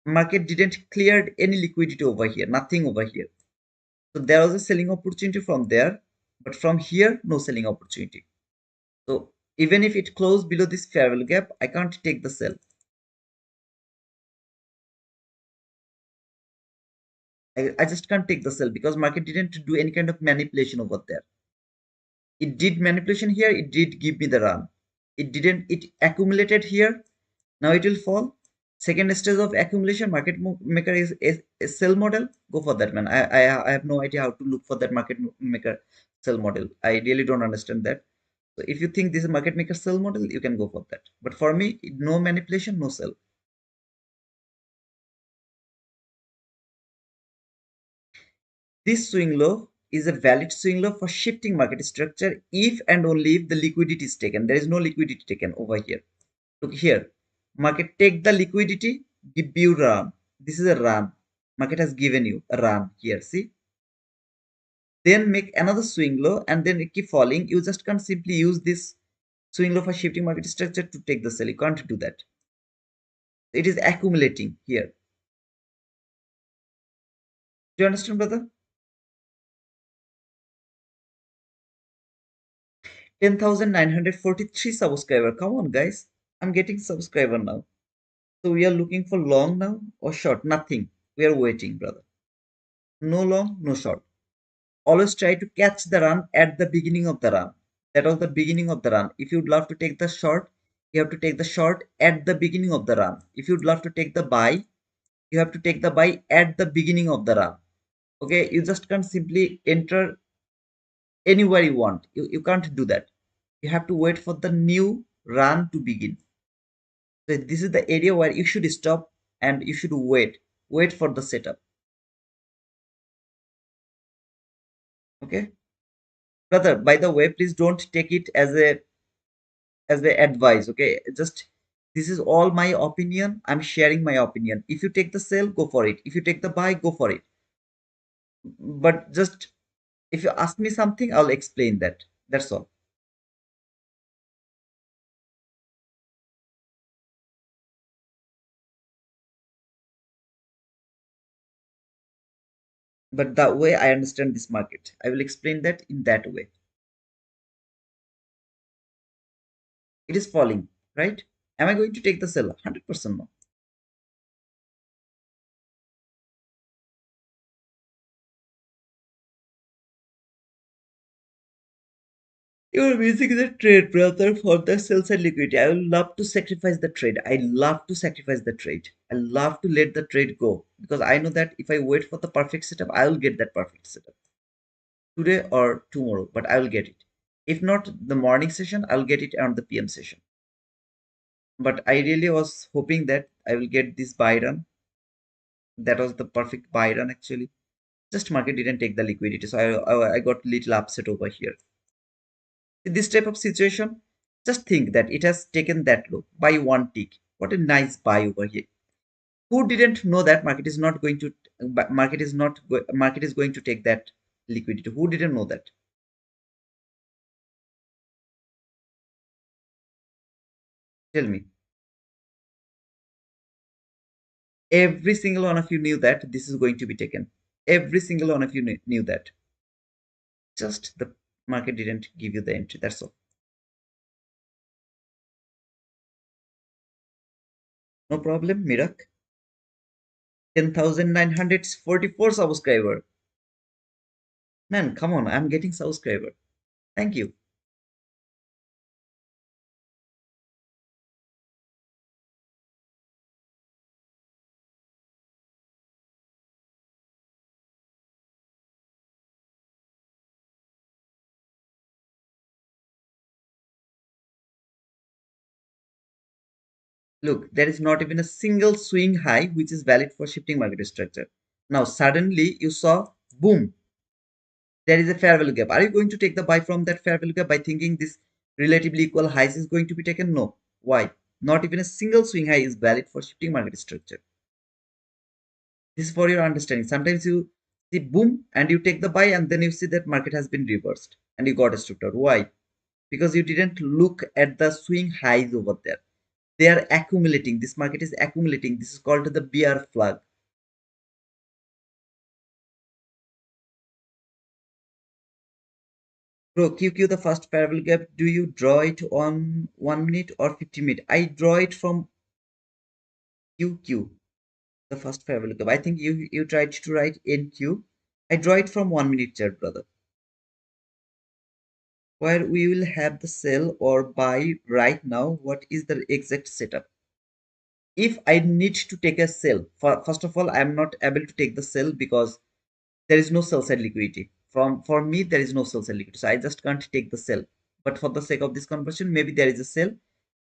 market didn't clear any liquidity over here, nothing over here. So there was a selling opportunity from there, but from here, no selling opportunity. So even if it closed below this fair value gap, I can't take the sell. I just can't take the sell because market didn't do any kind of manipulation over there. It did manipulation here, it did give me the run. It didn't, it accumulated here. Now it will fall. Second stage of accumulation, market maker is a sell model. Go for that, man. I have no idea how to look for that market maker sell model. I really don't understand that. So if you think this is market maker sell model, you can go for that. But for me, no manipulation, no sell. This swing low is a valid swing low for shifting market structure if and only if the liquidity is taken. There is no liquidity taken over here. Look here. Market take the liquidity, give you run. This is a run. Market has given you a run here. See? Then make another swing low and then it keep falling. You just can't simply use this swing low for shifting market structure to take the sell. You can't do that. It is accumulating here. Do you understand, brother? 10,943 subscriber. Come on, guys. I'm getting subscriber now. So we are looking for long now or short? Nothing. We are waiting, brother. No long, no short. Always try to catch the run at the beginning of the run. That was the beginning of the run. If you'd love to take the short, you have to take the short at the beginning of the run. If you'd love to take the buy, you have to take the buy at the beginning of the run. Okay, you just can't simply enter anywhere you want. You can't do that. You have to wait for the new run to begin. So this is the area where you should stop and you should wait for the setup. Okay, brother, by the way, please don't take it as a advice. Okay, just this is all my opinion. I'm sharing my opinion. If you take the sell, go for it. If you take the buy, go for it. But just if you ask me something, I'll explain that. That's all. But the way I understand this market, I will explain that in that way. It is falling, right? Am I going to take the sell? 100% no. You're missing the trade, brother, for the sell side liquidity. I will love to sacrifice the trade. I love to sacrifice the trade. I love to let the trade go because I know that if I wait for the perfect setup, I will get that perfect setup today or tomorrow, but I will get it. If not the morning session, I'll get it on the PM session. But I really was hoping that I will get this buy run. That was the perfect buy run actually. Just market didn't take the liquidity, so I got little upset over here. In this type of situation, just think that it has taken that low by one tick. What a nice buy over here. Who didn't know that market is not going to market is going to take that liquidity? Who didn't know that? Tell me. Every single one of you knew that this is going to be taken. Every single one of you knew that. Just the market didn't give you the entry. That's all. No problem, Mirak. 10,944 subscriber. Man, come on, I'm getting subscriber. Thank you. Look, there is not even a single swing high which is valid for shifting market structure. Now, suddenly you saw, boom, there is a fair value gap. Are you going to take the buy from that fair value gap by thinking this relatively equal highs is going to be taken? No. Why? Not even a single swing high is valid for shifting market structure. This is for your understanding. Sometimes you see boom and you take the buy and then you see that market has been reversed and you got a structure. Why? Because you didn't look at the swing highs over there. They are accumulating. This market is accumulating. This is called the bear flag. Bro, QQ, the first parallel gap, do you draw it on 1 minute or 50 minute? I draw it from QQ, the first parallel gap. I think you tried to write NQ. I draw it from 1 minute chart, brother. Where we will have the sell or buy right now. What is the exact setup? If I need to take a sell, first of all, I am not able to take the sell because there is no sell side liquidity. For me, there is no sell side liquidity. So I just can't take the sell. But for the sake of this conversation, maybe there is a sell.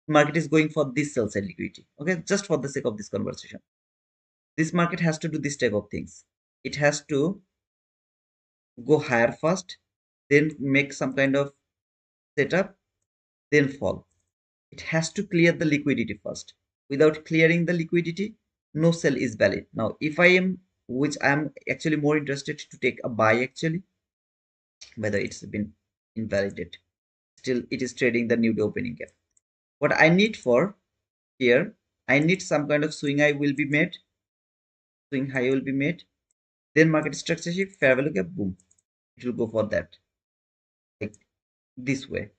Market is going for this sell side liquidity. Okay, just for the sake of this conversation. This market has to do this type of things. It has to go higher first, then make some kind of setup, then fall. It has to clear the liquidity first. Without clearing the liquidity, no sell is valid. Now, if I am, which I am actually more interested to take a buy actually, whether it's been invalidated, still it is trading the new opening gap. What I need for here, I need some kind of swing high will be made. Swing high will be made. then market structure shift, fair value gap, boom, it will go for that, like this way,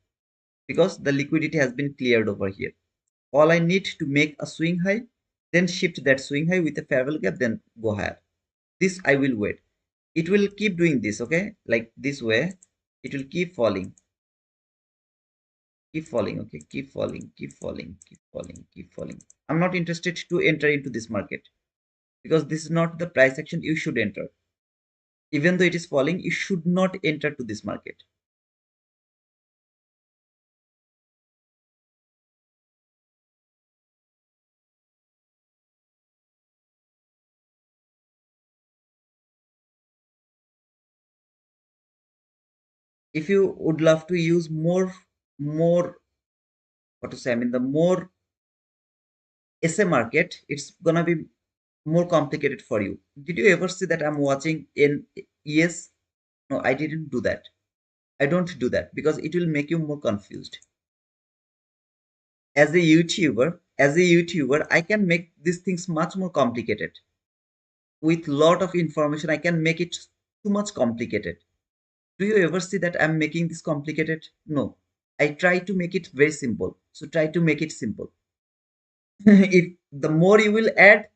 because the liquidity has been cleared over here. All I need to make a swing high, then shift that swing high with a fair value gap, then go higher. This I will wait. It will keep doing this, okay, like this way. It will keep falling, keep falling, okay, keep falling, keep falling, keep falling, keep falling. I'm not interested to enter into this market because this is not the price action you should enter. Even though it is falling, you should not enter to this market. If you would love to use more, what to say, I mean, the more SA market, it's gonna be more complicated for you. Did you ever see that I'm watching in yes? No, I didn't do that. I don't do that because it will make you more confused. As a YouTuber, I can make these things much more complicated. With lot of information, I can make it too much complicated. Do you ever see that I'm making this complicated? No. I try to make it very simple. So try to make it simple. If the more you will add,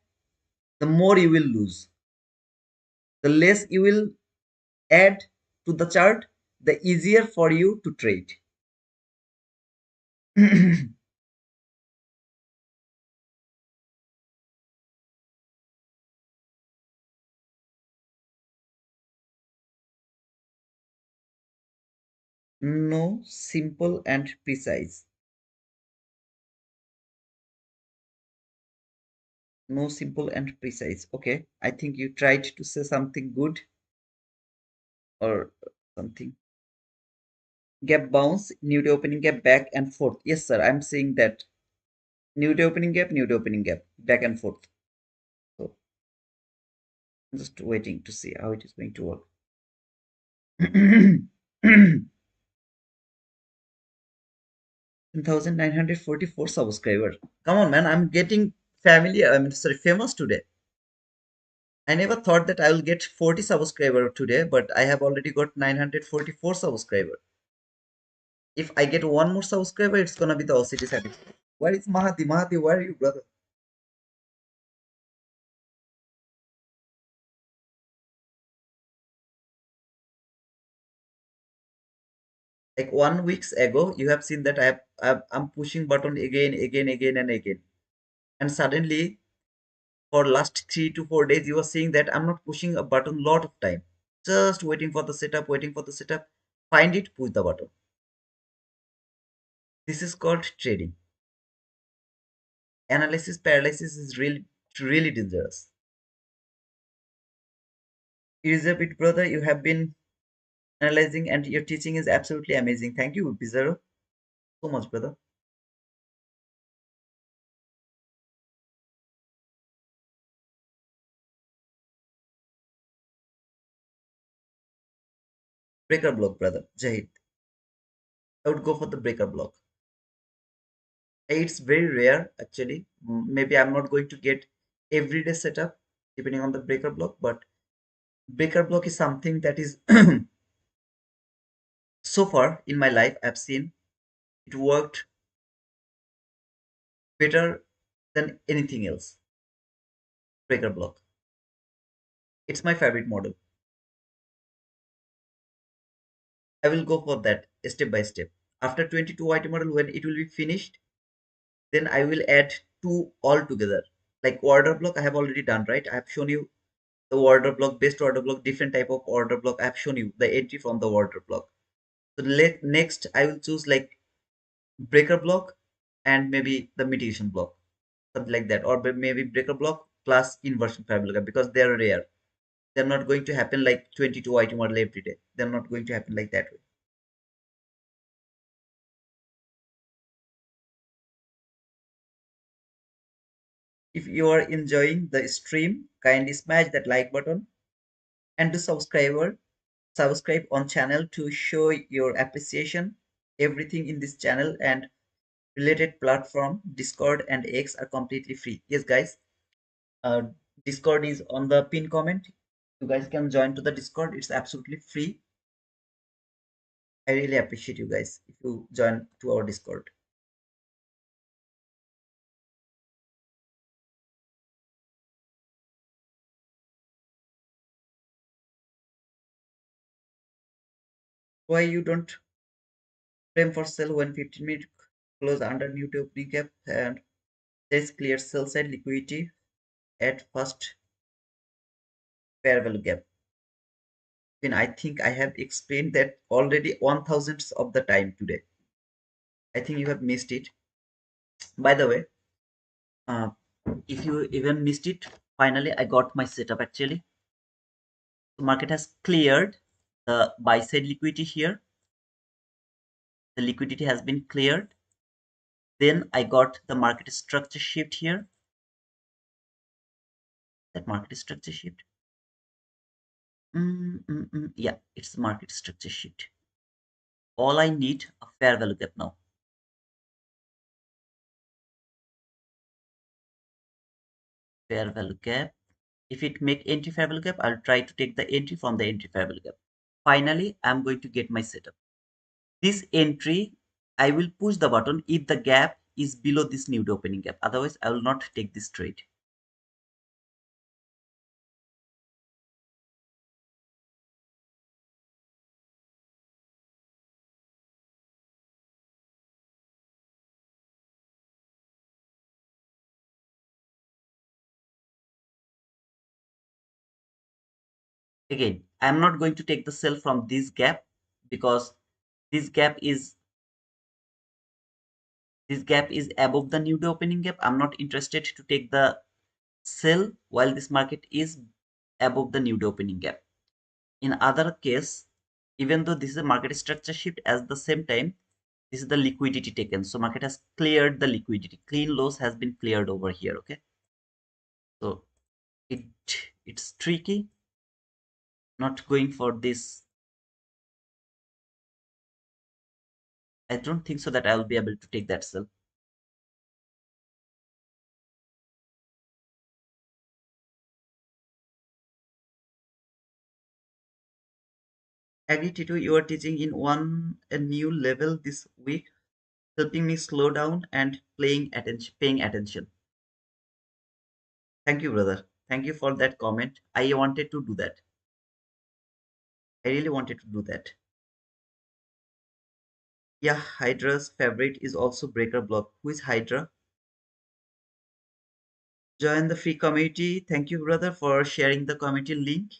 the more you will lose. The less you will add to the chart, the easier for you to trade. No, simple and precise. No, simple and precise. Okay, I think you tried to say something good or something. Gap bounce, new day opening gap, back and forth. Yes, sir, I'm saying that. New day opening gap, new day opening gap, back and forth. So I'm just waiting to see how it is going to work. 1944 subscriber. Come on, man. I'm getting familiar. I'm sorry, famous today. I never thought that I will get 40 subscriber today, but I have already got 944 subscriber. If I get one more subscriber, it's gonna be the OCD satisfaction. Where is Mahati? Mahati, where are you, brother? Like 1 weeks ago, you have seen that I'm pushing button again, again, again, and again. And suddenly, for last 3 to 4 days, you are seeing that I'm not pushing a button lot of time. Just waiting for the setup, waiting for the setup. Find it, push the button. This is called trading. Analysis paralysis is really dangerous. Elizabeth, brother, you have been analyzing and your teaching is absolutely amazing. Thank you, Bizarro, so much, brother. Breaker block, brother. Jahid. I would go for the breaker block. It's very rare, actually. Maybe I'm not going to get everyday setup depending on the breaker block, but breaker block is something that is so far in my life I've seen it worked better than anything else. Breaker block. It's my favorite model. I will go for that step by step. After 22 YT model, when it will be finished, then I will add two all together. Like order block, I have already done, right? I have shown you the order block, best order block, different type of order block. I have shown you the entry from the order block. So next, I will choose like breaker block and maybe the mitigation block, something like that, or maybe breaker block plus inversion parabolica because they are rare. They're not going to happen like 22 IT model every day. They're not going to happen like that way. If you are enjoying the stream, kindly smash that like button and do subscribe on channel to show your appreciation. Everything in this channel and related platform, Discord and X are completely free. Yes, guys, uh, Discord is on the pin comment. You guys can join to the Discord. It's absolutely free. I really appreciate you guys if you join to our Discord. Why you don't frame for sell when 15-minute close under new to opening gap and there's clear sell side liquidity at first fair value gap? Then I think I have explained that already 1000th of the time today. I think you have missed it. By the way, uh, if you even missed it, finally I got my setup actually. The market has cleared the buy side liquidity here. The liquidity has been cleared. Then I got the market structure shift here. That market structure shift. Yeah, it's the market structure shift. All I need a fair value gap now. Fair value gap. If it make entry fair value gap, I'll try to take the entry from the entry fair value gap. Finally, I'm going to get my setup. This entry, I will push the button if the gap is below this new opening gap. Otherwise, I will not take this trade. Again, I'm not going to take the sell from this gap because this gap is above the new opening gap. I'm not interested to take the sell while this market is above the new opening gap. In other case, even though this is a market structure shift, at the same time, this is the liquidity taken. So market has cleared the liquidity. Clean loss has been cleared over here. Okay. So it it's tricky. Not going for this. I don't think so that I will be able to take that sell. Agree, Tito, you are teaching in a new level this week, helping me slow down and paying attention. Thank you, brother. Thank you for that comment. I wanted to do that. I really wanted to do that. Yeah, Hydra's favorite is also breaker block. Who is Hydra? Join the free community. Thank you, brother, for sharing the community link.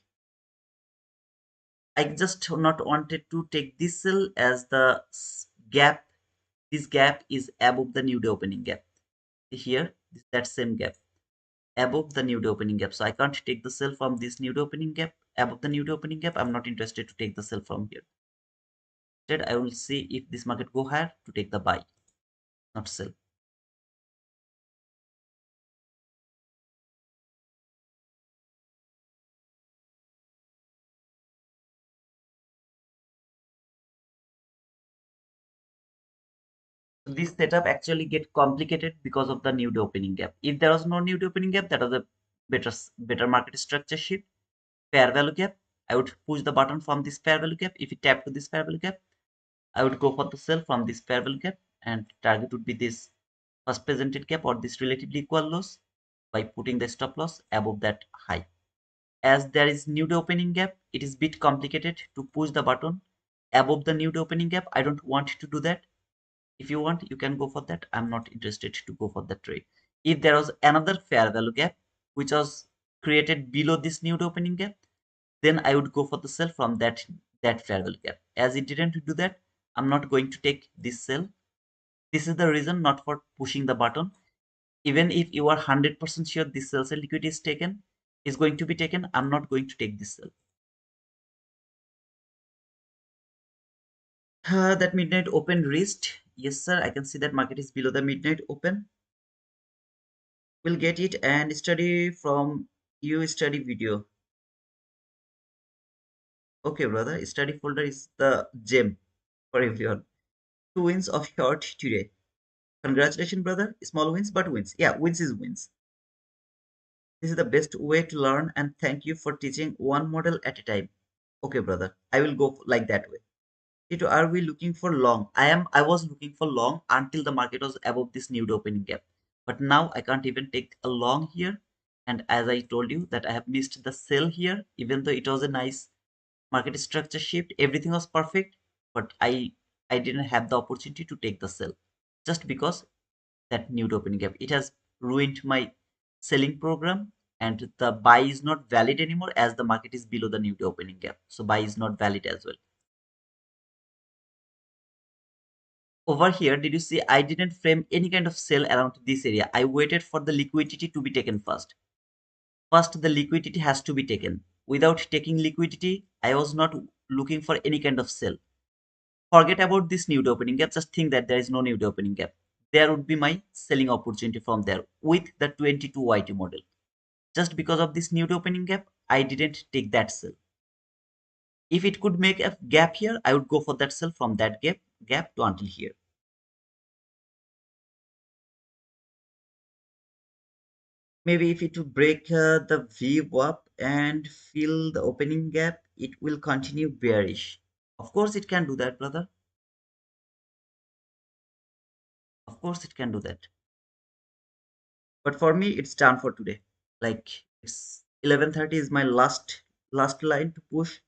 I just not wanted to take this sell as the gap. This gap is above the new day opening gap. Here, that same gap above the new day opening gap. So I can't take the sell from this new day opening gap. Above the new day opening gap, I'm not interested to take the sell from here. Instead, I will see if this market go higher to take the buy, not sell. So this setup actually get complicated because of the new day opening gap. If there was no new day opening gap, that was a better market structure shift. Fair value gap, I would push the button from this fair value gap. If it tap to this fair value gap, I would go for the sell from this fair value gap, and target would be this first presented gap or this relatively equal loss by putting the stop loss above that high. As there is new day opening gap, it is bit complicated to push the button above the new day opening gap. I don't want to do that. If you want, you can go for that. I'm not interested to go for that trade. If there was another fair value gap which was created below this new day opening gap, then I would go for the sell from that fair value gap. As it didn't do that, I'm not going to take this sell. This is the reason not for pushing the button. Even if you are 100% sure this sell liquidity is going to be taken, I'm not going to take this sell. That midnight open wrist. Yes, sir. I can see that market is below the midnight open. We'll get it and study from you study video. Okay, brother. Study folder is the gem for everyone. 2 wins of short today. Congratulations, brother. Small wins, but wins. Yeah, wins is wins. This is the best way to learn, and thank you for teaching one model at a time. Okay, brother, I will go like that way. Tito, are we looking for long? I was looking for long until the market was above this new opening gap. But now I can't even take a long here. And as I told you that I have missed the sell here, even though it was a nice market structure shift, everything was perfect, but I didn't have the opportunity to take the sell just because that new opening gap. It has ruined my selling program, and the buy is not valid anymore as the market is below the new opening gap. So buy is not valid as well. Over here, did you see I didn't frame any kind of sell around this area? I waited for the liquidity to be taken first. First, the liquidity has to be taken. Without taking liquidity, I was not looking for any kind of sell. Forget about this new opening gap. Just think that there is no new opening gap. There would be my selling opportunity from there with the 22 YT model. Just because of this new opening gap, I didn't take that sell. If it could make a gap here, I would go for that sell from that gap to until here. Maybe if it will break the V up and fill the opening gap, it will continue bearish. Of course, it can do that, brother. Of course, it can do that. But for me, it's done for today. Like it's 11:30 is my last line to push,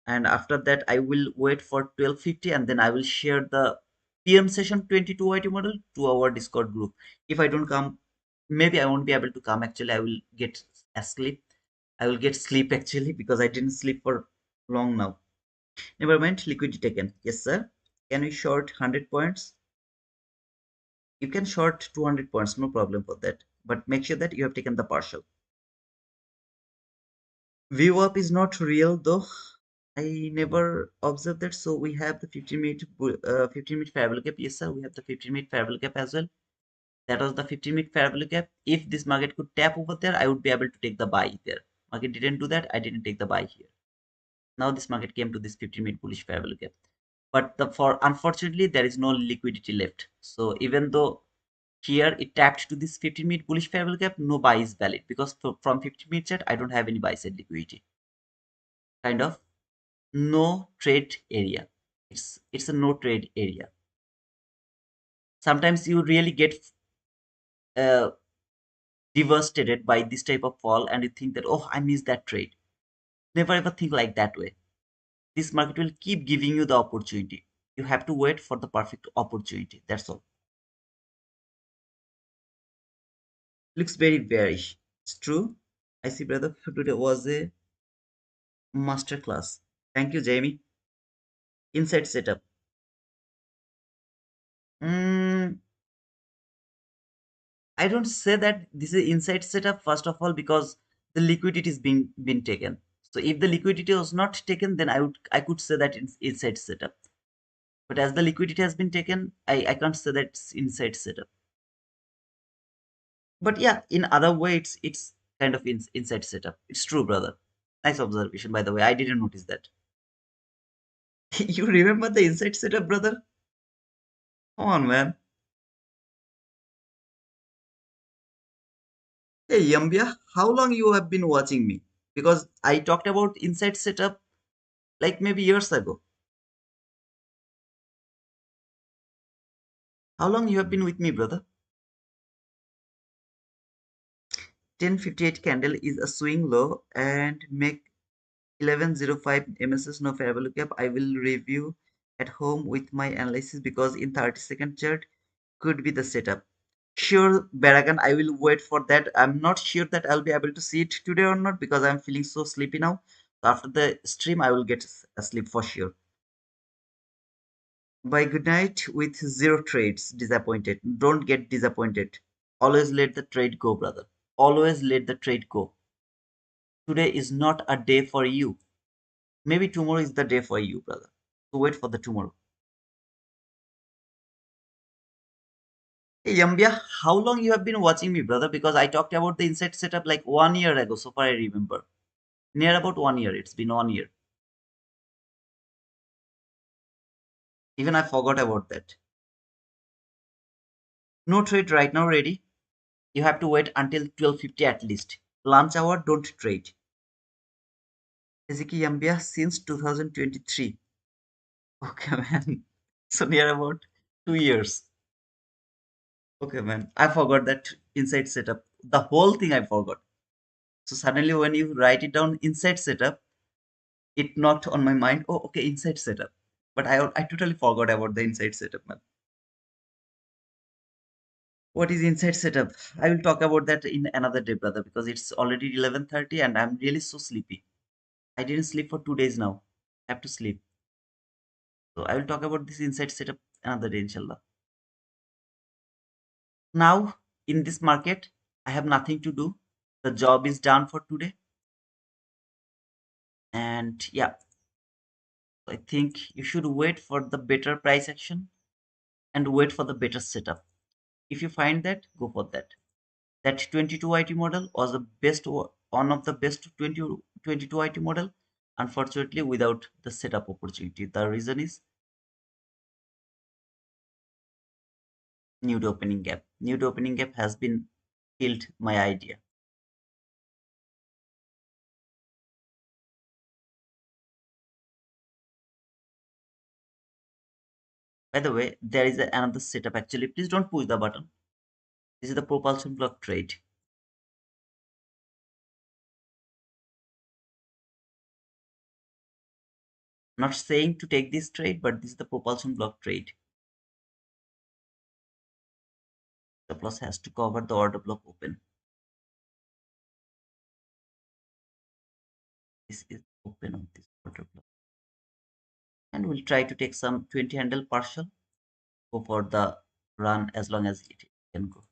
and after that, I will wait for 12:50, and then I will share the PM session 22 YT model to our Discord group. If I don't come, maybe I won't be able to come. Actually, I will get asleep. I will get sleep actually because I didn't sleep for long now. Never mind, liquidity taken. Yes, sir. Can we short 100 points? You can short 200 points, no problem for that. But make sure that you have taken the partial. View up is not real though. I never observed that. So we have the 15-minute fair value gap. Yes, sir. We have the 15-minute fair value gap as well. That was the 15-minute fair value gap. If this market could tap over there, I would be able to take the buy there. Market didn't do that. I didn't take the buy here. Now this market came to this 15-minute bullish fair value gap. But for unfortunately, there is no liquidity left. So even though here it tapped to this 15-minute bullish fair value gap, no buy is valid because from 15-minute chart, I don't have any buy side liquidity. Kind of no trade area. It's a no trade area. Sometimes you really get uh, devastated by this type of fall and you think that, oh, I missed that trade. Never ever think like that way. This market will keep giving you the opportunity. You have to wait for the perfect opportunity. That's all. Looks very bearish. It's true. I see, brother. Today was a master class. Thank you, Jamie. Inside setup. Mm, I don't say that this is inside setup first of all because the liquidity is being been taken. So if the liquidity was not taken, then I could say that it's inside setup. But as the liquidity has been taken, I can't say that it's inside setup. But yeah, in other way, it's kind of inside setup. It's true, brother. Nice observation, by the way. I didn't notice that. You remember the inside setup, brother? Come on, man. Hey, Yambia, how long you have been watching me? Because I talked about inside setup like maybe years ago. How long you have been with me, brother? 1058 candle is a swing low and make 1105 MSS no fair value gap. I will review at home with my analysis because in 30-second chart could be the setup. Sure, Baragan, I will wait for that. I'm not sure that I'll be able to see it today or not because I'm feeling so sleepy now. So after the stream, I will get asleep for sure. By good night with zero trades. Disappointed. Don't get disappointed. Always let the trade go, brother. Always let the trade go. Today is not a day for you. Maybe tomorrow is the day for you, brother. So wait for the tomorrow. Hey, Yambia, how long you have been watching me, brother? Because I talked about the inside setup like 1 year ago, so far I remember. Near about 1 year. It's been 1 year. Even I forgot about that. No trade right now ready. You have to wait until 12:50 at least. Lunch hour don't trade. Ezeki Yambia since 2023. Okay, man. So near about 2 years. Okay, man. I forgot that inside setup. The whole thing I forgot. So suddenly when you write it down inside setup, it knocked on my mind. Oh, okay, inside setup. But I totally forgot about the inside setup, man. What is inside setup? I will talk about that in another day, brother, because it's already 11:30 and I'm really so sleepy. I didn't sleep for 2 days now. I have to sleep. So I will talk about this inside setup another day, inshallah. Now, in this market, I have nothing to do. The job is done for today. And yeah, I think you should wait for the better price action and wait for the better setup. If you find that, go for that. That 22 IT model was the best, one of the best 22 IT model. Unfortunately, without the setup opportunity. The reason is nude opening gap. Nude opening gap has been killed my idea. By the way, there is another setup actually. Please don't push the button. This is the propulsion block trade. Not saying to take this trade, but this is the propulsion block trade. The plus has to cover the order block open. This is open on this order block. And we'll try to take some 20 handle partial. Go for the run as long as it can go.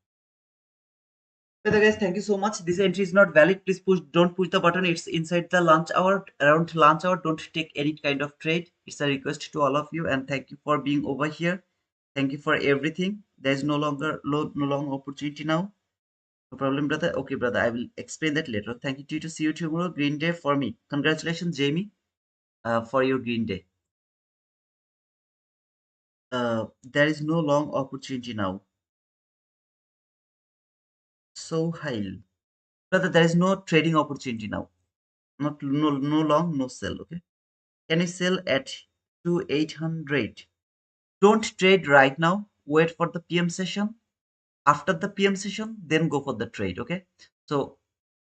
So guys, thank you so much. This entry is not valid. Please don't push the button. It's inside the lunch hour. Around lunch hour, don't take any kind of trade. It's a request to all of you, and thank you for being over here. Thank you for everything. There is no longer opportunity now. No problem, brother. Okay, brother. I will explain that later. Thank you to see you tomorrow. Green day for me. Congratulations, Jamie, for your green day. There is no long opportunity now. So high, brother. There is no trading opportunity now. Not no long, no sell. Okay. Can you sell at 2800? Don't trade right now. Wait for the PM session. After the PM session, then go for the trade. Okay. So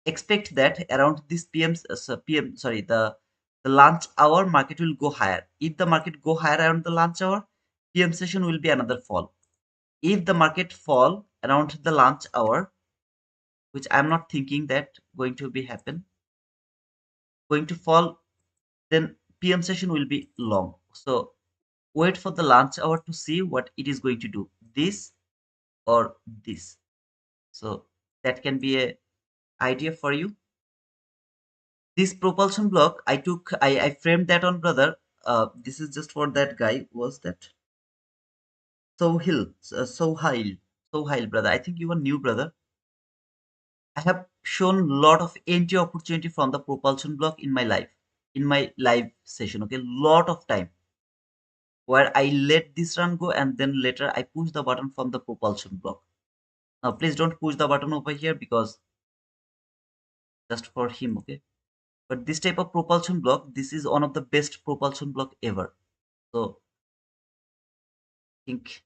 expect that around this PM, sorry, the lunch hour market will go higher. If the market go higher around the lunch hour, PM session will be another fall. If the market fall around the lunch hour, which I'm not thinking that going to be happen, going to fall, then PM session will be long. So wait for the lunch hour to see what it is going to do, this or this. So that can be a idea for you. This propulsion block I framed that on, brother. This is just for that guy. Was that so high, brother? I think you are new, brother. I have shown lot of entry opportunity from the propulsion block in my life, in my live session. Okay, lot of time where I let this run go and then later I push the button from the propulsion block. Now, please don't push the button over here because just for him, okay? But this type of propulsion block, this is one of the best propulsion block ever. So, I think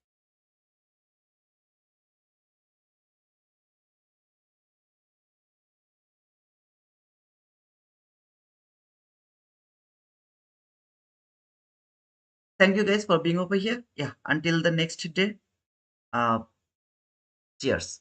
thank you guys for being over here. Yeah, until the next day. Uh, cheers.